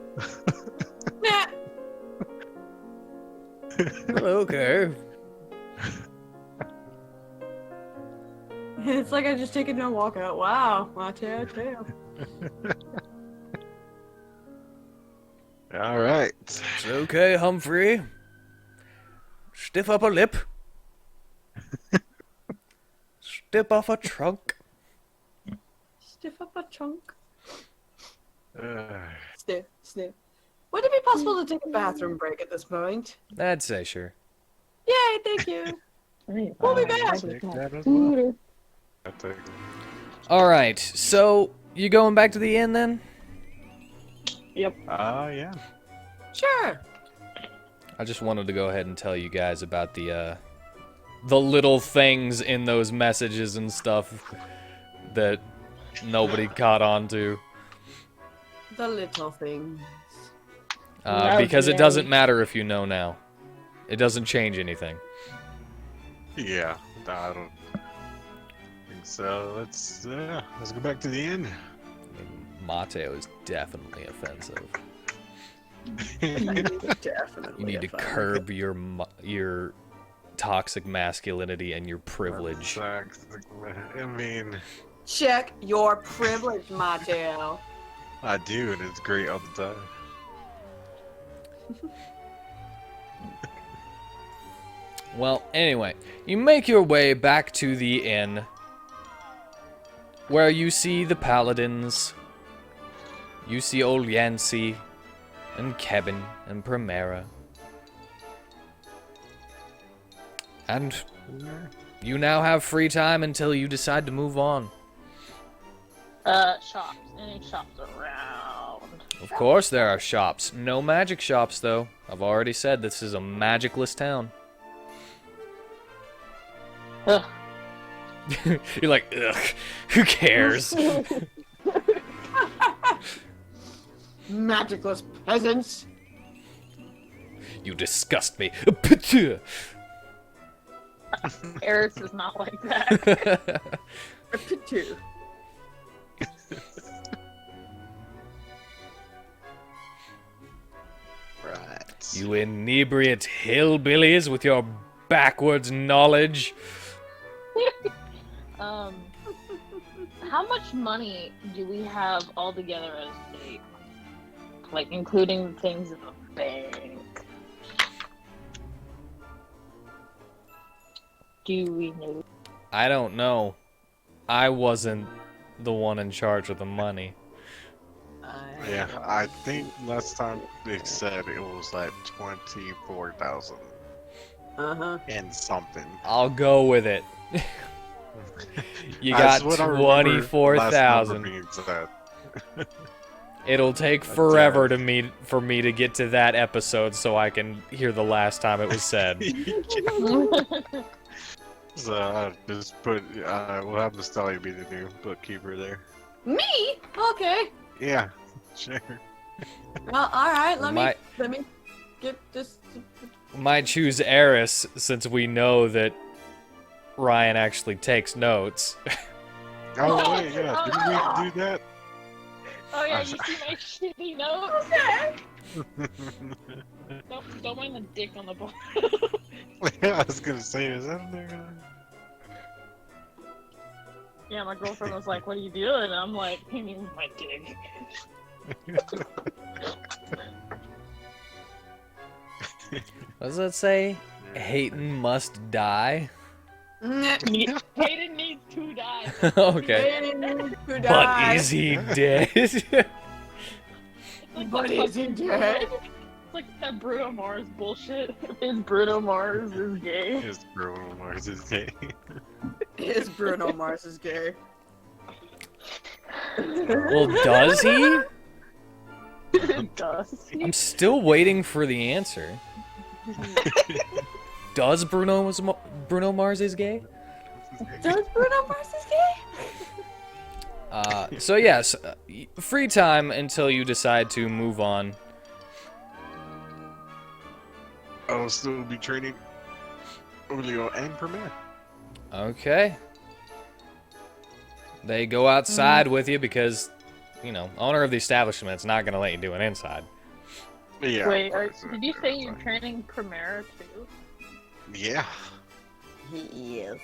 Speaker 3: Nah.
Speaker 1: Okay.
Speaker 3: It's like I just taken a walk out. Wow. I tell you.
Speaker 2: All right.
Speaker 1: It's okay, Humphrey. Stiff upper lip. Step off a trunk.
Speaker 3: Stiff up a chunk.
Speaker 2: Uh,
Speaker 3: Stiff. Would it be possible to take a bathroom break at this point?
Speaker 1: I'd say sure.
Speaker 3: Yay, thank you. We'll be back.
Speaker 2: take that as well. I'll take it.
Speaker 1: Alright, so you going back to the inn then?
Speaker 4: Yep.
Speaker 2: Yeah.
Speaker 3: Sure.
Speaker 1: I just wanted to go ahead and tell you guys about the little things in those messages and stuff that nobody caught on to.
Speaker 3: The little things.
Speaker 1: Because it doesn't matter if you know now. It doesn't change anything.
Speaker 2: Yeah. I don't think so. Let's go back to the inn.
Speaker 1: I mean, Mateo is definitely offensive.
Speaker 3: Definitely.
Speaker 1: You need to curb your toxic masculinity and your privilege.
Speaker 2: I mean,
Speaker 3: Check your privilege, Mateo.
Speaker 2: I do, and it's great all the time.
Speaker 1: Well, anyway, you make your way back to the inn, where you see the paladins. You see old Yancy, and Kevin, and Primera. And you now have free time until you decide to move on.
Speaker 4: Shops. Any shops around?
Speaker 1: Of course there are shops. No magic shops, though. I've already said this is a magicless town.
Speaker 4: Ugh.
Speaker 1: You're like, ugh, who cares?
Speaker 3: Magicless peasants.
Speaker 1: You disgust me.
Speaker 4: Eris is not like that.
Speaker 3: Two.
Speaker 2: Right. idiots.
Speaker 1: You inebriate hillbillies with your backwards knowledge.
Speaker 4: How much money do we have all together as a, like, including things in the bank? Do we know?
Speaker 1: I don't know. I wasn't the one in charge of the money.
Speaker 2: Yeah, I think last time they said it was like 24,000
Speaker 3: Uh-huh.
Speaker 2: and something.
Speaker 1: I'll go with it. You
Speaker 2: That's
Speaker 1: got
Speaker 2: what I remember the last number
Speaker 1: 24,000.
Speaker 2: being said.
Speaker 1: It'll take forever for me to get to that episode so I can hear the last time it was said.
Speaker 2: So just put, we'll have Nostalgia be the new bookkeeper there.
Speaker 3: Me? Okay.
Speaker 2: Yeah, sure.
Speaker 3: Well, all right. Let
Speaker 1: My-
Speaker 3: me get this.
Speaker 1: Might choose Eris since we know that Ryan actually takes notes.
Speaker 2: Oh wait, yeah, didn't we do that?
Speaker 4: Oh yeah, you see my shitty notes?
Speaker 3: Okay.
Speaker 4: Don't mind the dick on the bar.
Speaker 2: Yeah, I was gonna say, is that in there?
Speaker 4: Yeah, my girlfriend was like, "What are you doing?" And I'm like, "He means my dick."
Speaker 1: What does that say? Hayden must die?
Speaker 4: Hayden needs to die.
Speaker 1: Okay.
Speaker 3: Who
Speaker 1: But
Speaker 3: died?
Speaker 1: is he dead?
Speaker 4: It's like
Speaker 3: But
Speaker 4: that
Speaker 3: is he
Speaker 4: fucking
Speaker 3: dead?
Speaker 4: It's like that Bruno Mars bullshit. Is Bruno Mars is gay?
Speaker 2: His Bruno Mars is gay.
Speaker 3: Is Bruno Mars is gay?
Speaker 1: Well, does he?
Speaker 4: It does.
Speaker 1: I'm still waiting for the answer. Does Bruno Mars is gay?
Speaker 3: Does Bruno Mars is gay?
Speaker 1: So yes, free time until you decide to move on.
Speaker 2: I'll still be training Julio and Premier.
Speaker 1: Okay. They go outside with you because, you know, owner of the establishment's not gonna let you do it inside.
Speaker 2: Yeah.
Speaker 4: Wait,
Speaker 2: of course,
Speaker 4: did you say you're training Primera too?
Speaker 2: Yeah.
Speaker 3: He is.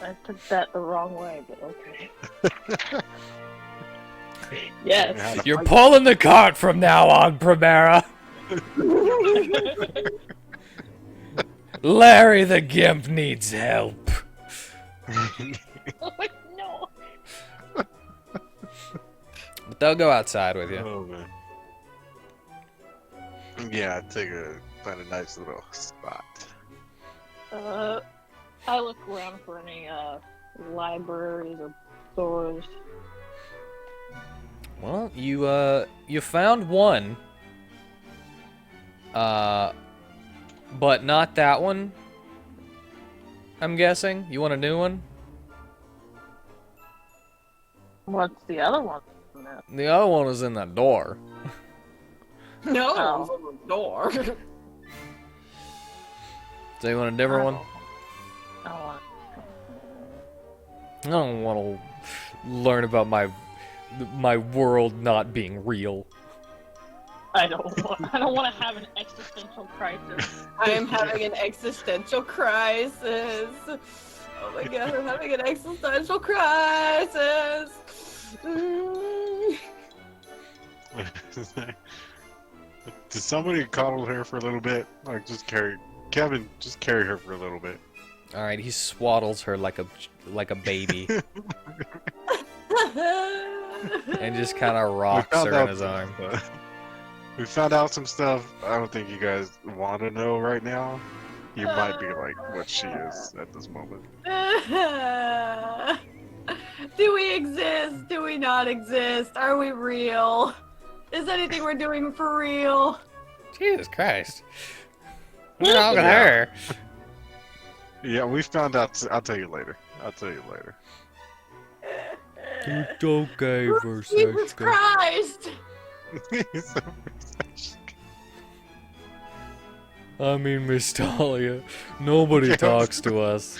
Speaker 4: I took that the wrong way, but okay. Yes.
Speaker 1: You're pulling the cart from now on, Primera. Larry the Gimp needs help.
Speaker 4: No.
Speaker 1: But they'll go outside with you.
Speaker 2: Oh man. Yeah, find a nice little spot.
Speaker 4: I look around for any libraries or stores.
Speaker 1: Well, you found one. But not that one. I'm guessing. You want a new one?
Speaker 4: What's the other one?
Speaker 1: The other one was in that door.
Speaker 3: No,
Speaker 4: Oh.
Speaker 3: one's on the door.
Speaker 1: So you want a different one?
Speaker 4: I don't want.
Speaker 1: I don't want to learn about my world not being real.
Speaker 4: I don't want to have an existential crisis.
Speaker 3: I am having an existential crisis. Oh my god, I'm having an existential crisis.
Speaker 2: Did somebody coddle her for a little bit? Like, Kevin, just carry her for a little bit.
Speaker 1: All right, he swaddles her like a baby and just kind of rocks her in his arm.
Speaker 2: We found out some stuff I don't think you guys want to know right now. You might be like what she is at this moment.
Speaker 3: Do we exist? Do we not exist? Are we real? Is anything we're doing for real?
Speaker 1: Jesus Christ! What's wrong with her?
Speaker 2: Yeah, we found out. I'll tell you later.
Speaker 1: It's okay for
Speaker 3: Jesus Christ!
Speaker 1: I mean, Miss Talia, nobody talks to us.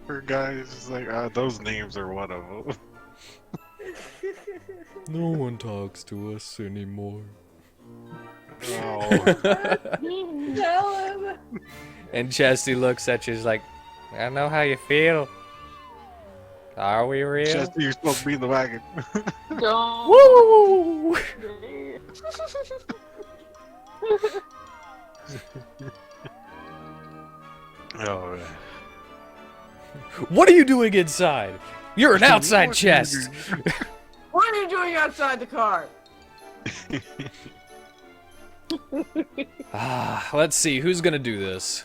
Speaker 2: For guys, just like those names are one of them.
Speaker 1: No one talks to us anymore.
Speaker 2: Oh.
Speaker 3: Tell him.
Speaker 1: And Chesty looks at you, he's like, I know how you feel. Are we real?
Speaker 2: Chester, you're supposed to be in the wagon.
Speaker 4: Don't.
Speaker 1: Woo!
Speaker 2: Oh, man.
Speaker 1: What are you doing inside? You're an outside chest.
Speaker 3: What are you doing outside the car?
Speaker 1: Let's see, who's gonna do this?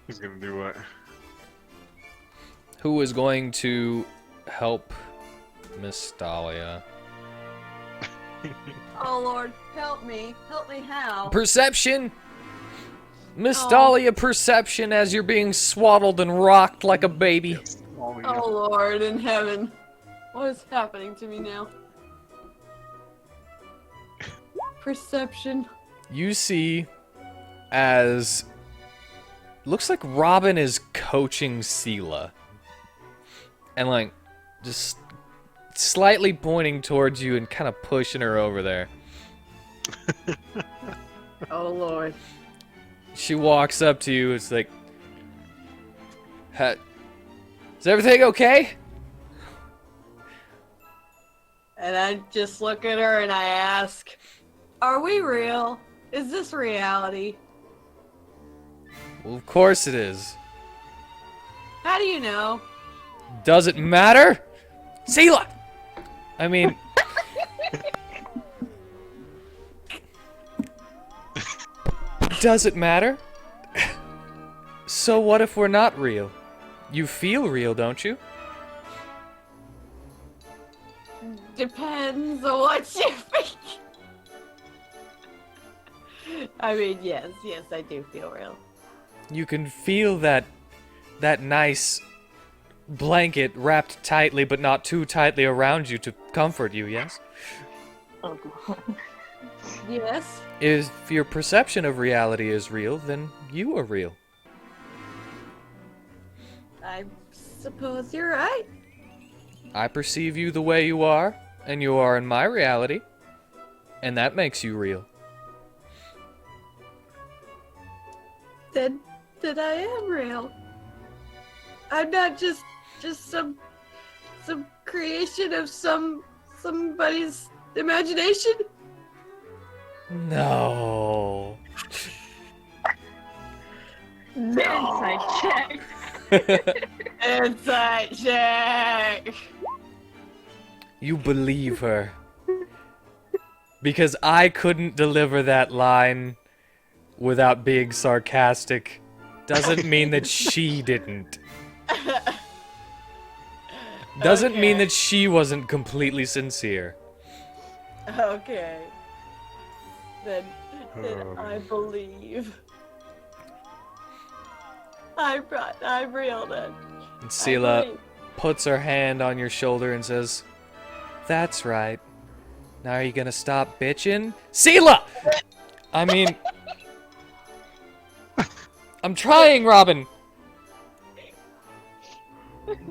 Speaker 2: He's gonna do what?
Speaker 1: Who is going to help Miss Dahlia?
Speaker 3: Oh Lord, help me. Help me how?
Speaker 1: Perception! Miss
Speaker 3: Oh.
Speaker 1: Dahlia, perception as you're being swaddled and rocked like a baby.
Speaker 2: Yes. Oh, yeah.
Speaker 3: Oh Lord in heaven. What is happening to me now? Perception.
Speaker 1: You see as looks like Robin is coaching Sela. And like just slightly pointing towards you and kind of pushing her over there.
Speaker 3: Oh Lord.
Speaker 1: She walks up to you, it's like, is everything okay?
Speaker 3: And I just look at her and I ask, are we real? Is this reality?
Speaker 1: Well, of course it is.
Speaker 3: How do you know?
Speaker 1: Does it matter? Sela! I mean... Does it matter? So what if we're not real? You feel real, don't you?
Speaker 3: Depends on what you think. I mean, yes, I do feel real.
Speaker 1: You can feel that nice blanket wrapped tightly but not too tightly around you to comfort you, yes?
Speaker 4: Oh, God.
Speaker 3: Yes.
Speaker 1: If your perception of reality is real, then you are real.
Speaker 3: I suppose you're right.
Speaker 1: I perceive you the way you are, and you are in my reality, and that makes you real.
Speaker 3: Then I am real. I'm not just some creation of somebody's imagination.
Speaker 1: No.
Speaker 4: Inside check.
Speaker 3: Inside check.
Speaker 1: You believe her. Because I couldn't deliver that line without being sarcastic. Doesn't mean that she didn't. Doesn't mean that she wasn't completely sincere.
Speaker 3: Okay. Then
Speaker 2: Oh.
Speaker 3: I believe. I'm real then.
Speaker 1: And
Speaker 3: I
Speaker 1: Sela
Speaker 3: believe.
Speaker 1: puts her hand on your shoulder and says, "That's right. Now are you gonna stop bitching?" Sela! I mean... I'm trying, Robin!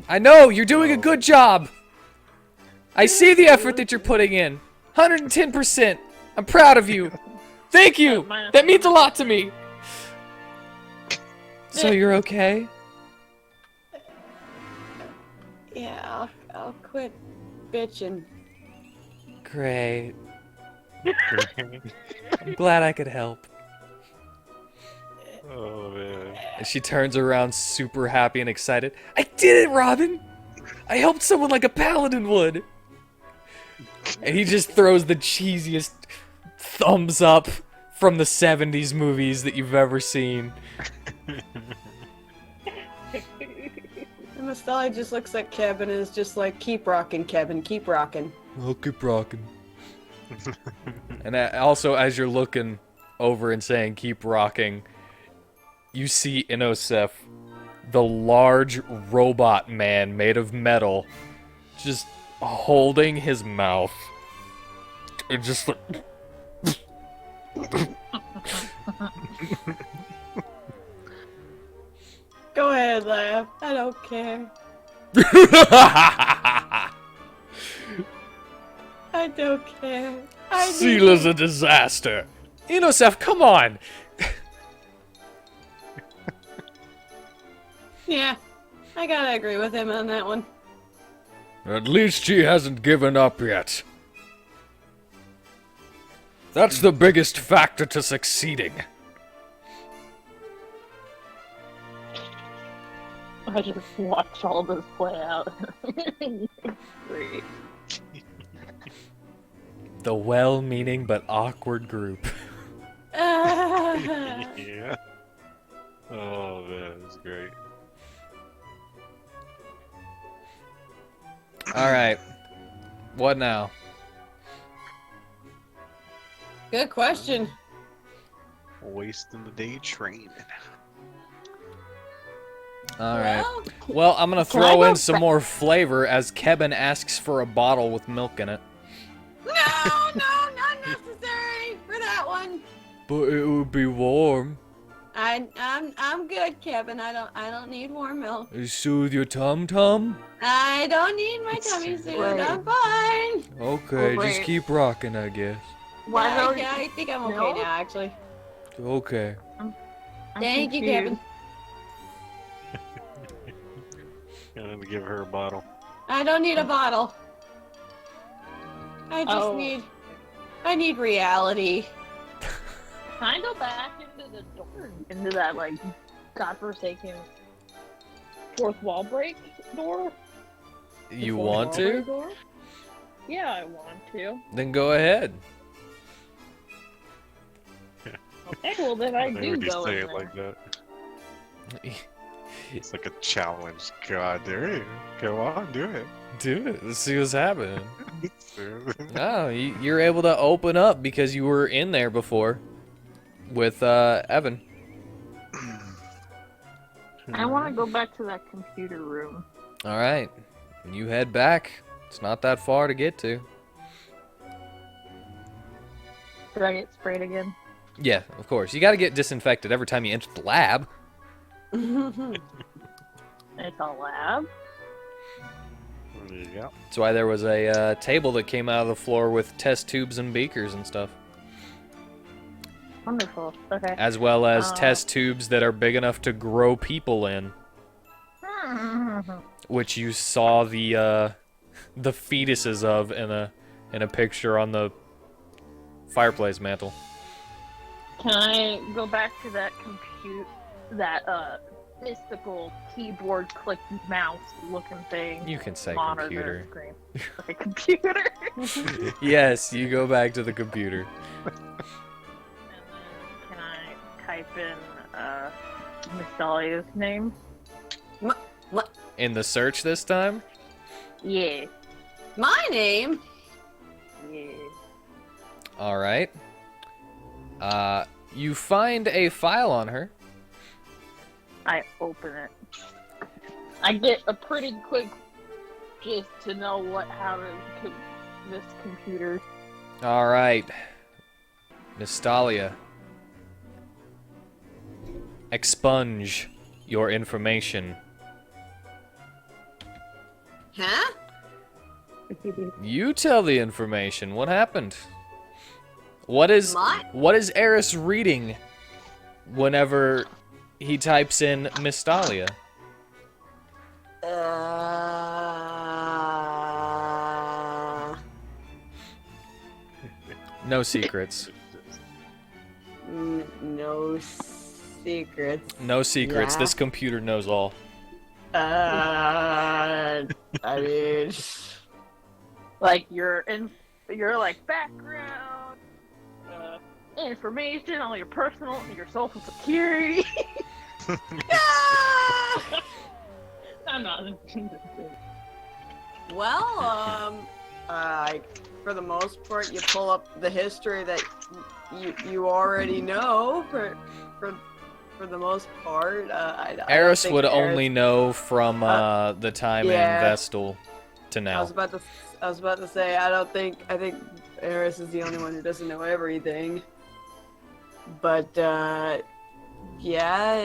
Speaker 1: I know, you're doing a good job! I see the effort that you're putting in. 110%. I'm proud of you. Thank you! That means a lot to me. So you're okay?
Speaker 3: Yeah, I'll quit bitching.
Speaker 1: Great. I'm glad I could help.
Speaker 2: Oh, man.
Speaker 1: And she turns around super happy and excited. I did it, Robin! I helped someone like a paladin would! And he just throws the cheesiest thumbs up from the 70s movies that you've ever seen.
Speaker 3: And Mastali just looks at Kevin and is just like, keep rocking, Kevin, keep rocking.
Speaker 1: I'll keep rocking. And also, as you're looking over and saying, keep rocking, you see Inosef, the large robot man made of metal, just holding his mouth. And just like...
Speaker 3: Go ahead, laugh. I don't care. don't care.
Speaker 1: Seal is a disaster. Inosef, come on.
Speaker 3: Yeah, I gotta agree with him on that one.
Speaker 1: At least she hasn't given up yet. That's the biggest factor to succeeding.
Speaker 4: I just watch all this play out. Great.
Speaker 1: The well-meaning but awkward group.
Speaker 2: Yeah. Oh man, that's great.
Speaker 1: Alright. What now?
Speaker 3: Good question.
Speaker 2: Wasting the day training.
Speaker 1: Alright.
Speaker 3: Well,
Speaker 1: Well, I'm gonna
Speaker 4: Can I
Speaker 1: throw
Speaker 4: go
Speaker 1: in some more flavor as Kevin asks for a bottle with milk in it.
Speaker 3: no, not necessary for that one.
Speaker 1: But it would be warm.
Speaker 3: I'm good, Kevin. I don't need warm milk.
Speaker 1: Soothe your tum-tum?
Speaker 3: I don't need my tummy soothed.
Speaker 5: Wait.
Speaker 3: I'm fine.
Speaker 1: Okay,
Speaker 5: Oh,
Speaker 1: just
Speaker 5: wait.
Speaker 1: keep rocking, I guess.
Speaker 5: Why
Speaker 3: yeah,
Speaker 5: don't
Speaker 3: yeah, I think I'm okay
Speaker 5: milk?
Speaker 3: now, actually.
Speaker 1: Okay.
Speaker 5: I'm
Speaker 3: Thank you,
Speaker 5: confused.
Speaker 3: Kevin.
Speaker 2: Gonna give her a bottle.
Speaker 3: I don't need a bottle. I just
Speaker 4: Oh.
Speaker 3: I need reality.
Speaker 4: Can I go back into the door? Into that, like, godforsaken fourth wall break door?
Speaker 1: You
Speaker 4: Fourth
Speaker 1: want
Speaker 4: wall
Speaker 1: to?
Speaker 4: break door? Yeah, I want to.
Speaker 1: Then go ahead.
Speaker 4: Okay, well then I
Speaker 2: Why
Speaker 4: do
Speaker 2: would you
Speaker 4: go
Speaker 2: say
Speaker 4: in
Speaker 2: it
Speaker 4: there.
Speaker 2: like that? It's like a challenge. God, there you go on, do it.
Speaker 1: Do it. Let's see what's happening. No, you're able to open up because you were in there before with Evan.
Speaker 5: I want to go back to that computer room.
Speaker 1: All right, you head back. It's not that far to get to.
Speaker 5: Did I get sprayed again?
Speaker 1: Yeah, of course. You got to get disinfected every time you enter the lab.
Speaker 5: It's a lab.
Speaker 2: There you go.
Speaker 1: That's why there was a table that came out of the floor with test tubes and beakers and stuff,
Speaker 5: Wonderful. Okay.
Speaker 1: as well as
Speaker 5: Oh.
Speaker 1: test tubes that are big enough to grow people in, which you saw the fetuses of in a picture on the fireplace mantle.
Speaker 4: Can I go back to that that mystical keyboard click mouse looking thing?
Speaker 1: You can say
Speaker 4: Monitor
Speaker 1: computer.
Speaker 4: screen. Okay, computer.
Speaker 1: Yes, you go back to the computer.
Speaker 4: And then can I type in Miss Dahlia's name?
Speaker 1: In the search this time?
Speaker 4: Yeah.
Speaker 3: My name?
Speaker 4: Yeah.
Speaker 1: All right. You find a file on her.
Speaker 4: I open it. I get a pretty quick gist to know how to this computer.
Speaker 1: All right. Miss Dahlia. Expunge your information.
Speaker 3: Huh?
Speaker 1: You tell the information. What happened? What is Eris reading whenever he types in Miss Dahlia? No secrets.
Speaker 3: No secrets.
Speaker 1: No secrets.
Speaker 3: Yeah.
Speaker 1: This computer knows all.
Speaker 3: I mean,
Speaker 4: Like your like background, information, all your personal, your social security. I'm not.
Speaker 3: well, for the most part, you pull up the history that you already know. For the most part, I don't
Speaker 1: Eris
Speaker 3: think
Speaker 1: would
Speaker 3: Eris-
Speaker 1: only know from the time
Speaker 3: yeah.
Speaker 1: in Vestal to
Speaker 3: I
Speaker 1: now.
Speaker 3: was about to say I think Eris is the only one who doesn't know everything. But yeah,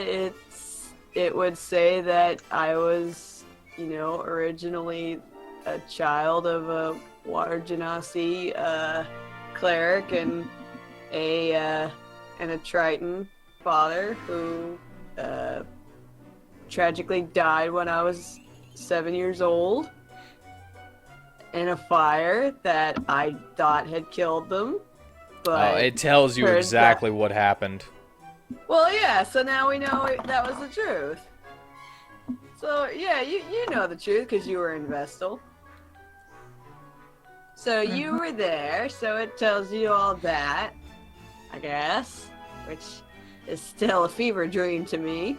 Speaker 3: it would say that I was, originally a child of a water genasi cleric and a Triton father who tragically died when I was 7 years old in a fire that I thought had killed them. But
Speaker 1: it tells you
Speaker 3: turns
Speaker 1: exactly what happened.
Speaker 3: Well, yeah, so now we know that was the truth. So, yeah, you know the truth because you were in Vestal. So you were there, so it tells you all that, I guess, which is still a fever dream to me.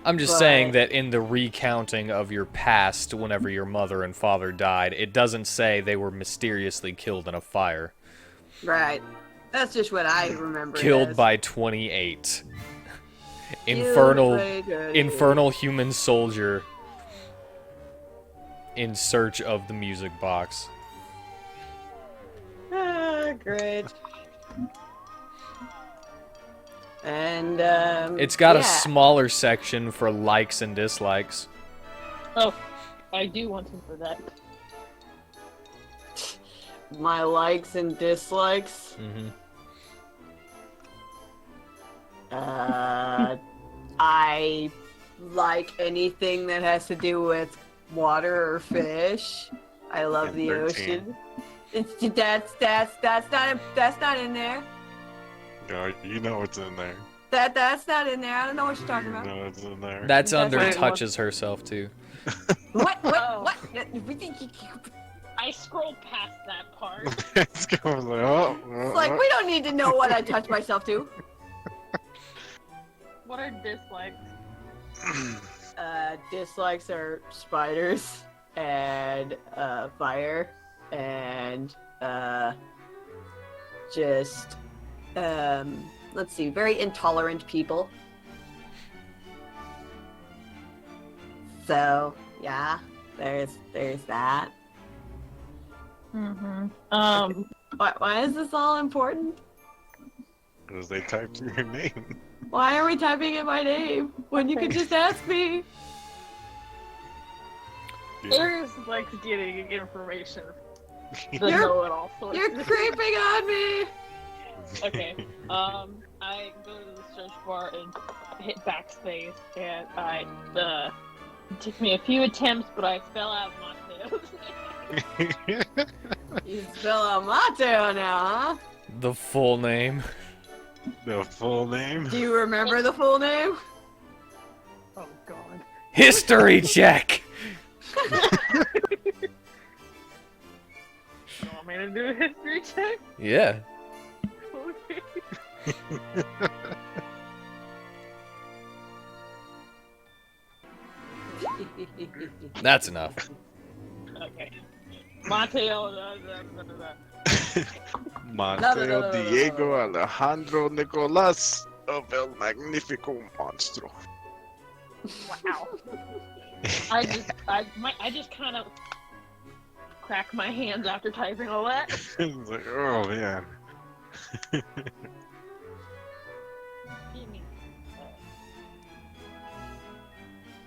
Speaker 1: I'm just
Speaker 3: But-
Speaker 1: saying that in the recounting of your past, whenever your mother and father died, it doesn't say they were mysteriously killed in a fire.
Speaker 3: Right. That's just what I remember.
Speaker 1: Killed
Speaker 3: as.
Speaker 1: by 28.
Speaker 3: Killed by
Speaker 1: Infernal human soldier in search of the music box.
Speaker 3: Ah, great. And
Speaker 1: It's got
Speaker 3: yeah.
Speaker 1: a smaller section for likes and dislikes.
Speaker 4: Oh, I do want to know that.
Speaker 3: My likes and dislikes.
Speaker 1: Mm-hmm.
Speaker 3: I like anything that has to do with water or fish. I love
Speaker 2: And
Speaker 3: the
Speaker 2: 13.
Speaker 3: ocean. That's not in there.
Speaker 2: No, you know what's in there.
Speaker 3: That's not in there. I don't know what you're talking
Speaker 2: You
Speaker 3: about.
Speaker 2: know what's in there.
Speaker 1: That's under
Speaker 3: right.
Speaker 1: touches herself, too.
Speaker 3: What?
Speaker 4: Oh.
Speaker 3: What?
Speaker 4: I scrolled past that part.
Speaker 2: It's going like, oh,
Speaker 3: It's like we don't need to know what I touch myself to.
Speaker 4: What are dislikes?
Speaker 3: Dislikes are spiders and fire and just let's see, very intolerant people. So yeah, there's that.
Speaker 4: Mm-hmm.
Speaker 3: Why is this all important?
Speaker 2: Because they typed your name.
Speaker 3: Why are we typing in my name when you could just ask me?
Speaker 4: Aries likes getting information. The
Speaker 3: You're-
Speaker 4: know-it-all source.
Speaker 3: You're creeping on me.
Speaker 4: Okay. I go to the search bar and hit backspace, and it took me a few attempts, but I spell out Mateo's.
Speaker 3: You spell out Mateo now, huh?
Speaker 1: The full name.
Speaker 2: The full name?
Speaker 3: Do you remember the full name?
Speaker 4: Oh God.
Speaker 1: History check!
Speaker 4: You want me to do a history check?
Speaker 1: Yeah.
Speaker 4: Okay.
Speaker 1: That's enough.
Speaker 4: Okay. Mateo.
Speaker 2: Mateo Diego Alejandro Nicolas of El Magnifico Monstro.
Speaker 4: Wow. I just kind of crack my hands after typing all that.
Speaker 2: It's like, oh man.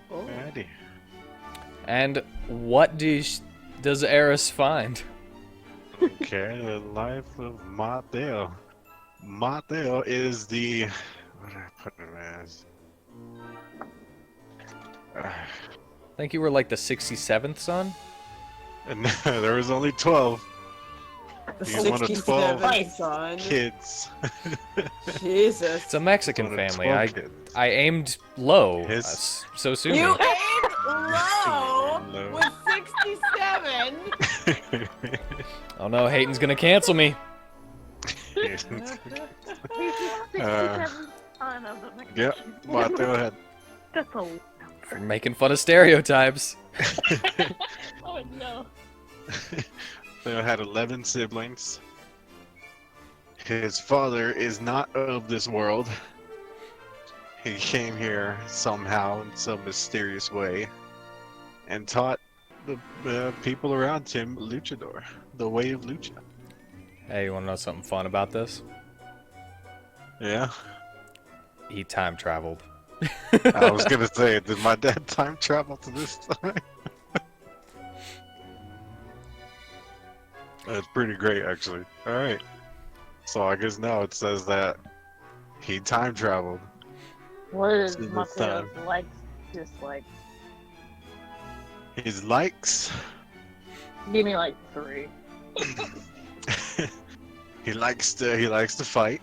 Speaker 3: Oh.
Speaker 2: Alrighty.
Speaker 1: And what does Eris find?
Speaker 2: Okay, the life of Mateo. Mateo is the. What did I put him as?
Speaker 1: I think you were like the 67th son?
Speaker 2: And there was only 12
Speaker 3: The
Speaker 2: He's one of 12
Speaker 3: 67th son.
Speaker 2: kids.
Speaker 3: Jesus.
Speaker 1: It's a Mexican
Speaker 2: One of
Speaker 1: family.
Speaker 2: 12 kids.
Speaker 1: I aimed low.
Speaker 2: His-
Speaker 1: So soon.
Speaker 3: You aimed low
Speaker 2: Low.
Speaker 3: with 67.
Speaker 1: Oh no, Hayden's gonna cancel me.
Speaker 2: Yep, Mateo had.
Speaker 5: That's a
Speaker 1: For making fun of stereotypes.
Speaker 4: Oh no.
Speaker 2: Mateo had 11 siblings. His father is not of this world. He came here somehow in some mysterious way and taught the people around him Luchador, the way of Lucha.
Speaker 1: Hey, you wanna know something fun about this?
Speaker 2: Yeah?
Speaker 1: He time traveled.
Speaker 2: I was gonna say, did my dad time travel to this time? That's pretty great, actually. All right. So I guess now it says that he time traveled.
Speaker 5: What is
Speaker 2: See this
Speaker 5: Mateo's
Speaker 2: time.
Speaker 5: likes, dislikes?
Speaker 2: His likes.
Speaker 5: Give me like 3.
Speaker 2: He likes to fight.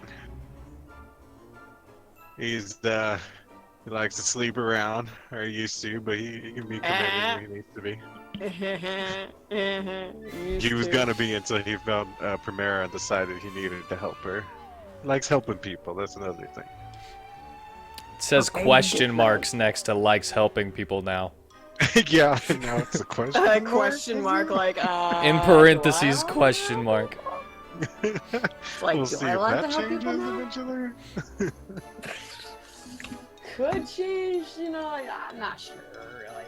Speaker 2: He likes to sleep around, or he used to, but he can be committed when he needs to be. He was gonna be until he found Primera and decided he needed to help her. He likes helping people. That's another thing.
Speaker 1: It says
Speaker 3: Okay,
Speaker 1: question
Speaker 3: good
Speaker 1: marks next to likes helping people now.
Speaker 2: Yeah, now it's a question.
Speaker 3: Question mark, like,
Speaker 1: In
Speaker 3: do
Speaker 1: parentheses,
Speaker 3: I like
Speaker 1: question
Speaker 3: to
Speaker 1: mark.
Speaker 3: It's like,
Speaker 2: We'll
Speaker 3: do
Speaker 2: see
Speaker 3: I
Speaker 2: if
Speaker 3: like
Speaker 2: that
Speaker 3: to help
Speaker 2: changes
Speaker 3: people now?
Speaker 2: eventually.
Speaker 3: Could change, you know, like, I'm not sure, really.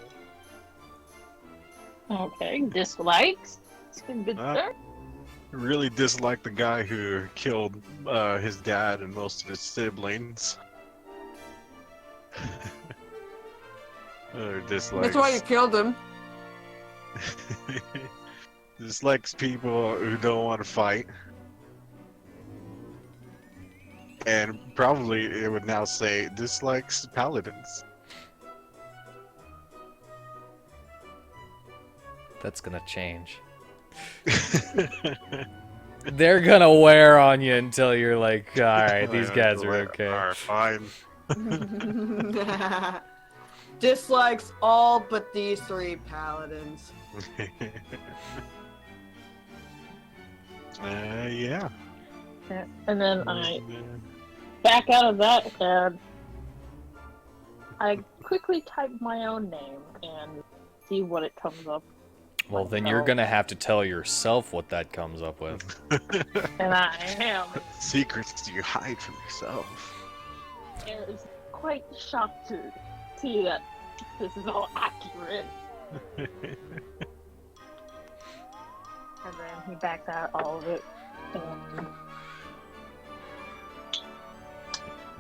Speaker 5: Okay, dislikes. It's a good start.
Speaker 2: Really dislike the guy who killed his dad and most of his siblings. Or dislikes.
Speaker 3: That's why you killed him.
Speaker 2: Dislikes people who don't want to fight. And probably it would now say dislikes paladins.
Speaker 1: That's gonna change. They're gonna wear on you until you're like, alright, these guys are okay.
Speaker 2: Alright, fine.
Speaker 3: Dislikes all but these 3 paladins.
Speaker 2: Yeah.
Speaker 5: Yeah. And then I back out of that and I quickly type my own name and see what it comes up.
Speaker 1: Well, then you're gonna have to tell yourself what that comes up with.
Speaker 5: And I am.
Speaker 2: Secrets you hide from yourself.
Speaker 5: I was quite shocked to see that this is all accurate. And then he backed out all of it. And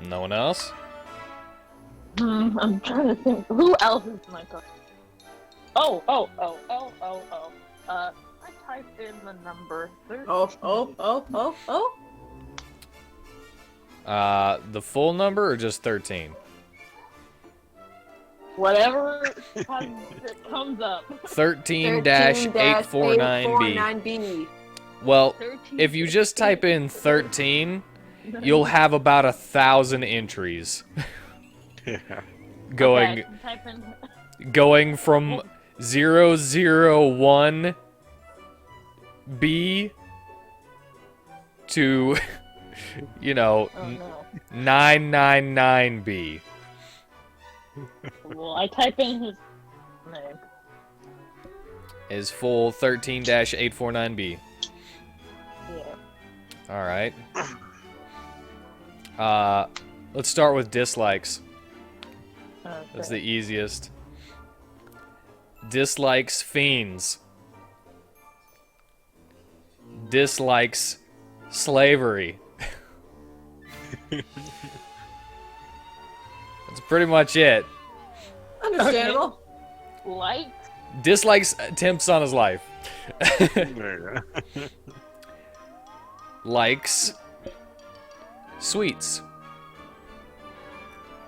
Speaker 1: No one else?
Speaker 5: I'm trying to think. Who else is my cousin? Oh. I typed in the number 13.
Speaker 3: Oh.
Speaker 1: The full number or just 13?
Speaker 5: Whatever it comes up.
Speaker 1: 13-849B.
Speaker 3: 849B.
Speaker 1: Well,
Speaker 5: 13.
Speaker 1: if you just type in 13, you'll have about 1,000 entries.
Speaker 2: Yeah.
Speaker 1: Going
Speaker 5: Okay, type in
Speaker 1: going from 001B to, you know,
Speaker 5: oh no.
Speaker 1: 999B.
Speaker 5: Well, I type in his name.
Speaker 1: Is full 13-849B.
Speaker 5: Yeah.
Speaker 1: Alright. Let's start with dislikes. That's the easiest. Dislikes fiends. Dislikes slavery. That's pretty much it.
Speaker 3: Understandable.
Speaker 5: Light.
Speaker 1: Dislikes attempts on his life.
Speaker 2: There you
Speaker 1: Likes sweets.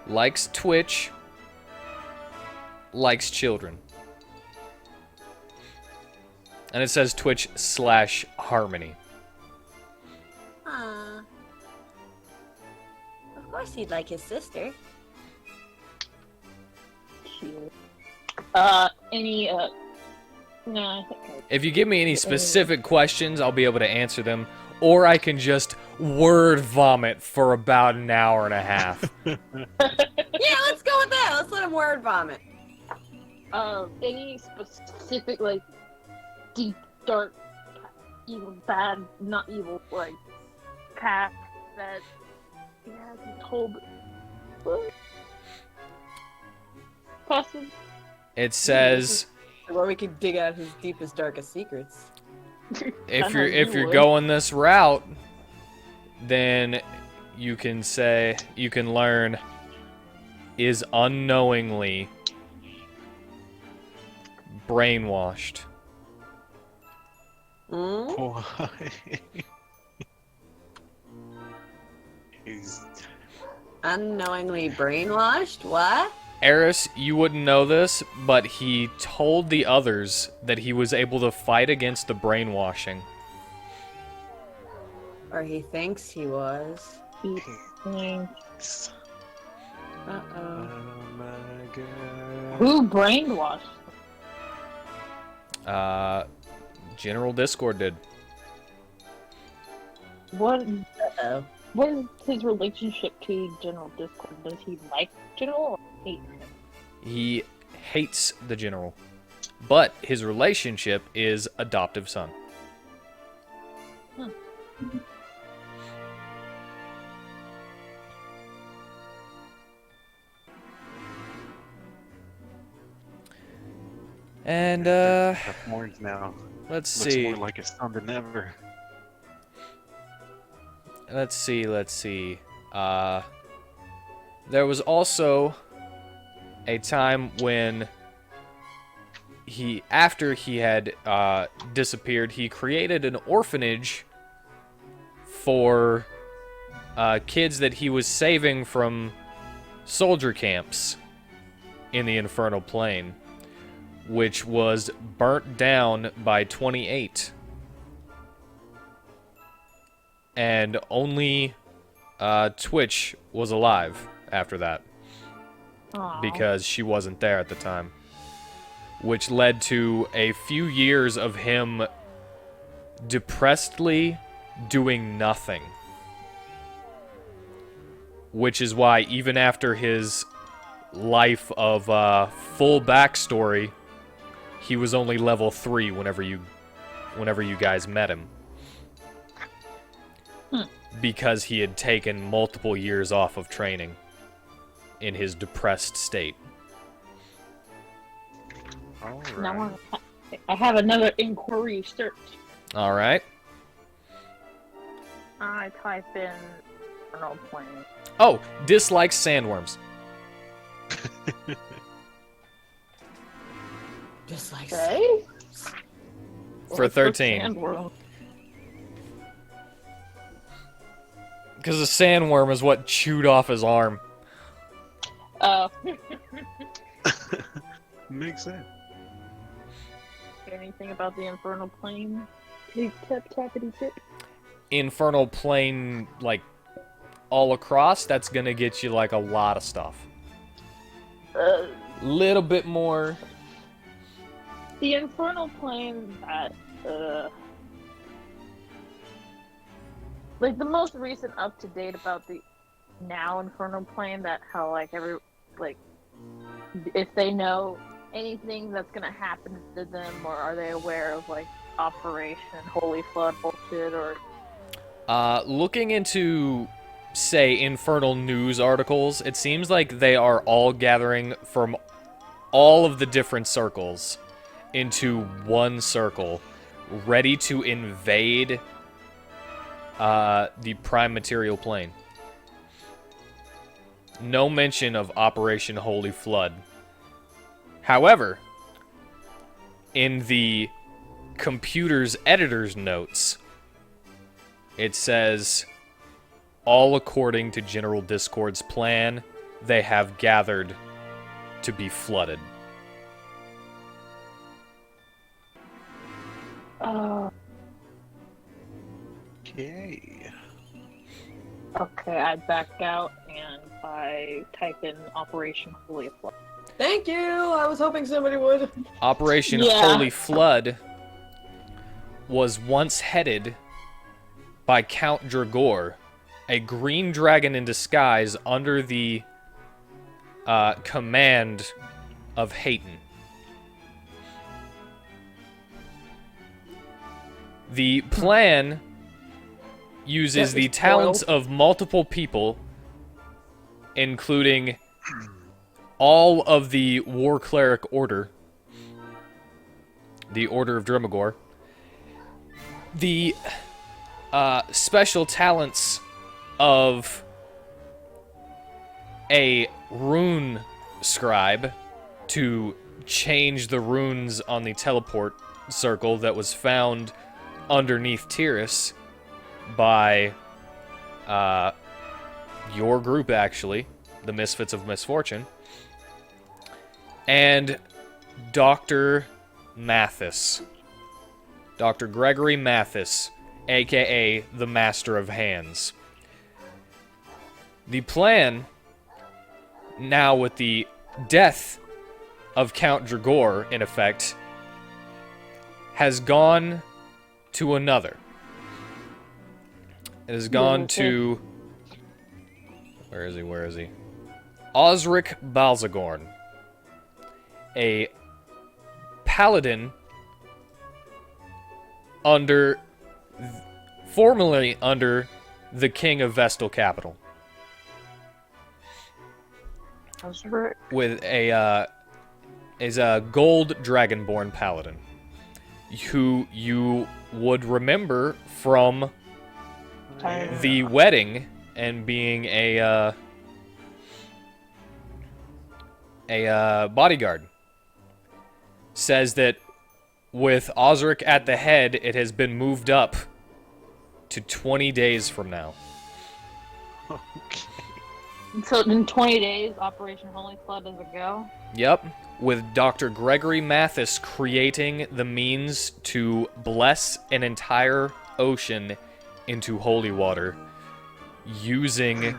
Speaker 1: Likes Twitch. Likes children. And it says Twitch/Harmony.
Speaker 3: Of course he'd like his sister.
Speaker 5: Cute. Any, no, I think
Speaker 1: If you give me any specific questions, I'll be able to answer them. Or I can just word vomit for about an hour and a half.
Speaker 3: Yeah, let's go with that. Let's let him word vomit.
Speaker 5: any specific, like, deep, dark, evil, bad, not evil, like, path that he hasn't told possibly?
Speaker 1: It says
Speaker 3: Where we could dig out his deepest, darkest secrets.
Speaker 1: if you're going this route, then you can learn is unknowingly brainwashed.
Speaker 3: Hmm?
Speaker 2: Why? He's
Speaker 3: Unknowingly brainwashed? What?
Speaker 1: Eris, you wouldn't know this, but he told the others that he was able to fight against the brainwashing.
Speaker 3: Or he thinks he was.
Speaker 4: He thinks.
Speaker 3: Uh-oh.
Speaker 2: Oh my god.
Speaker 4: Who brainwashed?
Speaker 1: General Discord did.
Speaker 4: What?
Speaker 3: Uh-oh.
Speaker 4: What is his relationship to General Discord? Does he like General or hate him?
Speaker 1: He hates the general, but his relationship is adoptive son. And
Speaker 2: Have horns now.
Speaker 1: let's
Speaker 2: Looks
Speaker 1: see.
Speaker 2: more like his son than ever.
Speaker 1: Let's see. There was also a time when after he had disappeared, he created an orphanage for kids that he was saving from soldier camps in the Infernal Plane, which was burnt down by 28. And only Twitch was alive after that,
Speaker 4: Aw.
Speaker 1: because she wasn't there at the time. Which led to a few years of him depressedly doing nothing. Which is why even after his life of full backstory, he was only level 3 whenever you guys met him. Because he had taken multiple years off of training in his depressed state.
Speaker 4: Now I have another inquiry search.
Speaker 1: All right.
Speaker 4: I type in Infernal Plane.
Speaker 1: Oh, dislikes sandworms.
Speaker 3: Just like
Speaker 4: Okay.
Speaker 1: For 13.
Speaker 4: Sandworm.
Speaker 1: Because the sandworm is what chewed off his arm.
Speaker 4: Oh.
Speaker 2: Makes sense.
Speaker 4: Anything about the Infernal Plane? Tip, tappity tip.
Speaker 1: Infernal Plane, like, all across, that's gonna get you, like, a lot of stuff. Little bit more.
Speaker 4: The Infernal Plane that, like, the most recent up-to-date about the now Infernal Plane, that how, like, if they know anything that's gonna happen to them, or are they aware of, like, Operation Holy Flood bullshit, or...
Speaker 1: Looking into, say, Infernal news articles, it seems like they are all gathering from all of the different circles into one circle, ready to invade the Prime Material Plane. No mention of Operation Holy Flood. However, in the computer's editor's notes, it says, all according to General Discord's plan, they have gathered to be flooded.
Speaker 2: Okay.
Speaker 4: Okay, I back out and I type in Operation Holy Flood.
Speaker 3: Thank you. I was hoping somebody would.
Speaker 1: Operation
Speaker 4: Yeah.
Speaker 1: Holy Flood was once headed by Count Dragor, a green dragon in disguise under the command of Hayton. The plan uses the talents of multiple people, including all of the War Cleric Order, the Order of Dremagor, the special talents of a rune scribe to change the runes on the teleport circle that was found underneath Tyrus by your group, actually, the Misfits of Misfortune, and Dr. Mathis. Dr. Gregory Mathis, aka the Master of Hands. The plan, now with the death of Count Dragor in effect, has gone to another. It has gone to... Where is he? Osric Balzagorn, a paladin formerly under the King of Vestal Capital.
Speaker 5: That's right.
Speaker 1: With is a gold dragonborn paladin, who you would remember from the wedding and being a bodyguard. Says that with Osric at the head, it has been moved up to 20 days from now.
Speaker 2: Okay.
Speaker 5: So in 20 days, Operation Holy Flood is a go?
Speaker 1: Yep, with Dr. Gregory Mathis creating the means to bless an entire ocean into holy water using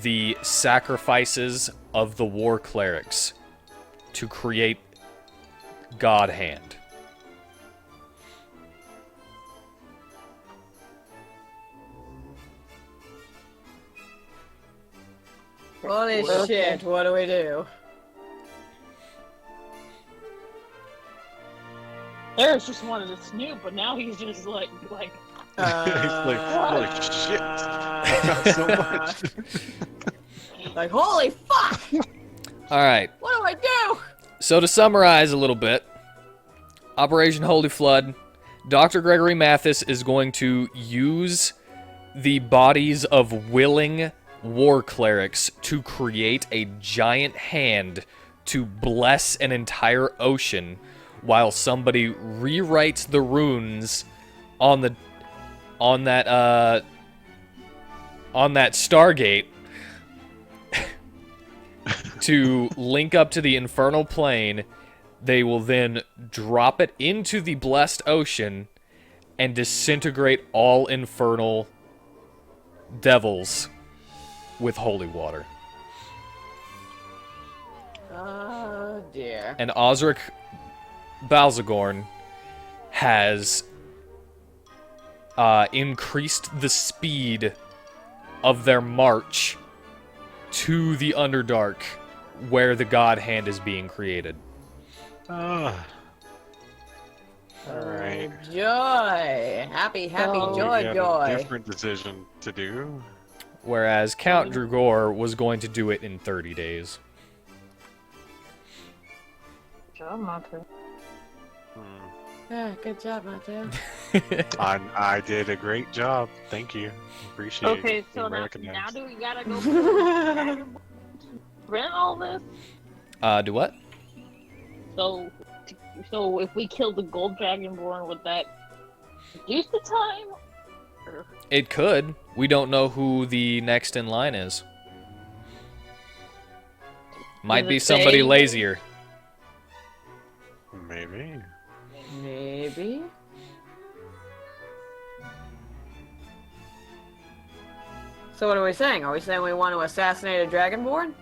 Speaker 1: the sacrifices of the war clerics to create God Hand.
Speaker 3: Holy shit, what do we do?
Speaker 5: Eris just wanted to snoop, but now he's just like
Speaker 2: He's like, holy shit. I got so much.
Speaker 3: Like, holy fuck!
Speaker 1: Alright,
Speaker 3: What do I do?
Speaker 1: so to summarize a little bit, Operation Holy Flood, Dr. Gregory Mathis is going to use the bodies of willing war clerics to create a giant hand to bless an entire ocean while somebody rewrites the runes on that Stargate to link up to the infernal plane. They will then drop it into the blessed ocean and disintegrate all infernal devils with holy water.
Speaker 3: Oh dear.
Speaker 1: And Osric Balzagorn has increased the speed of their march to the Underdark, where the God Hand is being created.
Speaker 2: Alright.
Speaker 3: Joy. Happy,
Speaker 5: Oh,
Speaker 3: joy,
Speaker 2: We have
Speaker 3: joy.
Speaker 2: a different decision to do.
Speaker 1: Whereas Count Dragor was going to do it in 30 days.
Speaker 5: job, Monte.
Speaker 3: Yeah, good job, Mateo.
Speaker 2: I did a great job. Thank you. Appreciate it.
Speaker 5: Okay, so
Speaker 2: being
Speaker 5: now
Speaker 2: recognized.
Speaker 5: do we gotta go prevent all this?
Speaker 1: Do what?
Speaker 5: So if we kill the gold dragonborn, would that reduce the time? Or...
Speaker 1: It could. We don't know who the next in line is. Might
Speaker 5: Does
Speaker 1: be
Speaker 5: it say
Speaker 1: somebody
Speaker 5: anything?
Speaker 1: lazier.
Speaker 2: Maybe.
Speaker 3: Maybe. So what are we saying? Are we saying we want to assassinate a dragonborn?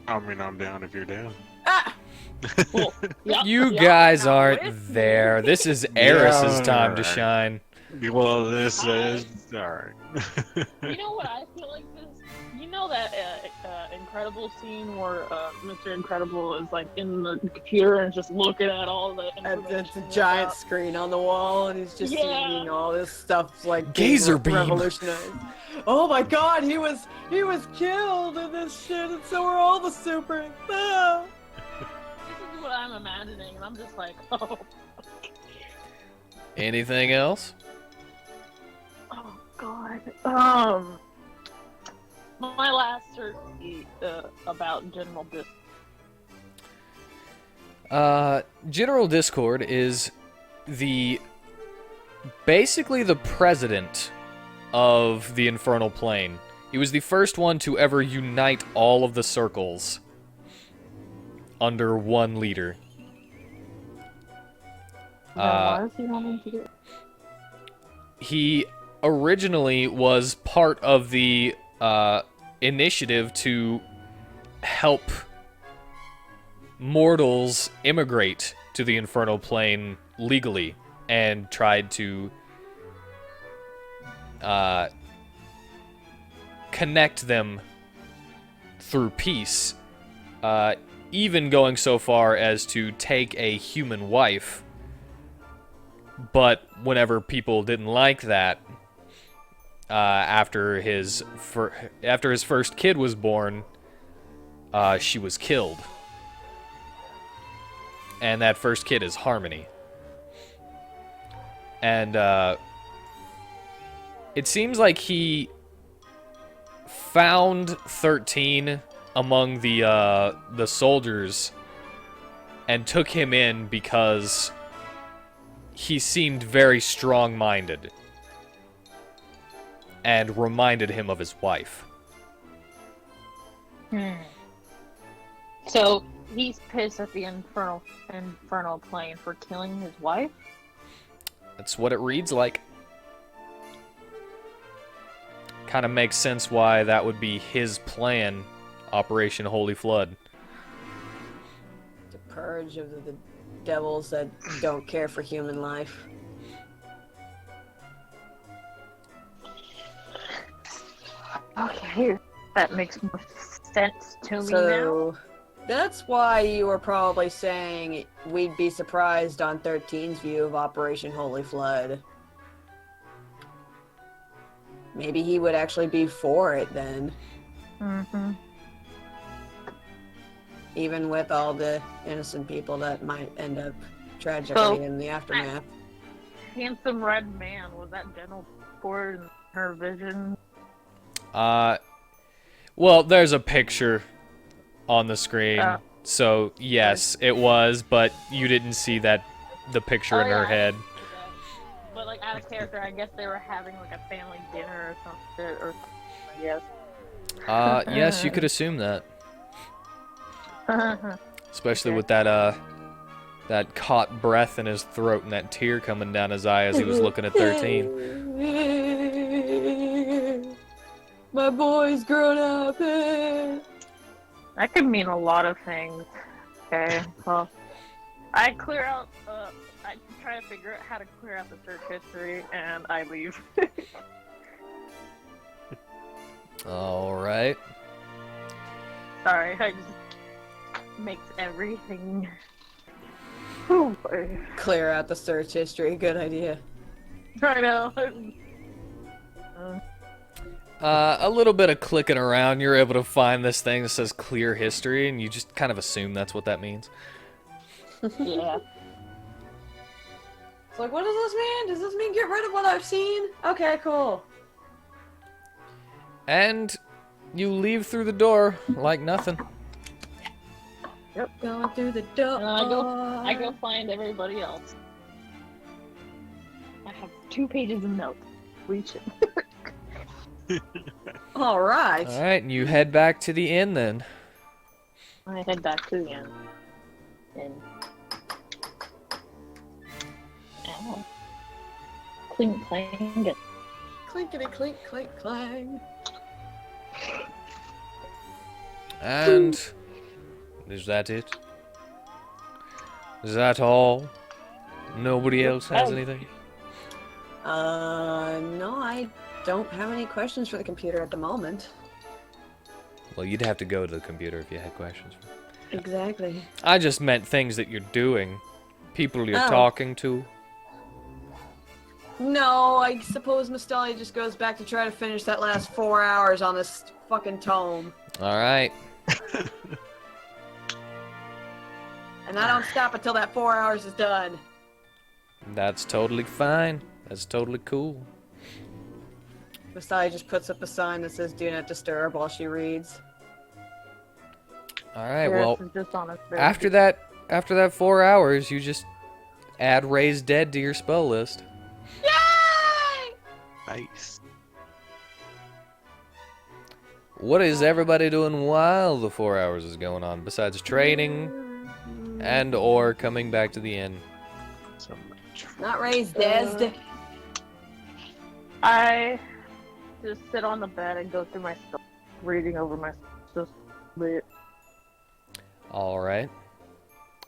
Speaker 2: I mean, I'm down if you're down.
Speaker 3: Ah!
Speaker 5: Well, yep,
Speaker 1: You
Speaker 5: yep,
Speaker 1: guys
Speaker 5: now
Speaker 1: aren't
Speaker 5: with me.
Speaker 1: there. This is Eris's
Speaker 2: Yeah,
Speaker 1: time to
Speaker 2: alright.
Speaker 1: shine.
Speaker 2: Well, this is alright.
Speaker 5: You know what I feel like this? You know that Incredible scene where Mr. Incredible is like in the computer and just looking at all the
Speaker 3: And
Speaker 5: information.
Speaker 3: it's a giant
Speaker 5: about-
Speaker 3: screen on the wall, and he's just
Speaker 5: Yeah.
Speaker 3: seeing all this stuff like
Speaker 1: Gazer
Speaker 3: being
Speaker 1: beam.
Speaker 3: revolutionized. Oh my God, he was killed in this shit, and so are all the supers. Ah.
Speaker 5: This is what I'm imagining, and I'm just like, oh
Speaker 1: Anything else?
Speaker 5: God. my last certainty about General
Speaker 1: General Discord is basically the president of the Infernal Plane. He was the first one to ever unite all of the circles under one leader.
Speaker 5: Why is he wanting to do it?
Speaker 1: He originally was part of the initiative to help mortals immigrate to the Infernal Plane legally, and tried to connect them through peace, even going so far as to take a human wife. But whenever people didn't like that, after his first kid was born, she was killed. And that first kid is Harmony. And it seems like he found 13 among the soldiers and took him in because he seemed very strong-minded and reminded him of his wife.
Speaker 5: So he's pissed at the infernal plane for killing his wife?
Speaker 1: That's what it reads like. Kind of makes sense why that would be his plan, Operation Holy Flood.
Speaker 3: The purge of the devils that don't care for human life.
Speaker 5: Okay, that makes more sense to me now.
Speaker 3: So that's why you were probably saying we'd be surprised on 13's view of Operation Holy Flood. Maybe he would actually be for it then.
Speaker 5: Mm-hmm.
Speaker 3: Even with all the innocent people that might end up tragically in the aftermath.
Speaker 5: Handsome red man, was that General Ford in her vision?
Speaker 1: Well, there's a picture on the screen. So, yes, it was, but you didn't see the picture in her head.
Speaker 5: But, like, out of character, I guess they were having, like, a family dinner or something, or yes.
Speaker 1: Yes, you could assume that. Especially with that caught breath in his throat and that tear coming down his eye as he was looking at 13.
Speaker 3: My boy's grown up.
Speaker 5: That could mean a lot of things. Okay, well, I clear out, I try to figure out how to clear out the search history, and I leave.
Speaker 1: Alright.
Speaker 5: Sorry, I just makes everything. Oh boy.
Speaker 3: Clear out the search history, good idea.
Speaker 5: I know.
Speaker 1: A little bit of clicking around, you're able to find this thing that says clear history, and you just kind of assume that's what that means.
Speaker 5: Yeah.
Speaker 3: It's like, what does this mean? Does this mean get rid of what I've seen? Okay, cool.
Speaker 1: And you leave through the door like nothing.
Speaker 5: Yep.
Speaker 3: Going through the door.
Speaker 5: And I go find everybody else. I have 2 pages of notes. Reach it.
Speaker 3: Alright.
Speaker 1: Alright, and you head back to the inn then.
Speaker 5: I head back to the inn. And ow. Clink clang.
Speaker 3: Clinkety clink clink clang.
Speaker 1: And is that it? Is that all? Nobody else has anything?
Speaker 3: No, I don't have any questions for the computer at the moment.
Speaker 1: Well, you'd have to go to the computer if you had questions.
Speaker 3: Exactly.
Speaker 1: I just meant things that you're doing. People you're
Speaker 3: Oh.
Speaker 1: talking to.
Speaker 3: No, I suppose Mistelia just goes back to try to finish that last 4 hours on this fucking tome.
Speaker 1: Alright.
Speaker 3: And I don't stop until that 4 hours is done.
Speaker 1: That's totally fine. That's totally cool.
Speaker 3: Masai just puts up a sign that says "Do not disturb" while she reads.
Speaker 1: All right.
Speaker 5: Yes,
Speaker 1: Well,
Speaker 5: it's just on a spare
Speaker 1: after that 4 hours, you just add Raise Dead to your spell list.
Speaker 3: Yay!
Speaker 2: Nice.
Speaker 1: What is everybody doing while the 4 hours is going on, besides training and or coming back to the inn?
Speaker 2: So much.
Speaker 3: Not raised, Desd.
Speaker 5: I just sit on the bed and go through my stuff, reading over my stuff.
Speaker 1: All right.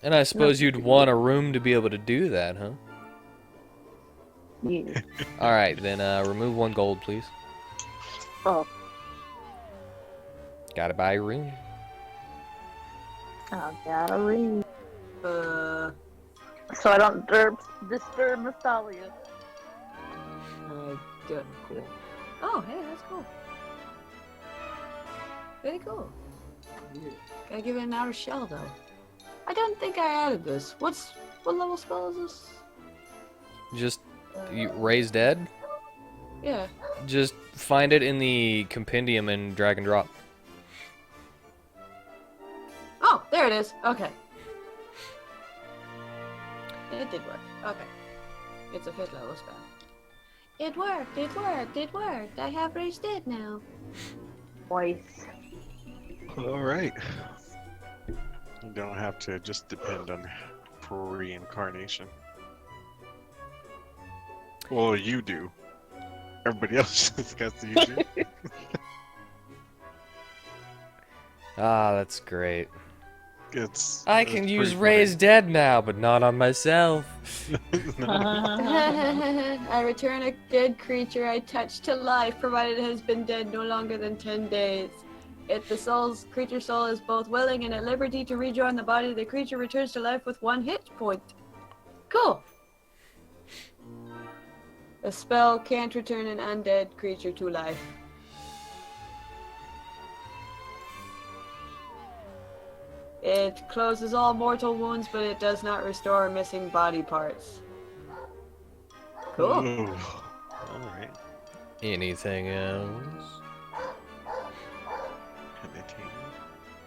Speaker 1: And I suppose you'd want a room to be able to do that, huh?
Speaker 5: Yeah.
Speaker 1: All right, then remove 1 gold, please.
Speaker 5: Oh,
Speaker 1: Gotta buy a room.
Speaker 5: I gotta read.
Speaker 3: Uh,
Speaker 5: So I don't disturb Natalia.
Speaker 3: good, cool. Oh, hey, that's cool. Very cool. Gotta give it an outer shell, though. I don't think I added this. What level spell is this?
Speaker 1: Just you Raise Dead.
Speaker 3: Yeah.
Speaker 1: Just find it in the compendium and drag and drop.
Speaker 3: Oh, there it is. Okay. It did work. Okay. It's a 5th level spell. It worked, it worked, it worked. I have raised it now.
Speaker 5: Twice.
Speaker 2: Alright. You don't have to just depend on reincarnation. Well, you do. Everybody else just got to use it.
Speaker 1: Ah, that's great.
Speaker 2: It's
Speaker 1: I
Speaker 2: it's
Speaker 1: can
Speaker 2: pretty
Speaker 1: use
Speaker 2: funny.
Speaker 1: Raise Dead now, but not on myself.
Speaker 3: I return a dead creature I touch to life, provided it has been dead no longer than 10 days. If the creature's soul is both willing and at liberty to rejoin the body, the creature returns to life with 1 hit point. Cool. A spell can't return an undead creature to life. It closes all mortal wounds, but it does not restore missing body parts. Cool.
Speaker 2: Ooh. Alright.
Speaker 1: Anything else?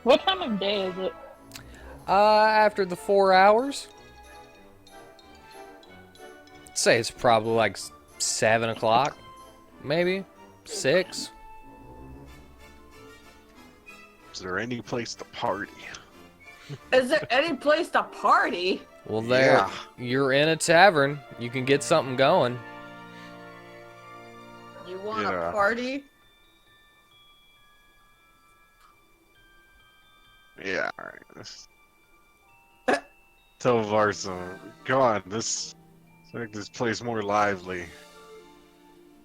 Speaker 5: What time of day is it?
Speaker 1: After the 4 hours? I'd say it's probably like 7 o'clock, maybe 6.
Speaker 2: Is there any place to party?
Speaker 3: Is there any place to party?
Speaker 1: Well, there,
Speaker 2: Yeah.
Speaker 1: you're in a tavern. You can get something going.
Speaker 3: You want
Speaker 2: Yeah.
Speaker 3: a party?
Speaker 2: Yeah, alright. Tell Varsa, come on, let's make this place more lively.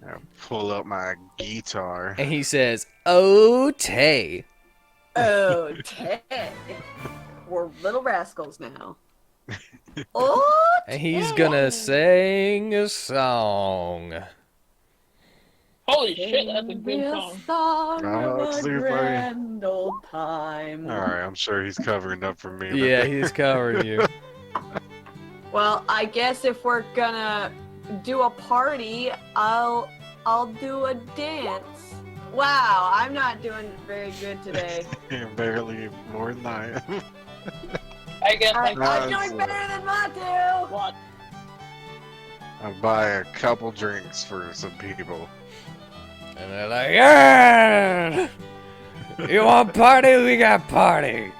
Speaker 2: I pull up my guitar.
Speaker 1: And he says, "Oh, Tay."
Speaker 3: Oh, Ted. We're little rascals now. Oh,
Speaker 1: And he's
Speaker 3: Ted.
Speaker 1: gonna sing a song.
Speaker 5: Holy shit, that's a
Speaker 3: Sing
Speaker 5: good
Speaker 3: me
Speaker 5: song.
Speaker 3: song
Speaker 2: Oh,
Speaker 3: of
Speaker 2: it's
Speaker 3: a
Speaker 2: too funny.
Speaker 3: grand old time.
Speaker 2: Alright, I'm sure he's covering up for me.
Speaker 1: Yeah, he's covering you.
Speaker 3: Well, I guess if we're gonna do a party, I'll do a dance. Wow, I'm not doing very good today.
Speaker 2: Barely more than I am.
Speaker 5: I guess I
Speaker 3: I'm
Speaker 2: Nice.
Speaker 3: doing better than Matu.
Speaker 5: what?
Speaker 2: I buy a couple drinks for some people.
Speaker 1: And they're like, "Yeah! You want party? We got party."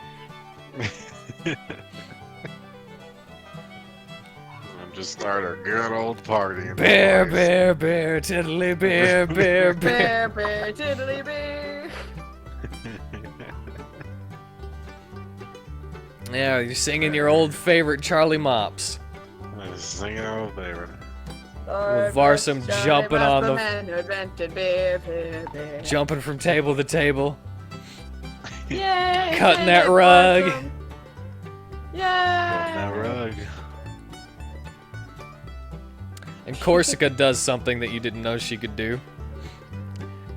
Speaker 2: And just start a good old party. in the
Speaker 1: Bear,
Speaker 2: place.
Speaker 1: bear, bear, tiddly bear, bear, bear.
Speaker 3: Bear, bear, tiddly bear.
Speaker 1: Yeah, you're singing your old favorite Charlie Mops.
Speaker 2: I'm singing old favorite.
Speaker 1: With Varsum jumping on the-
Speaker 3: the
Speaker 1: Jumping from table to table.
Speaker 3: Yay!
Speaker 1: Cutting that rug.
Speaker 3: Yay!
Speaker 2: That rug.
Speaker 1: And Corsica does something that you didn't know she could do.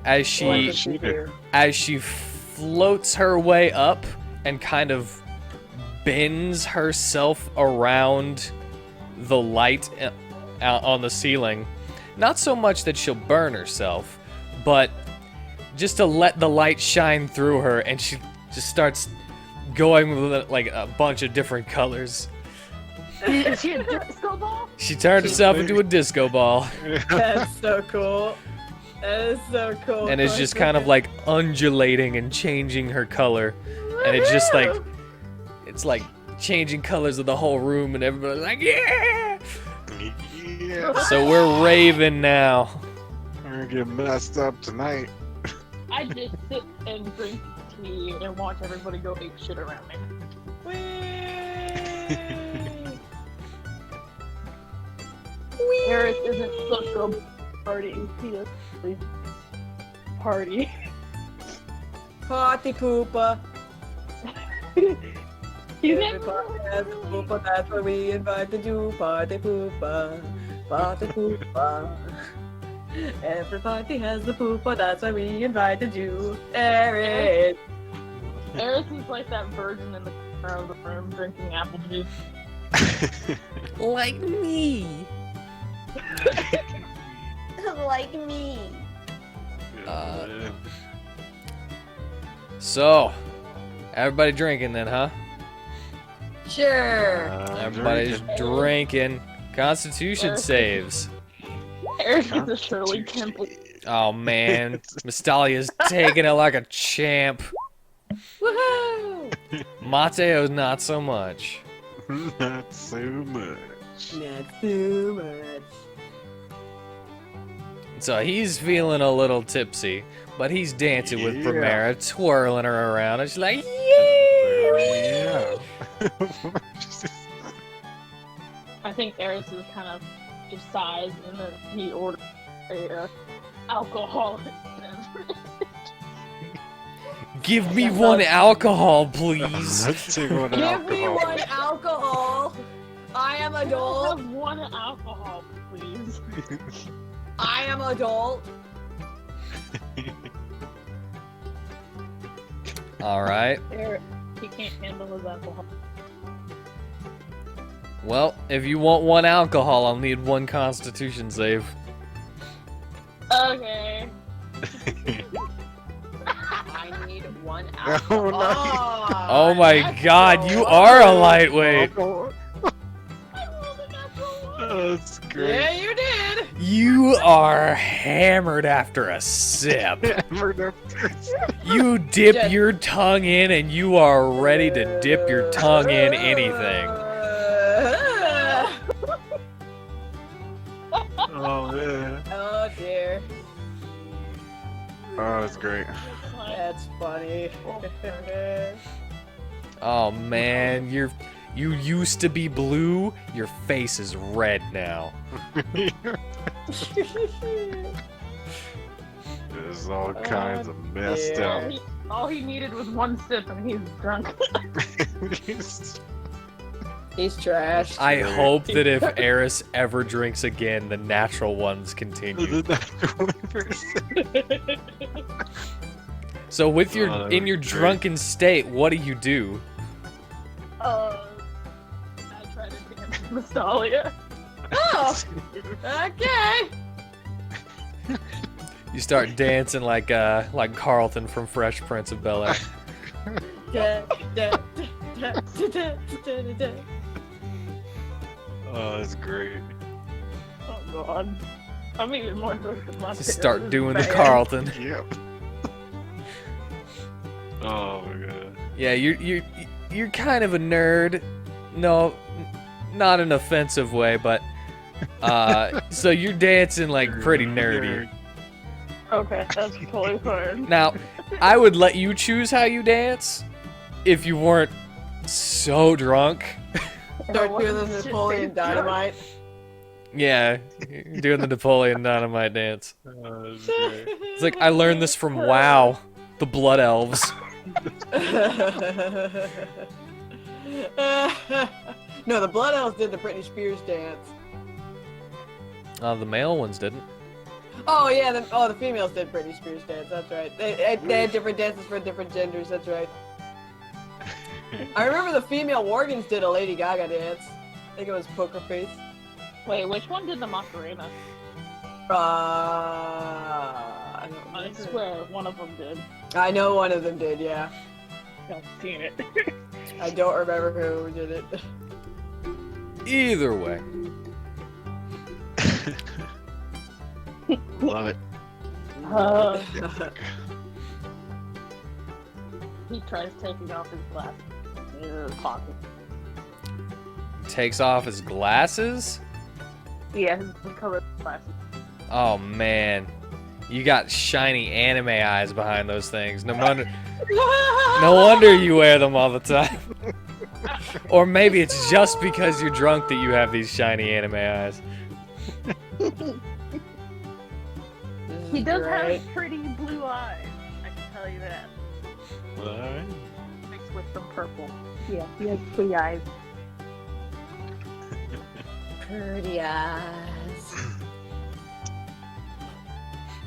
Speaker 1: As
Speaker 3: What
Speaker 1: she
Speaker 3: did she do?
Speaker 1: as she floats her way up and kind of bends herself around the light on the ceiling. Not so much that she'll burn herself, but just to let the light shine through her, and she just starts going with like a bunch of different colors.
Speaker 5: Is she a disco ball?
Speaker 1: She turned herself into a disco ball,
Speaker 3: That's so cool. That is so cool.
Speaker 1: and it's just kind of like undulating and changing her color, and it's just like, it's like changing colors of the whole room, and everybody's like, yeah!
Speaker 2: Yeah.
Speaker 1: So we're raving now.
Speaker 2: We're gonna get messed up tonight.
Speaker 5: I just sit and drink tea and watch everybody go ape shit around me. Eris isn't such a party. He is a party.
Speaker 3: Party pooper.
Speaker 5: He's
Speaker 3: Everybody has a pooper, that's why we invited you. Party pooper. Party pooper. Everybody has a pooper, that's why we invited you. Eris.
Speaker 5: Eris is like that virgin in the corner of the room drinking apple juice.
Speaker 1: Like me.
Speaker 3: Like me.
Speaker 1: So, everybody drinking then, huh?
Speaker 3: Sure.
Speaker 1: Everybody's drinking. Constitution saves.
Speaker 5: Eris is a Shirley Temple.
Speaker 1: Oh man, Mystalia's taking it like a champ.
Speaker 3: Woohoo!
Speaker 1: Mateo's not so much.
Speaker 2: Not so much.
Speaker 3: Not too much.
Speaker 1: So he's feeling a little tipsy, but he's dancing with
Speaker 2: Yeah.
Speaker 1: Primera, twirling her around, and she's like,
Speaker 2: Yeah.
Speaker 5: I think Eris is kind of just sighs and then he orders a alcohol.
Speaker 1: "Give me one alcohol, please."
Speaker 2: Let's take one
Speaker 3: Give me
Speaker 2: alcohol.
Speaker 3: one alcohol. I am
Speaker 5: I'll
Speaker 3: adult.
Speaker 5: have one alcohol, please.
Speaker 3: I am adult.
Speaker 1: All right.
Speaker 5: Eris, he can't handle his alcohol.
Speaker 1: Well, if you want one alcohol, I'll need one Constitution save.
Speaker 5: Okay.
Speaker 3: I need one
Speaker 2: Oh,
Speaker 3: alcohol.
Speaker 2: nice.
Speaker 1: Oh my
Speaker 3: let's
Speaker 1: God,
Speaker 3: go.
Speaker 1: you are a lightweight.
Speaker 5: I rolled a natural one.
Speaker 2: That's great.
Speaker 3: Yeah, you did.
Speaker 1: You are hammered after a sip. You dip
Speaker 3: Just-
Speaker 1: your tongue in, and you are ready to dip your tongue in anything.
Speaker 2: Oh man.
Speaker 3: Oh dear.
Speaker 2: Oh, that's great.
Speaker 3: That's funny.
Speaker 1: Oh man, you used to be blue. Your face is red now.
Speaker 2: There's all kinds of messed
Speaker 3: dear.
Speaker 5: All he needed was one sip and he's drunk.
Speaker 2: up.
Speaker 3: He's trash.
Speaker 1: I hope that if Eris ever drinks again, the natural ones continue. So with your
Speaker 2: Oh,
Speaker 1: in your
Speaker 2: great.
Speaker 1: drunken state, what do you do?
Speaker 5: I tried to dance with Mystalia.
Speaker 3: Oh, okay.
Speaker 1: You start dancing like Carlton from Fresh Prince of Bel-Air.
Speaker 3: Da, da, da, da, da, da, da, da.
Speaker 2: Oh, that's great.
Speaker 5: Oh god. I'm even more drunk than my
Speaker 1: Just start doing the Carlton.
Speaker 2: Yep. Oh my god.
Speaker 1: Yeah, you're kind of a nerd. No, not in an offensive way, but so you're dancing like pretty nerdy.
Speaker 5: Okay, that's totally fine.
Speaker 1: Now, I would let you choose how you dance if you weren't so drunk.
Speaker 3: Start doing the Napoleon Dynamite.
Speaker 1: Yeah, you're doing the Napoleon Dynamite dance.
Speaker 2: Oh, that's great.
Speaker 1: It's like I learned this from WoW, the Blood Elves.
Speaker 3: No, the Blood Elves did the Britney Spears dance.
Speaker 1: The male ones didn't.
Speaker 3: Oh yeah, the females did Britney Spears dance. That's right. They had different dances for different genders. That's right. I remember the female Worgans did a Lady Gaga dance. I think it was Poker Face.
Speaker 5: Wait, which one did the Macarena?
Speaker 3: I don't
Speaker 4: I
Speaker 3: remember.
Speaker 4: swear, one of them did.
Speaker 3: I know one of them did, yeah.
Speaker 4: I've seen it.
Speaker 3: I don't remember who did it.
Speaker 1: Either way.
Speaker 2: Love it.
Speaker 4: He tries taking off his glasses in his pocket.
Speaker 1: Takes off his glasses?
Speaker 4: Yeah, his colored glasses.
Speaker 1: Oh man. You got shiny anime eyes behind those things. No wonder you wear them all the time. Or maybe it's just because you're drunk that you have these shiny anime eyes.
Speaker 4: He does
Speaker 3: Great.
Speaker 4: have pretty blue eyes. I can tell you that.
Speaker 2: Alright.
Speaker 4: Mixed with some purple. Yeah, he has pretty eyes.
Speaker 3: Pretty eyes.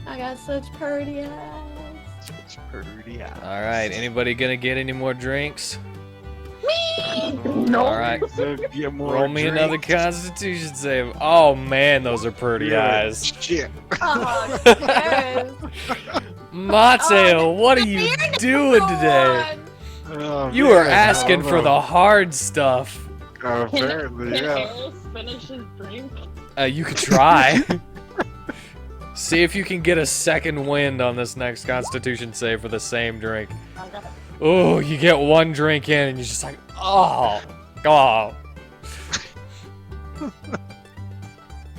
Speaker 3: I got such pretty eyes.
Speaker 2: It's pretty out.
Speaker 1: Alright, anybody gonna get any more drinks?
Speaker 4: No.
Speaker 1: Alright.
Speaker 2: Get more
Speaker 1: Roll me another
Speaker 2: drinks.
Speaker 1: constitution save. Oh man, those are pretty
Speaker 2: Yeah,
Speaker 1: eyes.
Speaker 2: Shit.
Speaker 3: Oh, yes.
Speaker 1: Mateo, what are you
Speaker 3: You're
Speaker 1: doing today?
Speaker 2: Oh,
Speaker 1: You are
Speaker 2: man,
Speaker 1: asking
Speaker 2: I don't
Speaker 1: for
Speaker 2: know.
Speaker 1: the hard stuff.
Speaker 2: Apparently,
Speaker 4: Can
Speaker 2: yeah.
Speaker 4: Harris finish his drink?
Speaker 1: You could try. See if you can get a second wind on this next constitution save for the same drink.
Speaker 4: I got it.
Speaker 1: Oh, you get one drink in and you're just like, oh, oh.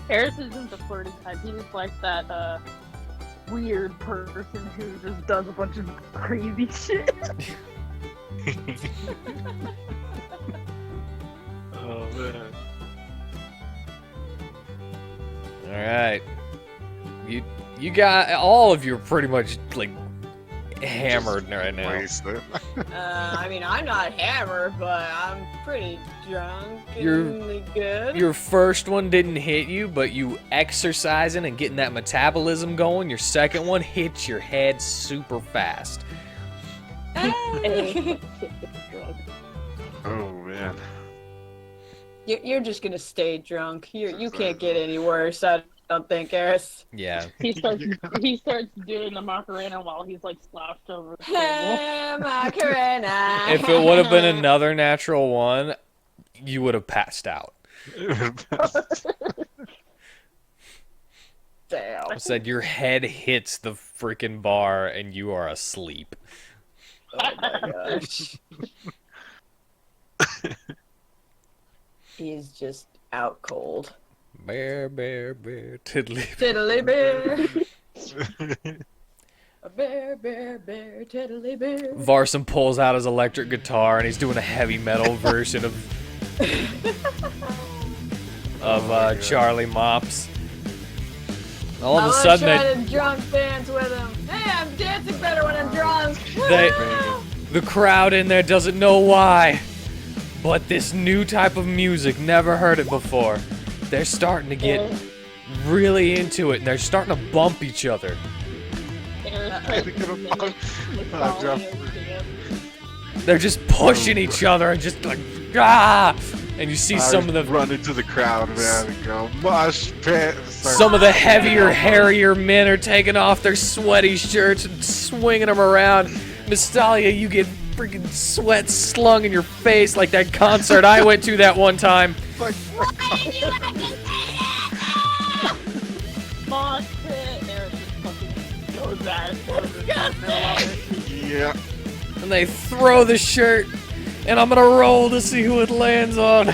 Speaker 4: Harris isn't the flirty type. He's like that weird person who just does a bunch of crazy shit.
Speaker 2: Oh man.
Speaker 1: All right. You got all of you are pretty much like hammered right now.
Speaker 2: Wasted.
Speaker 3: I mean, I'm not hammered, but I'm pretty drunk and
Speaker 1: You're-
Speaker 3: good.
Speaker 1: Your first one didn't hit you, but you exercising and getting that metabolism going. Your second one hits your head super fast.
Speaker 3: Hey.
Speaker 2: Oh man.
Speaker 3: You're just gonna stay drunk. You can't get any worse. I don't think, Eris.
Speaker 1: Yeah.
Speaker 4: He starts doing the Macarena while he's like slouched over the table.
Speaker 3: Hey, Macarena.
Speaker 1: If it would have been another natural one, you would have passed out.
Speaker 3: Damn.
Speaker 1: I said your head hits the freaking bar and you are asleep.
Speaker 3: Oh my gosh. He's just out cold.
Speaker 1: Bear, bear, bear, tiddly.
Speaker 3: Tiddly bear. A bear, bear, bear, tiddly bear.
Speaker 1: Varson pulls out his electric guitar and he's doing a heavy metal version of
Speaker 2: God.
Speaker 1: Charlie Mops. All
Speaker 3: I'm
Speaker 1: of a
Speaker 3: gonna
Speaker 1: sudden,
Speaker 3: try to drunk dance with him. Hey, I'm dancing better when I'm drunk.
Speaker 1: They-
Speaker 3: Woo!
Speaker 1: the crowd in there doesn't know why, but this new type of music, never heard it before. They're starting to get really into it and they're starting to bump each other.
Speaker 4: Harris tries to
Speaker 2: Gonna
Speaker 4: mimic
Speaker 2: fuck-
Speaker 4: Macaulay
Speaker 2: Jeff.
Speaker 4: again.
Speaker 1: They're just pushing each other and just like, ah! And you see some of the
Speaker 2: run into the crowd, man, and go mosh pit.
Speaker 1: Some of the heavier, hairier men are taking off their sweaty shirts and swinging them around. Mystalia, you get freaking sweat slung in your face like that concert I went to that one time.
Speaker 4: Mosh pit. Harris just fucking goes at it. Goes in the middle of it.
Speaker 2: Yeah.
Speaker 1: And they throw the shirt, and I'm gonna roll to see who it lands on.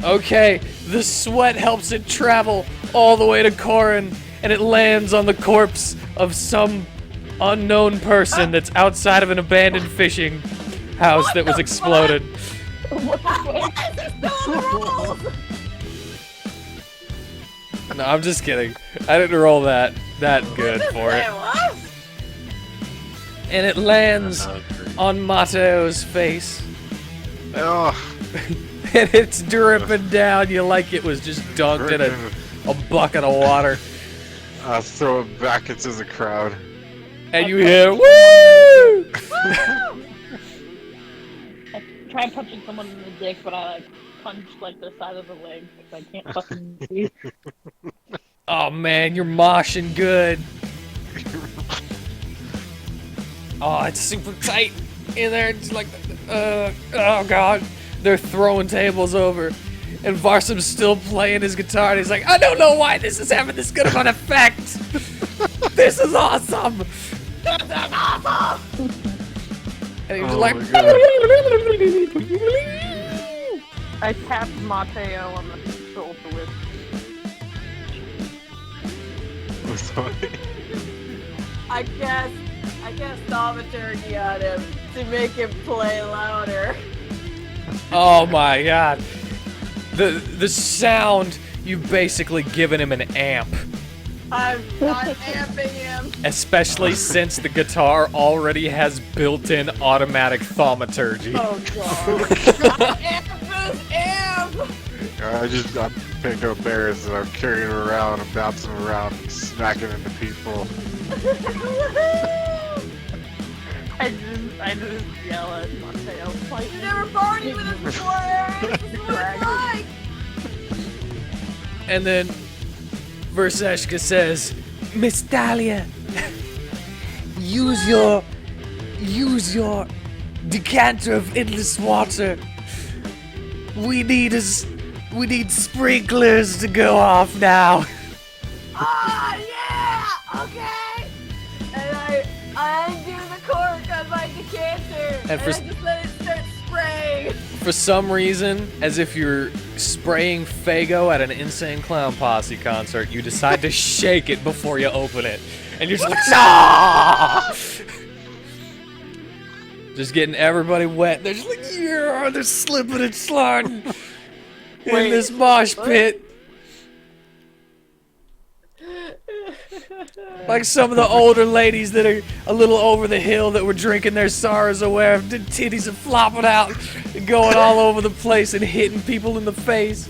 Speaker 1: Okay, the sweat helps it travel all the way to Corin, and it lands on the corpse of some unknown person that's outside of an abandoned fishing house that was exploded. No, I'm just kidding. I didn't roll that good for it.
Speaker 3: What?
Speaker 1: And it lands on Mateo's face.
Speaker 2: Oh,
Speaker 1: And it's dripping down. You like it was just dunked in a bucket of water.
Speaker 2: I throw it back into the crowd.
Speaker 1: And you hear, woo!
Speaker 5: tried punching someone in the dick, but I like punched like the side of the leg because I can't fucking see.
Speaker 1: Oh man, you're moshing good. Oh, it's super tight in there. It's like, oh god. They're throwing tables over. And Varsum's still playing his guitar, and he's like, I don't know why this is having this good of an effect. This is awesome. This is awesome. And he was like,
Speaker 5: I tapped Mateo on the shoulder with.
Speaker 3: I cast thaumaturgy on him to make him play louder.
Speaker 1: oh my god. The sound, you've basically given him an amp.
Speaker 3: I'm amping him.
Speaker 1: Especially since the guitar already has built-in automatic thaumaturgy.
Speaker 3: Oh god. amp!
Speaker 2: I'm picking up bears and I'm carrying them around, I'm bouncing around, and smacking into people.
Speaker 5: I just yell at Mateo. Like,
Speaker 3: You never partied with us before, Aaron. This is what it's like.
Speaker 1: And then Verseshka says, Miss Dahlia, use your decanter of endless water. We need sprinklers to go off now.
Speaker 3: Ah, yeah! Okay! And I undo the cork on my decanter.
Speaker 1: And
Speaker 3: And
Speaker 1: for-
Speaker 3: I just let it start spraying.
Speaker 1: For some reason, as if you're spraying Fago at an Insane Clown Posse concert, you decide to shake it before you open it. And you're just like, ah! Just getting everybody wet. They're just like, yeah, they're slipping and sliding in this mosh pit. Like some of the older ladies that are a little over the hill that were drinking their sorrows away. The titties are flopping out and going all over the place and hitting people in the face.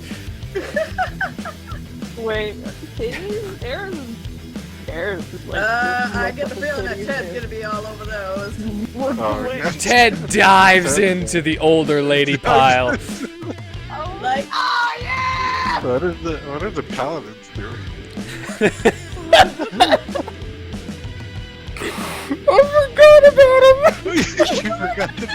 Speaker 5: wait, Aaron's is like.
Speaker 3: I get the feeling that Ted's gonna be all over those.
Speaker 2: Oh,
Speaker 5: Wait,
Speaker 2: no.
Speaker 1: Ted dives into the older lady pile.
Speaker 3: Like, oh yeah!
Speaker 2: What are the paladins doing?
Speaker 1: I forgot about him.
Speaker 2: You forgot the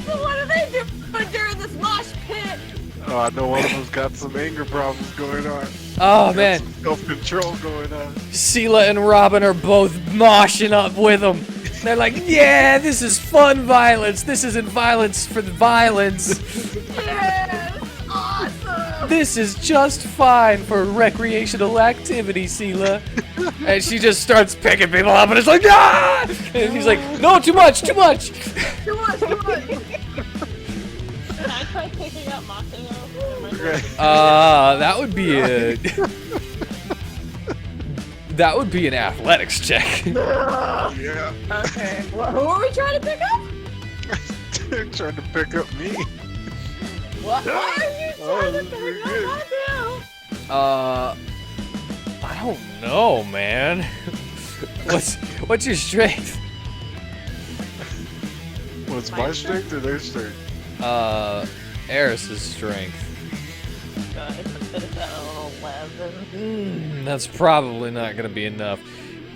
Speaker 3: So what are they doing during this mosh pit?
Speaker 2: Oh, I know one of them's got some anger problems going on.
Speaker 1: Oh
Speaker 2: Got
Speaker 1: man,
Speaker 2: some self-control going on.
Speaker 1: Sela and Robin are both moshing up with him. They're like, yeah, this is fun violence. This isn't violence for the violence.
Speaker 3: Yes! Awesome!
Speaker 1: This is just fine for recreational activity, Sela. And she just starts picking people up, and it's like, ah! And he's like, no, too much, too much.
Speaker 3: Too much, too much!
Speaker 5: Can I try picking up Mateo?
Speaker 2: Okay.
Speaker 1: That would be a... That would be an athletics check.
Speaker 2: Yeah.
Speaker 3: Okay, who are we trying to pick up?
Speaker 2: They're trying to pick up me.
Speaker 3: Why are you trying to
Speaker 2: this is
Speaker 3: pick
Speaker 2: good.
Speaker 3: up my
Speaker 1: I don't know, man. What's your strength?
Speaker 2: What's my strength or their strength?
Speaker 1: Eris's strength.
Speaker 5: It's at 11.
Speaker 1: That's probably not gonna be enough.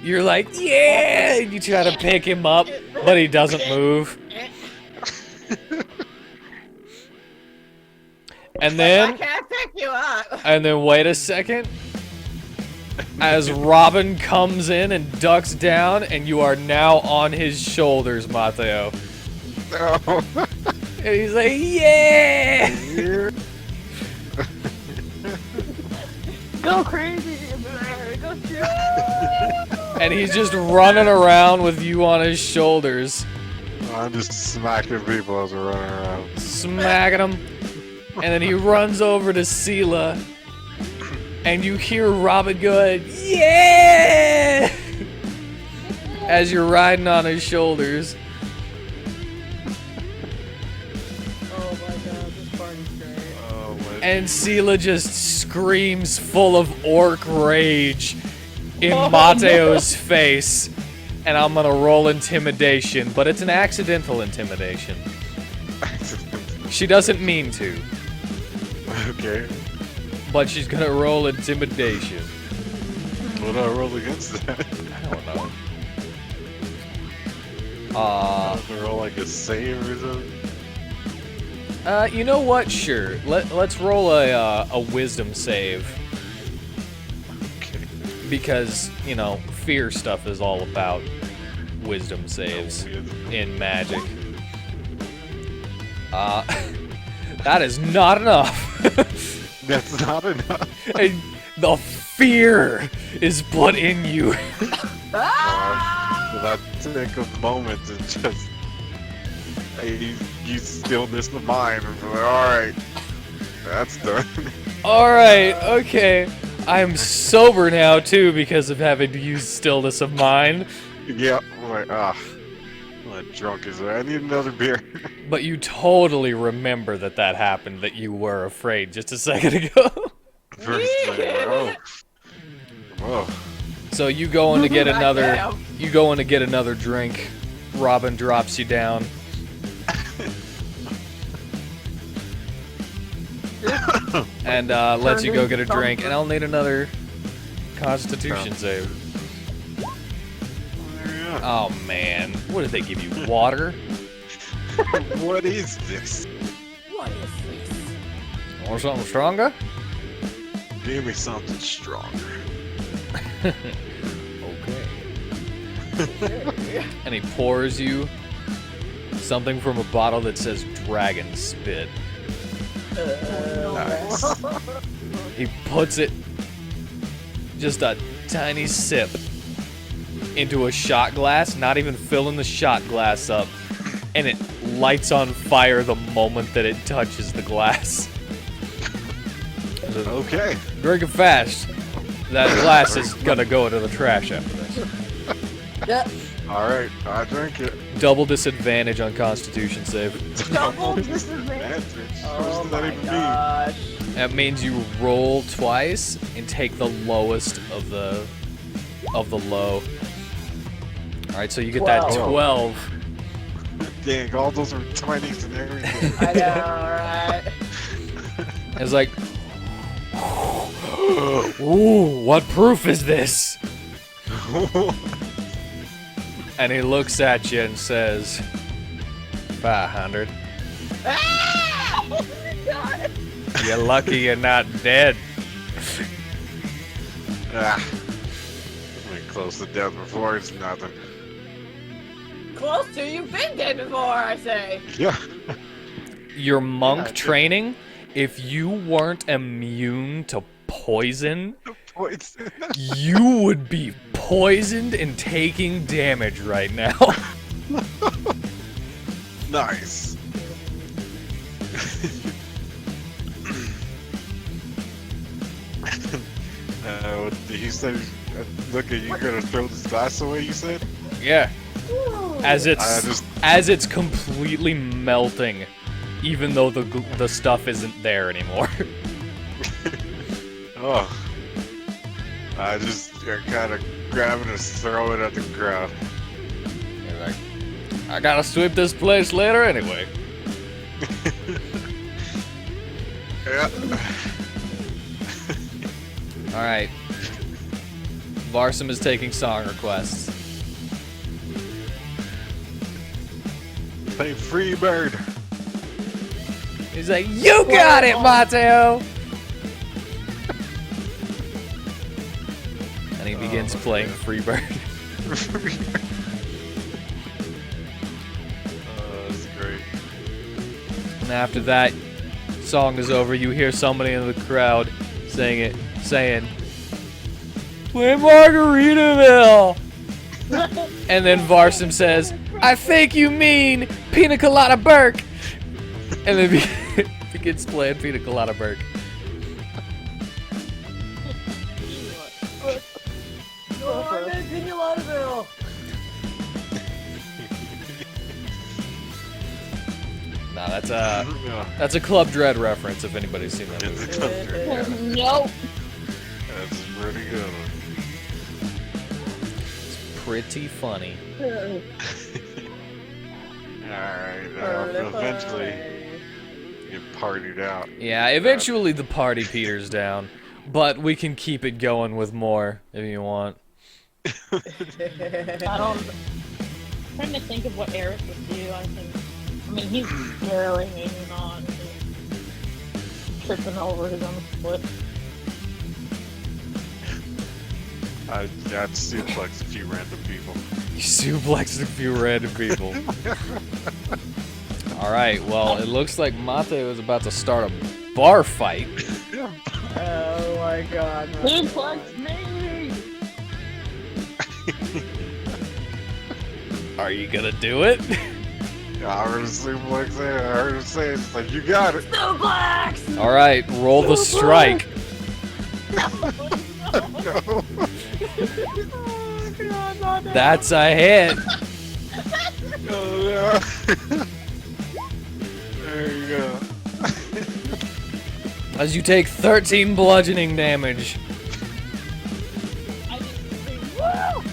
Speaker 1: You're like, yeah, and you try to pick him up, but he doesn't move. And
Speaker 3: I
Speaker 1: then,
Speaker 3: can't pick you up.
Speaker 1: wait a second. As Robin comes in and ducks down, and you are now on his shoulders, Mateo.
Speaker 2: No.
Speaker 1: And he's like, yeah!
Speaker 5: Go crazy! Go shoot!
Speaker 1: And he's just running around with you on his shoulders,
Speaker 2: I'm just smacking people as we're running around.
Speaker 1: smacking him. And then he runs over to Sela, and you hear Robin going, yeah! As you're riding on his shoulders.
Speaker 3: Oh my god, this party's great.
Speaker 2: Oh my.
Speaker 1: And Sela just screams full of orc rage in Mateo's face and I'm gonna roll intimidation, but it's an accidental intimidation. She doesn't mean to,
Speaker 2: Okay.
Speaker 1: but she's gonna roll intimidation.
Speaker 2: What do I roll against that?
Speaker 1: I don't know.
Speaker 2: Do I roll like a save or something?
Speaker 1: You know what? Sure. Let's roll a wisdom save.
Speaker 2: Okay.
Speaker 1: Because, you know, fear stuff is all about wisdom saves in Magic. That is not enough.
Speaker 2: That's not enough.
Speaker 1: And the fear is put in you.
Speaker 2: That take a moment to just use stillness of mind and be like, alright, that's done.
Speaker 1: Alright, okay. I'm sober now, too, because of having to use stillness of mind.
Speaker 2: Yeah, I'm like, I'm not drunk as I need another beer.
Speaker 1: But you totally remember that happened, that you were afraid just a second ago.
Speaker 2: First thing, oh. Whoa.
Speaker 1: So you go in to get another.
Speaker 3: Goddamn.
Speaker 1: You go in to get another drink. Robin drops you down. And lets you go get a drink. And I'll need another Constitution save.
Speaker 2: Yeah.
Speaker 1: Oh man, what did they give you? Water?
Speaker 2: What is this?
Speaker 3: What is this?
Speaker 1: Want something stronger?
Speaker 2: Give me something stronger.
Speaker 1: Okay. And he pours you something from a bottle that says dragon spit.
Speaker 2: Nice.
Speaker 1: He puts it, just a tiny sip, into a shot glass, not even filling the shot glass up, and it lights on fire the moment that it touches the glass.
Speaker 2: Okay.
Speaker 1: Drink it fast. That glass is gonna go into the trash after this.
Speaker 3: Yep.
Speaker 2: Alright, I drink it.
Speaker 1: Double disadvantage on Constitution save.
Speaker 3: Double disadvantage. Oh
Speaker 2: What does that
Speaker 3: my
Speaker 2: even
Speaker 3: gosh.
Speaker 1: That means you roll twice and take the lowest of the low. All right, so you get that 12.
Speaker 2: mean? Dang, all those are 20s and everything.
Speaker 3: I know, right?
Speaker 1: It's like, ooh, what proof is this? And he looks at you and says, 500.
Speaker 3: Ah! Oh my god.
Speaker 1: You're lucky you're not dead.
Speaker 2: Ah. I've been close to death before, it's nothing.
Speaker 3: Close to, you've been dead before, I say.
Speaker 2: Yeah.
Speaker 1: Your monk
Speaker 2: Yeah,
Speaker 1: training, if you weren't immune to poison,
Speaker 2: Poison.
Speaker 1: you would be poisoned and taking damage right now.
Speaker 2: Nice. He said, look at you gonna throw this glass away, you said?
Speaker 1: Yeah. As
Speaker 2: just-
Speaker 1: it's completely melting, even though the stuff isn't there anymore.
Speaker 2: Oh. I just kind of grab it and throw it at the ground.
Speaker 1: You're like, I gotta sweep this place later anyway.
Speaker 2: Yeah.
Speaker 1: All right. Varsum is taking song requests.
Speaker 2: Play Free Bird.
Speaker 1: He's like, you got it, Mateo! And he begins playing Freebird.
Speaker 2: That's great.
Speaker 1: And after that song is over, you hear somebody in the crowd saying, play Margaritaville! And then Varsum says, I think you mean Pina Colada Burke! And then begins playing Pina Colada Burke.
Speaker 3: Oh, I'm in Pina-Colada-ville.
Speaker 1: Nah, that's a Club Dread reference if anybody's seen that movie.
Speaker 4: Nope.
Speaker 2: That's a pretty good one.
Speaker 1: pretty funny.
Speaker 2: Alright, eventually get partied out.
Speaker 1: Yeah, eventually the party peters down, but we can keep it going with more if you want.
Speaker 4: I'm trying to think of what Eric would do. I mean, he's barely hanging on, tripping over his own foot.
Speaker 2: I'd suplex a few random people.
Speaker 1: You suplexed a few random people. Alright, well, it looks like Mateo is about to start a bar fight.
Speaker 3: Oh my god.
Speaker 4: Suplex me!
Speaker 1: Are you gonna do it?
Speaker 2: I heard a suplex there. I heard him say it. It's like, you got it.
Speaker 3: Suplex!
Speaker 1: Alright, roll the strike.
Speaker 2: No.
Speaker 3: Oh god, not that.
Speaker 1: That's a hit.
Speaker 2: Oh, no. There you go.
Speaker 1: As you take 13 bludgeoning damage.
Speaker 4: I just scream, woo!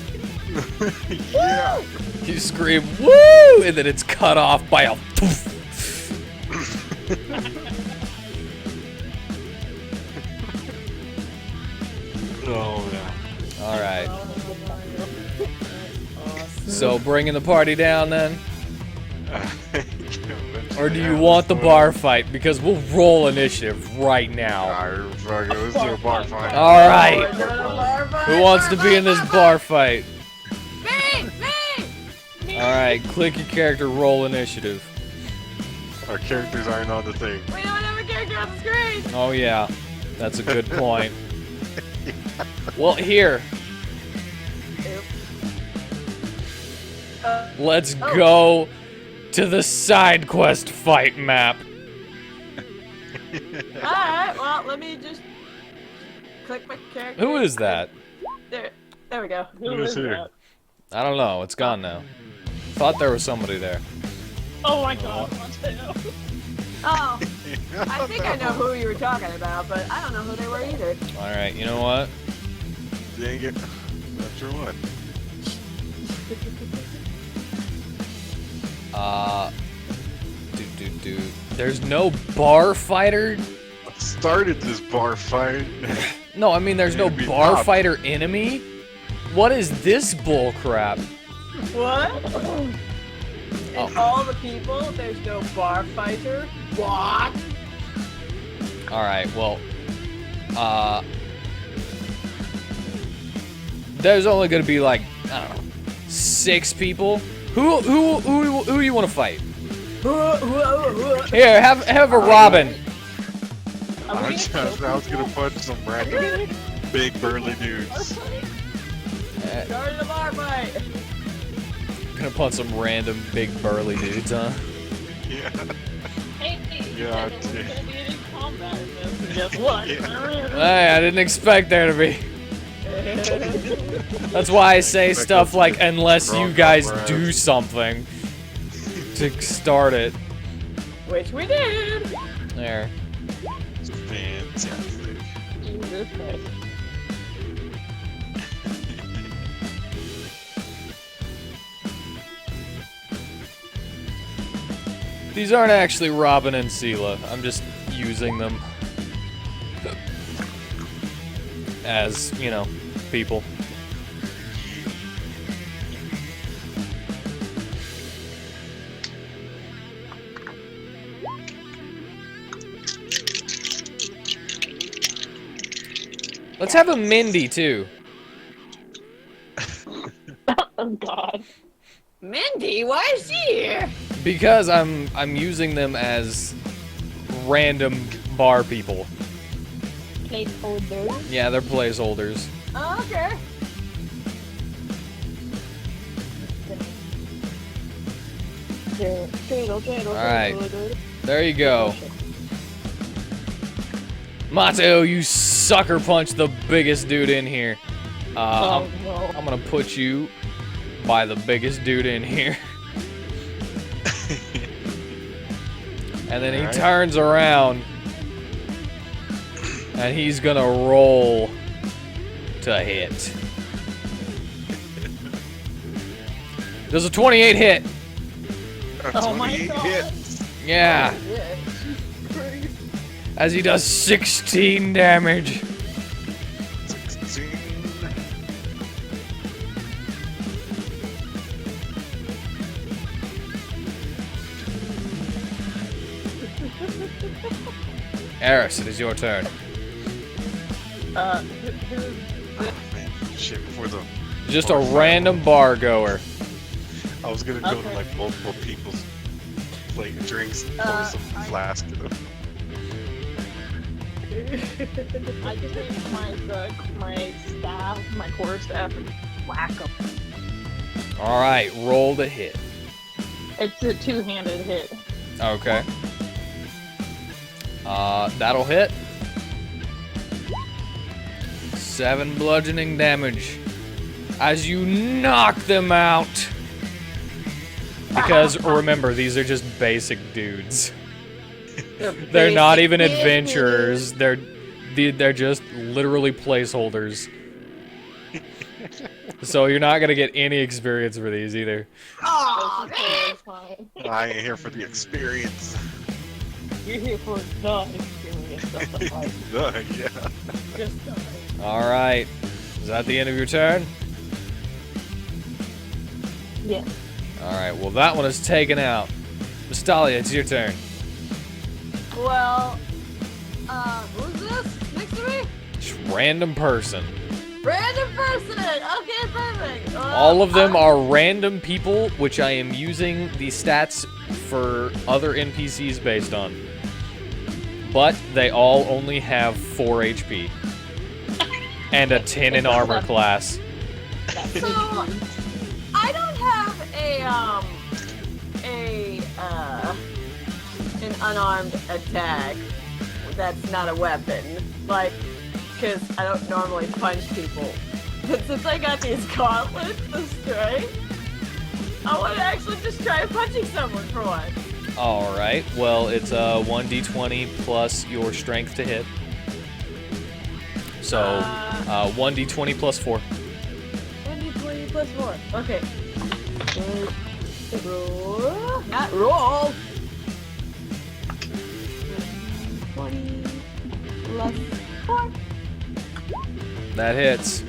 Speaker 2: Yeah.
Speaker 1: You scream, woo! And then it's cut off by a poof.
Speaker 2: Oh, yeah.
Speaker 1: Alright. So bringing the party down then? Or do you want the bar fight? Because we'll roll initiative right now.
Speaker 2: Alright, fuck it. Let's do a bar fight.
Speaker 1: Alright.
Speaker 3: We're doing a bar fight,
Speaker 1: Who wants to be in this bar fight?
Speaker 3: Me!
Speaker 1: Alright, click your character, roll initiative.
Speaker 2: Our characters aren't on the thing.
Speaker 3: We don't have a character on the screen!
Speaker 1: Oh yeah, that's a good point. Well, here, let's go to the side quest fight map.
Speaker 3: Alright, well, let me just click my character.
Speaker 1: Who is that?
Speaker 3: There we go.
Speaker 4: Who is
Speaker 2: here?
Speaker 4: that?
Speaker 1: I don't know, it's gone now. Thought there was somebody there.
Speaker 4: Oh my god, Mateo.
Speaker 3: Oh, I think I know who you were talking about, but I don't know who they were either.
Speaker 1: Alright, you know what?
Speaker 2: Dang it. Not sure what.
Speaker 1: There's no bar fighter?
Speaker 2: What started this bar fight?
Speaker 1: No, I mean there's no
Speaker 2: Maybe
Speaker 1: bar
Speaker 2: not.
Speaker 1: fighter enemy? What is this bull crap?
Speaker 3: What? And all the people, there's no bar fighter? What?
Speaker 1: Alright, well, there's only gonna be like, I don't know, 6 people. Who do you want to fight? Here, have a Robin.
Speaker 2: I was gonna punch some random big burly dudes.
Speaker 3: Started a bar fight!
Speaker 1: Gonna punch some random big burly dudes, huh?
Speaker 2: Yeah.
Speaker 4: Hey,
Speaker 2: Yeah,
Speaker 4: you said there was gonna be any combat in this, and guess what?
Speaker 1: Hey, I didn't expect there to be. That's why I say stuff like, unless you guys do something to start it.
Speaker 3: Which we did!
Speaker 1: There.
Speaker 2: It's fantastic.
Speaker 4: Jesus Christ.
Speaker 1: These aren't actually Robin and Sela. I'm just using them as, you know, people. Let's have a Mindy too.
Speaker 4: Oh god.
Speaker 3: Mindy, why is she here?
Speaker 1: Because I'm using them as random bar people.
Speaker 4: Placeholder.
Speaker 1: Yeah, they're placeholders.
Speaker 3: Oh, okay.
Speaker 1: Alright. There you go. Mateo, you sucker punch the biggest dude in here.
Speaker 4: Oh no.
Speaker 1: I'm gonna put you by the biggest dude in here. And then he
Speaker 2: Alright.
Speaker 1: turns around and he's gonna roll to hit. Does a 28 hit?
Speaker 4: Oh my
Speaker 2: 28
Speaker 4: God.
Speaker 2: hits.
Speaker 1: Yeah.
Speaker 4: Yeah, crazy.
Speaker 1: As he does 16 damage.
Speaker 2: 16.
Speaker 1: Eris, it is your turn.
Speaker 4: Who's
Speaker 2: Oh, man. Shit, before the.
Speaker 1: Just a random bar goer.
Speaker 2: I was gonna go to
Speaker 4: Okay.
Speaker 2: like multiple people's plate drinks and pour some flask in them.
Speaker 4: I just need my staff, my core staff, and whack him.
Speaker 1: Alright, roll to hit.
Speaker 4: It's a two-handed hit.
Speaker 1: Okay. That'll hit. 7 bludgeoning damage. As you knock them out. Because remember, these are just basic dudes. They're not even adventurers. They're just literally placeholders. So you're not gonna get any experience for these either.
Speaker 3: Oh,
Speaker 4: That's fine.
Speaker 2: I ain't here for the experience.
Speaker 4: You're here for the experience of the fight.
Speaker 2: Yeah.
Speaker 4: Just die.
Speaker 1: Alright. Is that the end of your turn?
Speaker 4: Yeah.
Speaker 1: Alright, well that one is taken out. Mystalia, it's your turn.
Speaker 3: well, who's this next to me?
Speaker 1: Just random person.
Speaker 3: Random person. Okay, perfect.
Speaker 1: All of them are random people, which I am using the stats for other NPCs based on. But they all only have 4 HP. And a 10 in armor class.
Speaker 3: So, I don't have an unarmed attack that's not a weapon. Like, because I don't normally punch people. But since I got these gauntlets of strength, I want to actually just try punching someone for once.
Speaker 1: Alright, well it's a 1d20 plus your strength to hit. So, 1d20 plus 4.
Speaker 3: 1d20 plus 4. Okay. Roll. Not roll. 20 plus 4.
Speaker 1: That hits.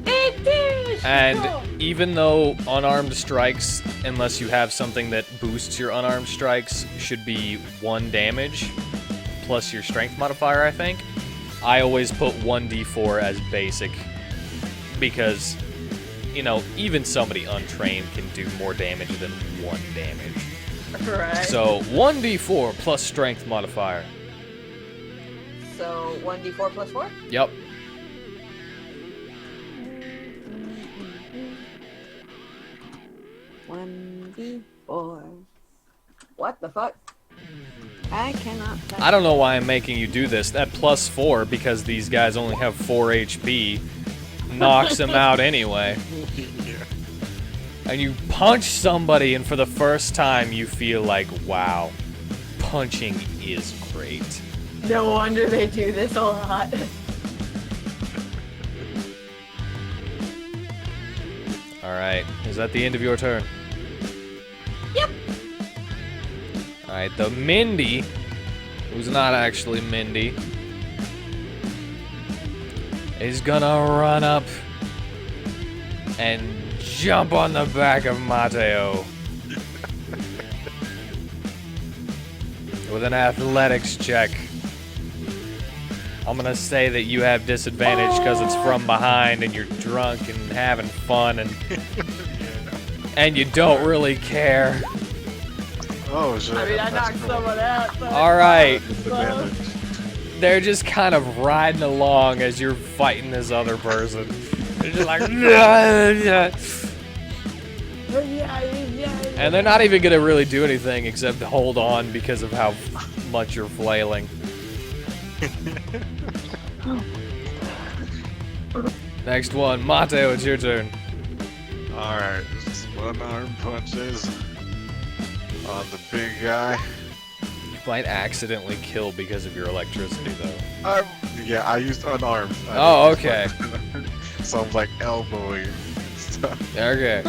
Speaker 3: 18!
Speaker 1: And even though unarmed strikes, unless you have something that boosts your unarmed strikes, should be 1 damage plus your strength modifier, I think, I always put 1d4 as basic because, you know, even somebody untrained can do more damage than 1 damage.
Speaker 3: Right.
Speaker 1: So 1d4 plus strength modifier.
Speaker 3: So 1d4 plus 4?
Speaker 1: Yep.
Speaker 3: One D4. What the fuck? I cannot.
Speaker 1: I don't know why I'm making you do this. That plus 4, because these guys only have 4 HP, knocks them out anyway.
Speaker 2: Yeah.
Speaker 1: And you punch somebody, and for the first time, you feel like, wow, punching is great.
Speaker 3: No wonder they do this a lot.
Speaker 1: Alright, is that the end of your turn?
Speaker 3: Yep.
Speaker 1: Alright, the Mindy, who's not actually Mindy, is gonna run up and jump on the back of Mateo. With an athletics check. I'm gonna say that you have disadvantage because it's from behind and you're drunk and having fun and you don't really care.
Speaker 2: Oh shit.
Speaker 3: I mean, I
Speaker 2: that's
Speaker 3: knocked
Speaker 2: cool.
Speaker 3: someone out. But
Speaker 1: Alright,
Speaker 2: Disadvantage.
Speaker 1: they're just kind of riding along as you're fighting this other person. They're just like, and they're not even gonna really do anything except hold on because of how much you're flailing. Next one, Mateo, it's your turn.
Speaker 2: Alright, some unarmed punches on the big guy.
Speaker 1: You might accidentally kill because of your electricity, though.
Speaker 2: Yeah, I used unarmed.
Speaker 1: Oh, okay.
Speaker 2: So I'm like elbowing and stuff.
Speaker 1: Okay.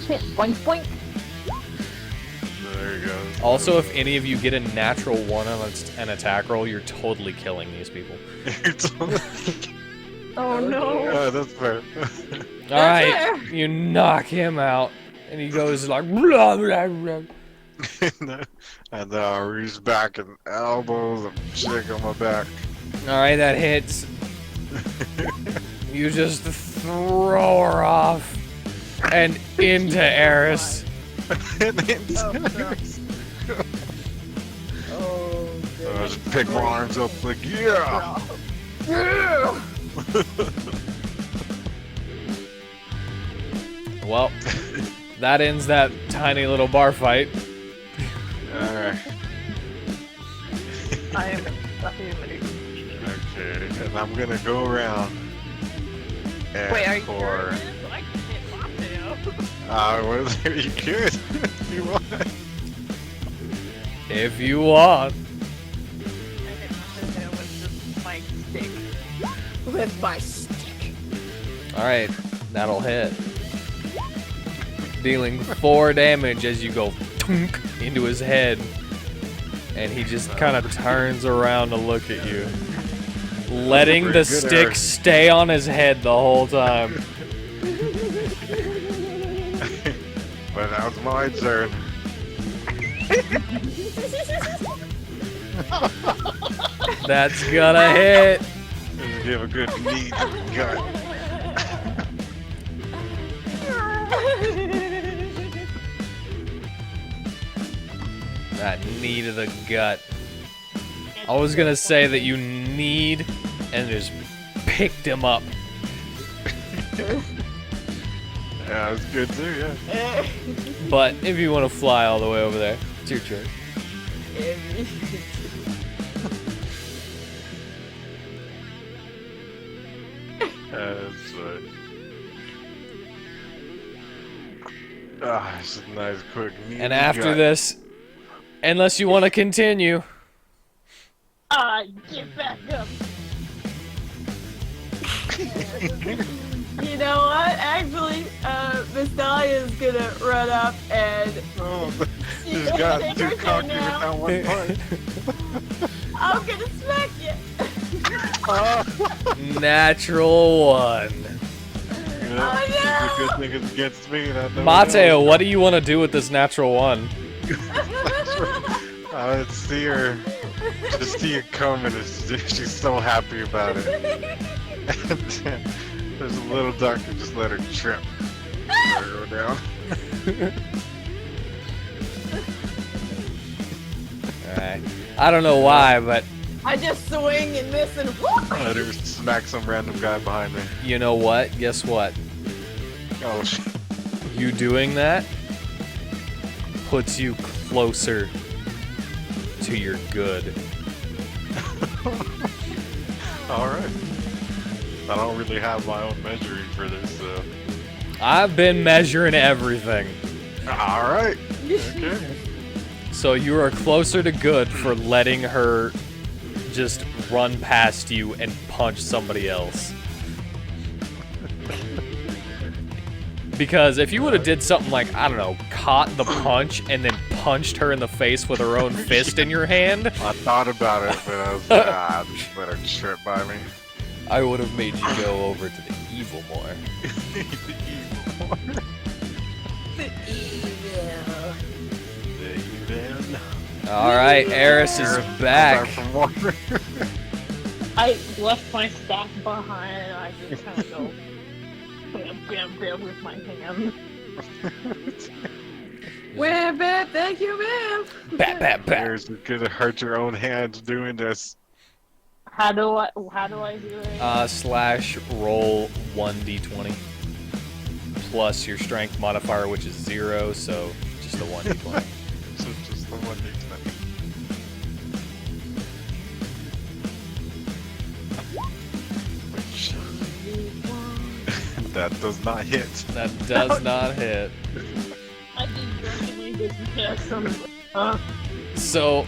Speaker 5: chance. Boink, boink.
Speaker 2: There you go.
Speaker 1: Also, if any of you get a natural 1 on an attack roll, you're totally killing these people.
Speaker 5: Oh no.
Speaker 2: Yeah, that's fair.
Speaker 1: Alright,
Speaker 3: fair.
Speaker 1: you knock him out, and he goes like, blah, blah, blah.
Speaker 2: And then I reach back and elbows and shake on my back.
Speaker 1: Alright, that hits. You just throw her off and into Eris.
Speaker 2: And then
Speaker 3: Oh,
Speaker 2: I just pick my arms up like, yeah!
Speaker 1: Well, that ends that tiny little bar fight.
Speaker 2: Alright.
Speaker 5: I am ready.
Speaker 2: Okay, and I'm gonna go around and
Speaker 5: Wait, are you
Speaker 2: for...
Speaker 5: sure it is? I can hit Mateo.
Speaker 2: Well, you could if you want.
Speaker 1: If you want.
Speaker 5: I hit Mateo with just my stick.
Speaker 3: with my stick.
Speaker 1: Alright, that'll hit. Dealing 4 damage as you go thunk into his head. And he just kind of turns around to look at you. Letting the
Speaker 2: Pretty good,
Speaker 1: stick
Speaker 2: Eric.
Speaker 1: stay on his head the whole time.
Speaker 2: But that was my turn.
Speaker 1: That's gonna hit.
Speaker 2: Just give a good knee to the gut.
Speaker 1: That knee to the gut. I was gonna say that you need and just picked him up.
Speaker 2: Yeah, that's good too, yeah.
Speaker 1: But if you want to fly all the way over there, it's your choice.
Speaker 2: That's right. Ah, it's a nice quick knee.
Speaker 1: And
Speaker 2: to the
Speaker 1: after
Speaker 2: gut.
Speaker 1: this, unless you want to continue,
Speaker 5: Get back up.
Speaker 3: You know what? Actually, Miss Dahlia is gonna run up and
Speaker 2: Oh, just got
Speaker 3: Take
Speaker 2: too
Speaker 3: her
Speaker 2: cocky with
Speaker 3: now.
Speaker 2: that one punch.
Speaker 3: I'm gonna smack you.
Speaker 1: natural 1.
Speaker 2: Yeah,
Speaker 3: Oh, no.
Speaker 2: it's a good thing it's against me. That never
Speaker 1: Mateo,
Speaker 2: knows.
Speaker 1: what do you want to do with this natural 1?
Speaker 2: I would see her, just see it coming. She's so happy about it. And then there's a little duck that just let her trip. Let her go down.
Speaker 1: Alright. I don't know why, but
Speaker 3: I just swing and miss and whoop.
Speaker 2: Let her smack some random guy behind me.
Speaker 1: you know what? Guess what?
Speaker 2: Oh, shit.
Speaker 1: You doing that puts you closer to your good.
Speaker 2: Alright. I don't really have my own measuring for this, so.
Speaker 1: I've been measuring everything.
Speaker 2: Alright. Okay.
Speaker 1: So you are closer to good for letting her just run past you and punch somebody else. Because if you would have did something like, I don't know, caught the punch and then punched her in the face with her own fist in your hand,
Speaker 2: I thought about it, but I was like, just let her trip by me.
Speaker 1: I would have made you go over to the evil more.
Speaker 2: The evil one.
Speaker 3: Evil.
Speaker 2: The evil.
Speaker 1: Alright, Eris is
Speaker 2: Eris comes
Speaker 1: back.
Speaker 2: out from water.
Speaker 5: I left my staff behind and I just kind of go bam, bam, bam with my hand.
Speaker 3: Wham, bam, thank you, ma'am.
Speaker 1: Bat, bat, bat.
Speaker 2: Eris, you could have hurt your own hands doing this.
Speaker 5: How do I do it?
Speaker 1: Slash roll 1d20. Plus your strength modifier, which is 0, so just a 1d20.
Speaker 2: So just the one next time. That does not hit.
Speaker 1: That does not hit.
Speaker 5: I did definitely get some.
Speaker 1: So,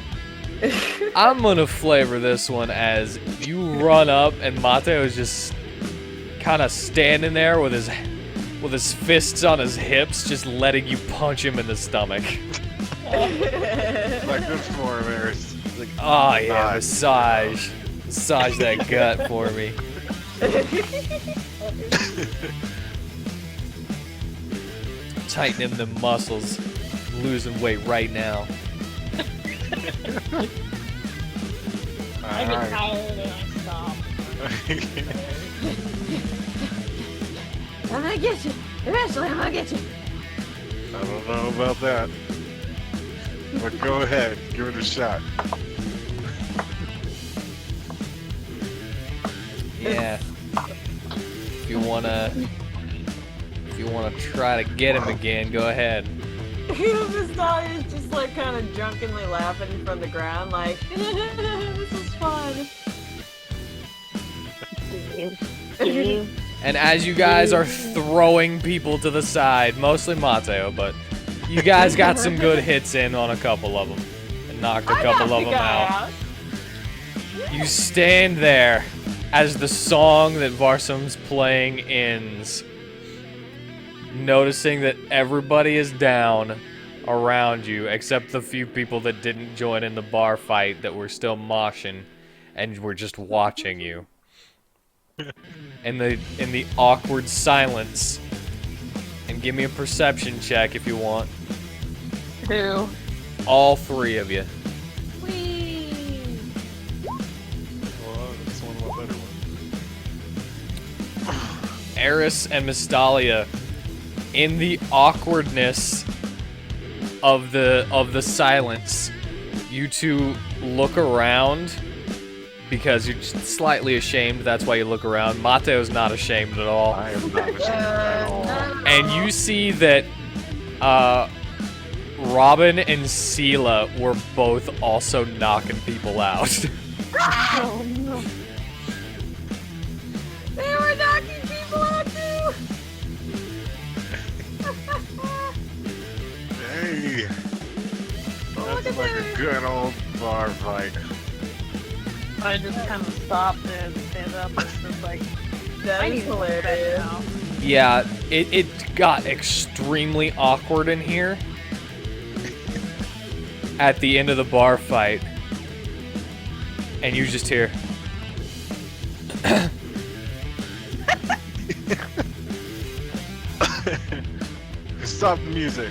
Speaker 1: I'm gonna flavor this one as you run up and Mateo is just kind of standing there with with his fists on his hips, just letting you punch him in the stomach.
Speaker 2: Like good for him, Eris.
Speaker 1: He's like, oh yeah,
Speaker 2: Nice.
Speaker 1: massage that gut for me. Tightening the muscles, losing weight right now.
Speaker 4: I get
Speaker 2: Alright.
Speaker 4: tired and I stop.
Speaker 3: I'm gonna get you. Eventually, I'm gonna get you.
Speaker 2: I don't know about that. But go ahead, give it a shot.
Speaker 1: Yeah. If you wanna try to get him again, go ahead.
Speaker 3: This dog is just like kind of drunkenly laughing from the ground, like, this is fun.
Speaker 1: And as you guys are throwing people to the side, mostly Mateo, but you guys got some good hits in on a couple of them and knocked a couple of them out. You stand there as the song that Varsum's playing ends, noticing that everybody is down around you except the few people that didn't join in the bar fight that were still moshing and were just watching you. In the awkward silence. And give me a perception check if you want.
Speaker 5: 2.
Speaker 1: All three of you.
Speaker 3: Whee!
Speaker 2: Well, that's one of my better ones.
Speaker 1: Eris and Mystalia, in the awkwardness of the silence, you two look around because you're just slightly ashamed. That's why you look around. Mateo's not ashamed at all.
Speaker 2: I am not ashamed at all.
Speaker 1: And you see that Robin and Sela were both also knocking people out.
Speaker 5: Oh no.
Speaker 3: They were knocking people out too!
Speaker 2: Hey,
Speaker 3: Look
Speaker 2: that's
Speaker 3: at
Speaker 2: like
Speaker 3: this.
Speaker 2: a good old bar fight.
Speaker 5: I just kind of stopped and stand up and just like,
Speaker 3: That
Speaker 5: I
Speaker 3: is
Speaker 5: need to look better
Speaker 3: hilarious.
Speaker 5: now.
Speaker 1: Yeah, it got extremely awkward in here at the end of the bar fight. And you just hear,
Speaker 2: Stop the music.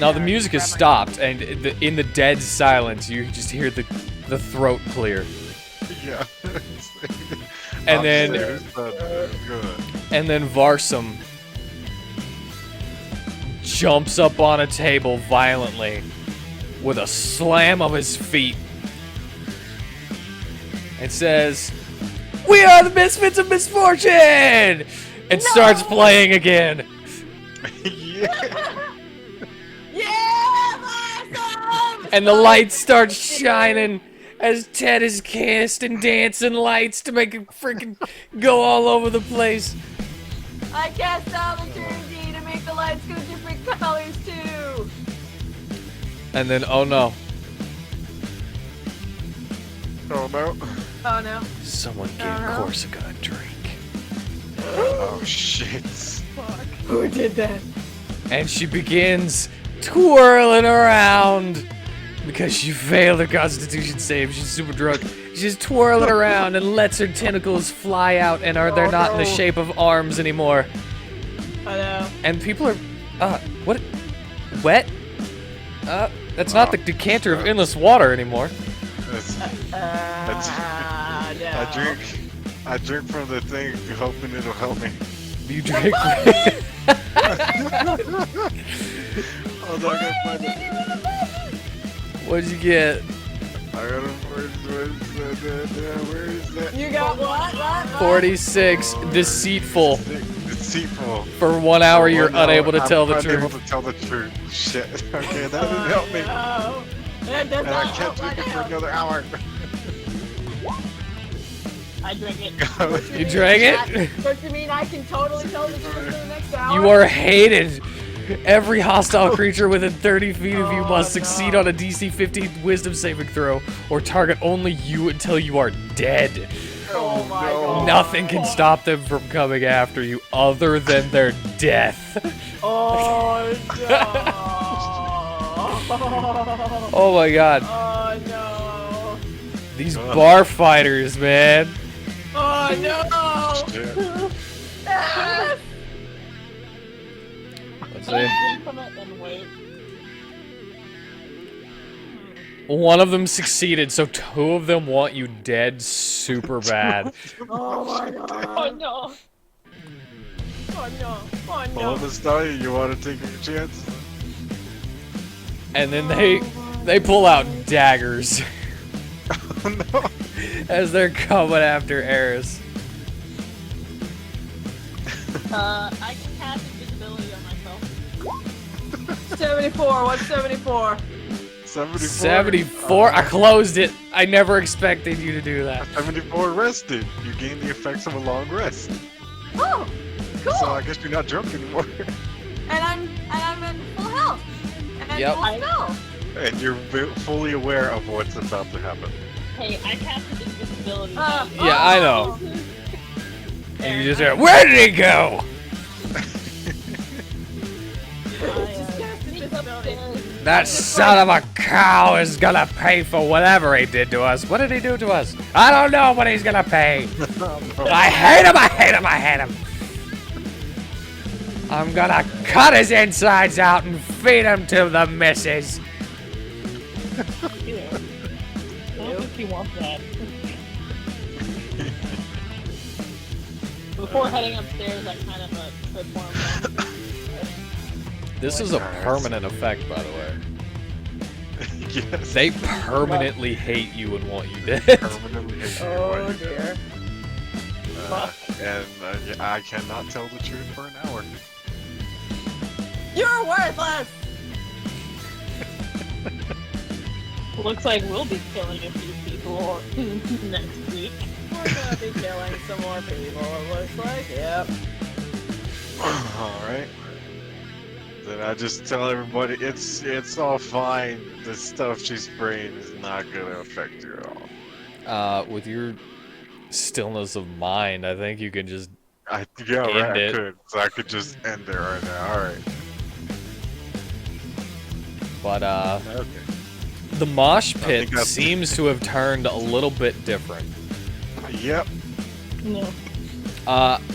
Speaker 1: no, the music has stopped, and in the dead silence, you just hear the throat clear.
Speaker 2: Yeah.
Speaker 1: And then-
Speaker 2: Upstairs, but good.
Speaker 1: And then Varsum jumps up on a table violently with a slam of his feet and says, "We are the Misfits of Misfortune!" and starts playing again.
Speaker 2: Yeah.
Speaker 3: Yeah, awesome!
Speaker 1: And the lights start shining as Ted is casting dancing lights to make it freaking go all over the place.
Speaker 3: I cast thaumaturgy to make the lights go different colors too.
Speaker 1: And then, oh no,
Speaker 2: Oh no.
Speaker 3: Oh no.
Speaker 1: someone gave
Speaker 3: Uh-huh.
Speaker 1: Corsica a drink.
Speaker 2: Oh shit.
Speaker 3: Who did that?
Speaker 1: And she begins twirling around because she failed her constitution save. She's super drunk. She's twirling around and lets her tentacles fly out, and they're not in the shape of arms anymore.
Speaker 3: I know.
Speaker 1: And people are, what? Wet? That's not the decanter of endless water anymore.
Speaker 2: That's,
Speaker 3: No.
Speaker 2: I drink from the thing hoping it'll help me.
Speaker 1: You drink.
Speaker 2: Hold on, I gotta find it.
Speaker 1: What'd you get?
Speaker 2: I gotta where is that?
Speaker 3: You got what?
Speaker 1: 46. Deceitful.
Speaker 2: Deceitful.
Speaker 1: For 1 hour, you're
Speaker 2: Well, no,
Speaker 1: unable to tell the
Speaker 2: I'm unable
Speaker 1: truth.
Speaker 2: to tell the truth. Shit. Okay, that didn't help me.
Speaker 3: No. That does
Speaker 2: And I
Speaker 3: not
Speaker 2: kept
Speaker 3: help my
Speaker 2: drinking for
Speaker 3: health.
Speaker 2: another hour.
Speaker 5: I drink it.
Speaker 1: You drank it?
Speaker 3: But you mean I can totally tell the truth for the next hour?
Speaker 1: You are hated. Every hostile creature within 30 feet of you must succeed on a DC 15 Wisdom saving throw, or target only you until you are dead.
Speaker 3: Oh my
Speaker 2: no.
Speaker 3: god.
Speaker 1: Nothing can stop them from coming after you other than their death.
Speaker 3: Oh no.
Speaker 1: Oh my god.
Speaker 3: Oh no.
Speaker 1: These bar fighters, man.
Speaker 3: Oh no.
Speaker 2: Shit.
Speaker 3: Yes!
Speaker 1: Let's
Speaker 5: Can I
Speaker 1: see.
Speaker 5: drink from it and wait?
Speaker 1: One of them succeeded, so two of them want you dead super bad.
Speaker 3: Oh my
Speaker 5: Oh
Speaker 3: god.
Speaker 5: no!
Speaker 3: Oh no. Oh
Speaker 2: Well,
Speaker 3: no.
Speaker 2: Miss Dahlia, you want to take a chance?
Speaker 1: And then they pull out daggers
Speaker 2: Oh, no.
Speaker 1: as they're coming after Eris.
Speaker 5: I can cast invisibility on myself.
Speaker 3: 74. What's 74?
Speaker 2: 74.
Speaker 1: 74? I closed it. I never expected you to do that.
Speaker 2: 74 rested. You gain the effects of a long rest.
Speaker 3: Oh, cool.
Speaker 2: So I guess you're not drunk anymore.
Speaker 3: And I'm in full health. And
Speaker 1: Yep.
Speaker 3: full spell.
Speaker 2: And you're fully aware of what's about to happen.
Speaker 5: Hey, I casted invisibility.
Speaker 1: Yeah, I know.
Speaker 3: oh.
Speaker 1: And you just hear, where did he go? That son of a cow is gonna pay for whatever he did to us. What did he do to us? I don't know, but he's gonna pay. I hate him, I hate him, I hate him. I'm gonna cut his insides out and feed him to the missus.
Speaker 5: I don't think you want that. Before heading upstairs, I kind of trip one.
Speaker 1: This is a permanent effect, by the way.
Speaker 2: Yes.
Speaker 1: They permanently hate you and want you dead.
Speaker 2: Permanently hate you.
Speaker 3: Oh dear.
Speaker 2: And I cannot tell the truth for an hour.
Speaker 3: You're worthless.
Speaker 5: Looks like we'll be killing a few people next week.
Speaker 3: We're gonna be killing some more people, it looks like. Yep.
Speaker 2: Alright. Then I just tell everybody it's all fine. The stuff she's spraying is not gonna affect you at all.
Speaker 1: With your stillness of mind, I think you can just
Speaker 2: Yeah, right,
Speaker 1: End it.
Speaker 2: I could. So I could just end it right now. Alright.
Speaker 1: but
Speaker 2: Okay.
Speaker 1: the mosh
Speaker 2: think
Speaker 1: pit
Speaker 2: that's-
Speaker 1: seems to have turned a little bit different.
Speaker 2: Yep.
Speaker 5: No.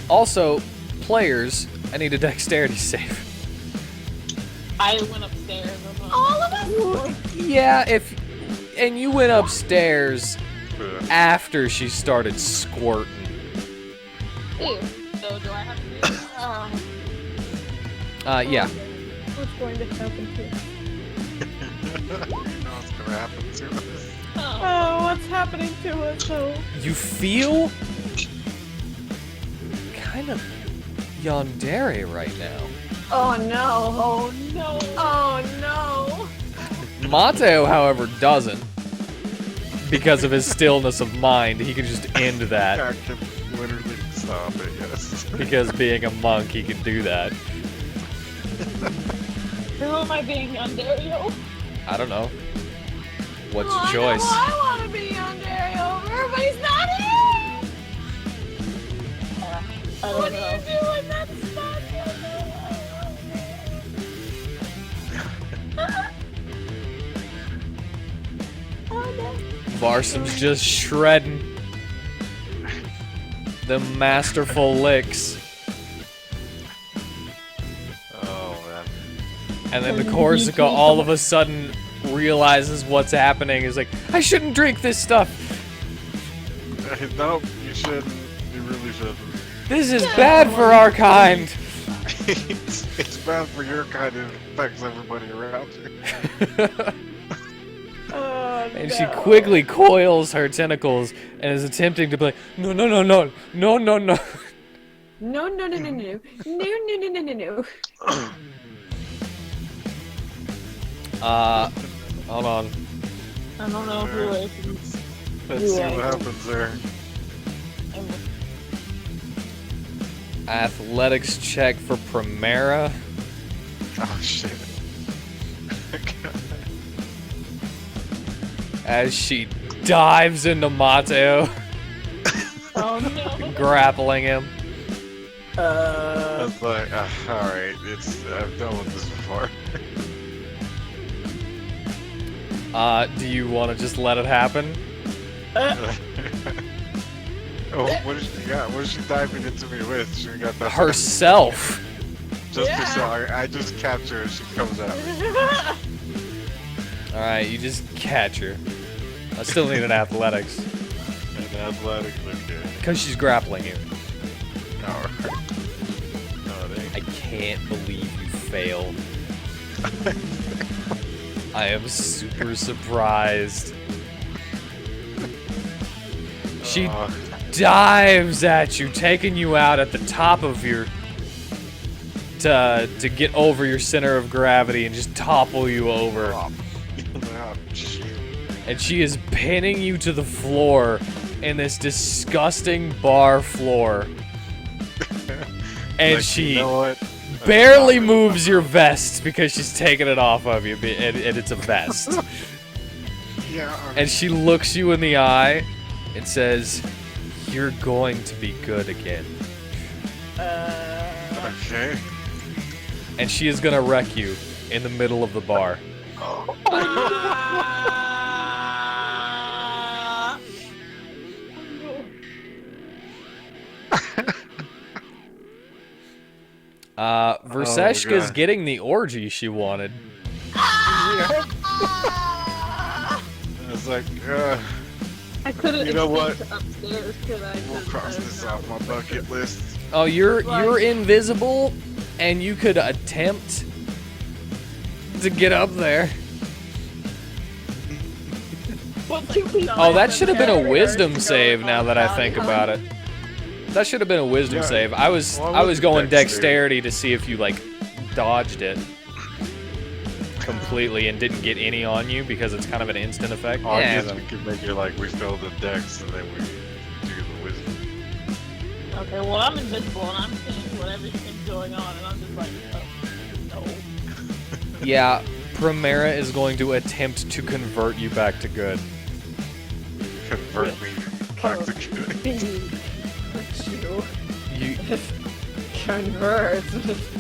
Speaker 1: Also, players, I need a dexterity save.
Speaker 5: I went upstairs. I'm not-
Speaker 3: All of us?
Speaker 1: Yeah, and you went upstairs
Speaker 2: Yeah.
Speaker 1: after she started squirting.
Speaker 5: Ew. So do I have to do it?
Speaker 1: Yeah.
Speaker 5: What's going to happen to us?
Speaker 2: You know what's gonna happen to us.
Speaker 5: Oh.
Speaker 3: Oh, what's happening to us, though?
Speaker 1: You feel kind of yandere right now.
Speaker 3: Oh no.
Speaker 5: Oh no.
Speaker 3: Oh no.
Speaker 1: Mateo, however, doesn't. Because of his stillness of mind, he can just end that.
Speaker 2: I can literally stop it, yes.
Speaker 1: Because being a monk, he can do that.
Speaker 5: Who am I being Ontario?
Speaker 1: I don't know. What's
Speaker 3: Oh,
Speaker 1: your choice?
Speaker 3: I want to be on Over, but he's not here.
Speaker 5: I
Speaker 3: What
Speaker 5: don't
Speaker 3: are
Speaker 5: know.
Speaker 3: you doing? That's not Oh no.
Speaker 1: Varsum's just shredding the masterful licks.
Speaker 2: Oh man.
Speaker 1: And then the Corsica all of a sudden realizes what's happening. Is like, I shouldn't drink this stuff.
Speaker 2: Nope, you shouldn't. You really shouldn't.
Speaker 1: This is bad for our kind.
Speaker 2: it's bad for your kind. It affects everybody around you.
Speaker 3: Oh,
Speaker 1: And she quickly coils her tentacles and is attempting to be like, no, no, no, no, no, no, no.
Speaker 3: No, no, no, no, no, no, no, no, no, no, no, no.
Speaker 1: Hold on.
Speaker 5: I don't know who it is.
Speaker 2: Let's see what happens there.
Speaker 1: Athletics check for Primera.
Speaker 2: Oh shit.
Speaker 1: As she dives into Mateo. grappling him.
Speaker 2: I was like, alright, I've done with this before.
Speaker 1: Do you want to just let it happen?
Speaker 2: Oh, what does she got? What is she diving into me with? She got that
Speaker 1: Herself.
Speaker 2: Just
Speaker 3: Yeah.
Speaker 2: so I just capture her, she comes out.
Speaker 1: Alright, you just catch her. I still need an athletics.
Speaker 2: And athletic, okay.
Speaker 1: Because she's grappling you.
Speaker 2: Alright. Oh,
Speaker 1: I can't believe you failed. I am super surprised. She dives at you, taking you out at the top of your... to get over your center of gravity and just topple you over. And she is pinning you to the floor in this disgusting bar floor. And
Speaker 2: Like,
Speaker 1: she
Speaker 2: you know what?
Speaker 1: barely moves your vest because she's taking it off of you, and it's a vest.
Speaker 2: Yeah.
Speaker 1: And she looks you in the eye and says, "You're going to be good again."
Speaker 2: Okay.
Speaker 1: And she is gonna wreck you in the middle of the bar. Verseshka's
Speaker 2: God.
Speaker 1: getting the orgy she wanted.
Speaker 2: I was like,
Speaker 5: I couldn't
Speaker 2: You know what?
Speaker 5: escape to upstairs, could I?
Speaker 2: we'll cross this off my bucket list.
Speaker 1: Oh, you're invisible, and you could attempt to get up there.
Speaker 5: But two people.
Speaker 1: Oh, that should have been a wisdom save. Now that I think about it, that should have been a wisdom
Speaker 2: Yeah.
Speaker 1: save. I was going dexterity to see if you like dodged it completely and didn't get any on you because it's kind of an instant effect.
Speaker 2: Oh, I
Speaker 1: Yeah,
Speaker 2: guess we could make it like we fill the decks and then we do the wisdom.
Speaker 5: Okay, well I'm invisible and I'm seeing what everything's going on, and I'm just like, oh, no.
Speaker 1: yeah. Primera is going to attempt to convert you back to good.
Speaker 2: Convert me back to good.
Speaker 1: You,
Speaker 3: Convert.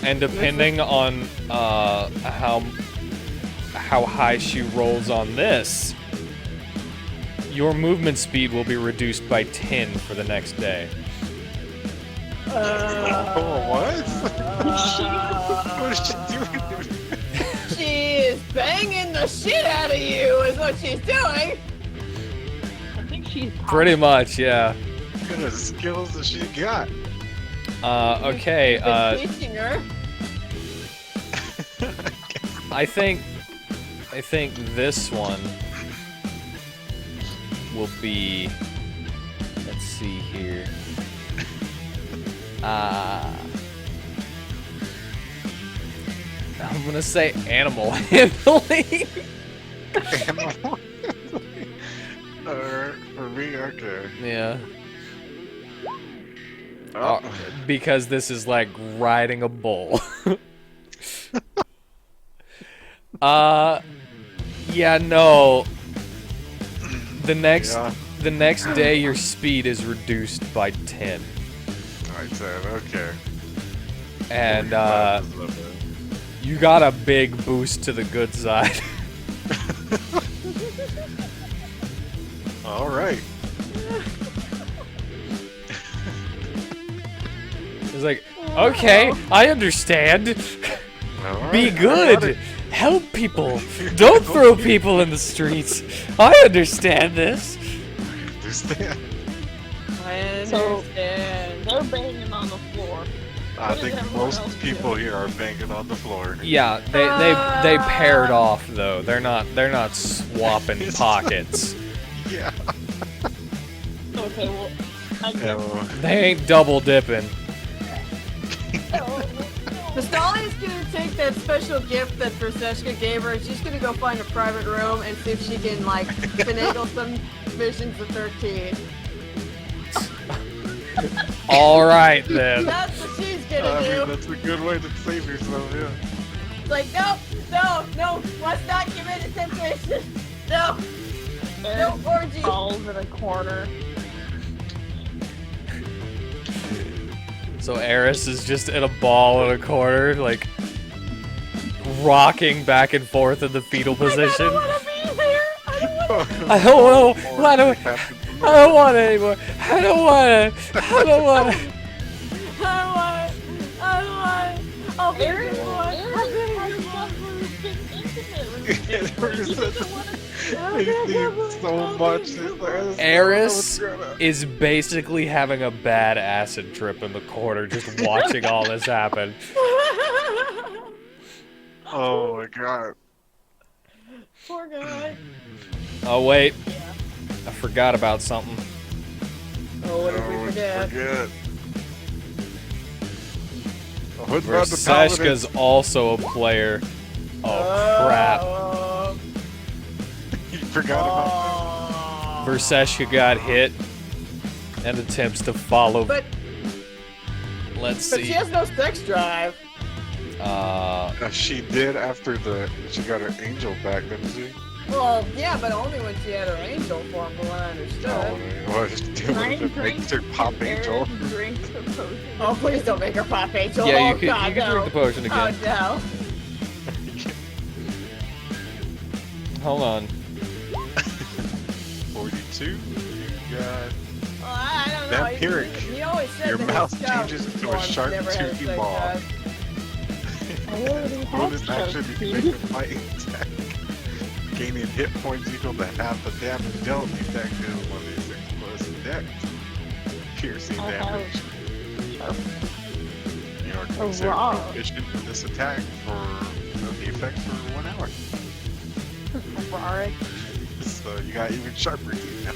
Speaker 1: and depending on how high she rolls on this, your movement speed will be reduced by 10 for the next day.
Speaker 2: Oh, what? What is she doing?
Speaker 3: She is banging the shit out of you, is what she's doing.
Speaker 5: I think she's
Speaker 1: Pretty much, yeah.
Speaker 2: What kind of skills does she got?
Speaker 1: Okay,
Speaker 3: Been teaching her.
Speaker 1: I think this one will be, let's see here. I'm gonna say animal handling.
Speaker 2: For me, okay.
Speaker 1: Yeah.
Speaker 2: Oh.
Speaker 1: Because this is like riding a bull. Yeah, no. The next day your speed is reduced by 10.
Speaker 2: Alright, 10, okay.
Speaker 1: And you got a big boost to the good side.
Speaker 2: Alright.
Speaker 1: It's like, okay, I understand. Be good. Help people. Don't throw people in the streets. I understand this.
Speaker 2: Understand.
Speaker 3: I
Speaker 5: So-
Speaker 3: understand.
Speaker 5: They're banging on the floor.
Speaker 2: I
Speaker 5: What
Speaker 2: think
Speaker 5: is everyone
Speaker 2: most
Speaker 5: else
Speaker 2: people
Speaker 5: doing?
Speaker 2: here are banging on the floor.
Speaker 1: Yeah, they paired off though. They're not swapping pockets.
Speaker 2: Yeah.
Speaker 5: Okay, well, I guess.
Speaker 2: Oh,
Speaker 1: They ain't double dipping.
Speaker 3: Nastalia's gonna take that special gift that Verseshka gave her, and she's gonna go find a private room and see if she can, like, finagle some missions of 13.
Speaker 1: All right then.
Speaker 3: That's what she's
Speaker 2: I
Speaker 3: gonna
Speaker 2: mean,
Speaker 3: do.
Speaker 2: that's a good way to save yourself, yeah.
Speaker 3: It's like, no, let's not give in to temptation. No, no orgy.
Speaker 5: Falls in a corner.
Speaker 1: So Eris is just in a ball in a corner, like rocking back and forth in the fetal position.
Speaker 3: I don't want to be here. I don't want to.
Speaker 1: I don't know. I don't want it anymore. I don't want it. I don't want it.
Speaker 3: I don't want it. I don't want it. I'll be
Speaker 5: Aaron,
Speaker 3: here for it.
Speaker 5: Aaron has been intimate with you. He doesn't want to.
Speaker 2: so much.
Speaker 1: Eris is basically having a bad acid trip in the corner, just watching all this happen.
Speaker 2: Oh my god.
Speaker 3: Poor guy.
Speaker 1: Oh wait,
Speaker 5: Yeah.
Speaker 1: I forgot about something.
Speaker 3: Oh, what did we forget?
Speaker 2: Who's about the paladin?
Speaker 1: Verseshka's also a player. Oh crap.
Speaker 2: You forgot about
Speaker 1: Verseshka got hit and attempts to follow.
Speaker 3: But
Speaker 1: Let's
Speaker 3: she
Speaker 1: see.
Speaker 3: has no sex drive.
Speaker 2: that. She did after she got her angel back, didn't she?
Speaker 3: Well, yeah, but only when she had her angel form, from what I understood.
Speaker 2: Well, it makes her pop angel.
Speaker 5: Aaron drinks the potion.
Speaker 3: Oh, please don't make her pop angel.
Speaker 1: Yeah,
Speaker 3: Oh,
Speaker 1: you can
Speaker 3: God, no.
Speaker 1: drink the potion again.
Speaker 3: Oh, no.
Speaker 1: Hold on.
Speaker 2: 42. You got.
Speaker 3: Oh, I don't know.
Speaker 2: Vampiric.
Speaker 3: He always said
Speaker 2: Your
Speaker 3: that
Speaker 2: mouth
Speaker 3: his scout
Speaker 2: changes into a
Speaker 3: form
Speaker 2: sharp
Speaker 3: never had a
Speaker 2: toothy
Speaker 3: sex
Speaker 2: ball.
Speaker 3: drive.
Speaker 5: I already
Speaker 2: Bonus
Speaker 5: have
Speaker 2: action, you
Speaker 5: something.
Speaker 2: make a fighting attack. Gaining hit points equal to half the damage dealt. The attack deals 1d6 plus dex. Piercing
Speaker 5: I
Speaker 2: damage.
Speaker 5: have
Speaker 2: You are
Speaker 5: a
Speaker 2: considered
Speaker 5: raw.
Speaker 2: proficient in this attack for the effect for 1 hour.
Speaker 5: Rorik.
Speaker 2: So you got even sharper teeth now.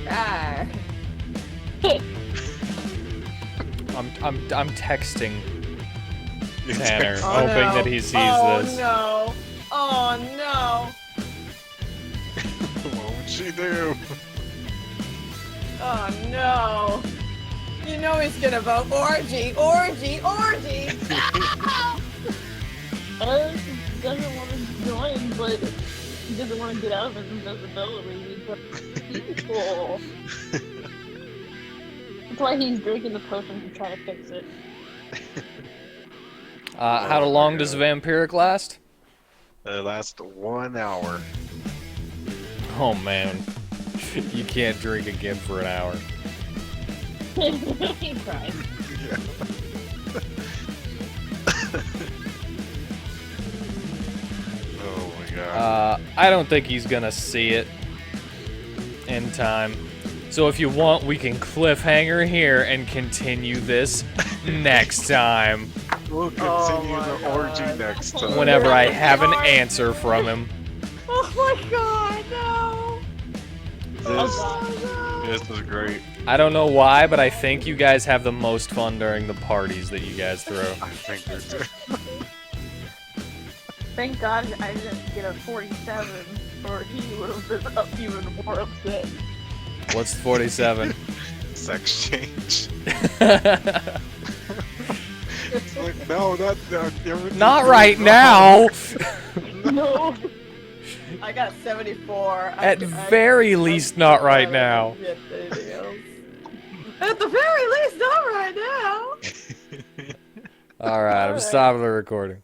Speaker 3: Ah.
Speaker 1: I'm texting Tanner,
Speaker 3: Oh,
Speaker 1: hoping
Speaker 3: no.
Speaker 1: that he sees
Speaker 3: Oh,
Speaker 1: this.
Speaker 3: no. Oh, no.
Speaker 2: What would she do?
Speaker 3: Oh, no. You know he's gonna vote orgy, orgy, orgy.
Speaker 5: Aaron doesn't want to join, but he doesn't want to get out of his invisibility. But people. That's why he's drinking the potion to try to fix it.
Speaker 1: How long does Vampiric last?
Speaker 2: Last 1 hour.
Speaker 1: Oh man, you can't drink again for an hour.
Speaker 5: He tried.
Speaker 2: Yeah. Oh my god.
Speaker 1: I don't think he's gonna see it in time. So if you want, we can cliffhanger here and continue this next time.
Speaker 2: We'll
Speaker 3: Oh
Speaker 2: continue
Speaker 3: my
Speaker 2: the orgy
Speaker 3: God.
Speaker 2: next time.
Speaker 1: Whenever I have an answer from him.
Speaker 3: Oh my god, no.
Speaker 2: This,
Speaker 3: Oh, no.
Speaker 2: this was great.
Speaker 1: I don't know why, but I think you guys have the most fun during the parties that you guys throw.
Speaker 2: I think they're too.
Speaker 5: Thank God I didn't get a 47, or he would have been up even more upset.
Speaker 1: What's 47?
Speaker 2: Sex change. It's like, no, everything's
Speaker 1: Not
Speaker 2: going
Speaker 1: right
Speaker 2: wrong.
Speaker 1: now!
Speaker 5: No.
Speaker 3: I got 74.
Speaker 1: At very least, not right
Speaker 3: I
Speaker 1: now.
Speaker 3: don't get anything else. At the very least, not right now.
Speaker 1: Alright, I'm
Speaker 5: Alright.
Speaker 1: stopping the recording.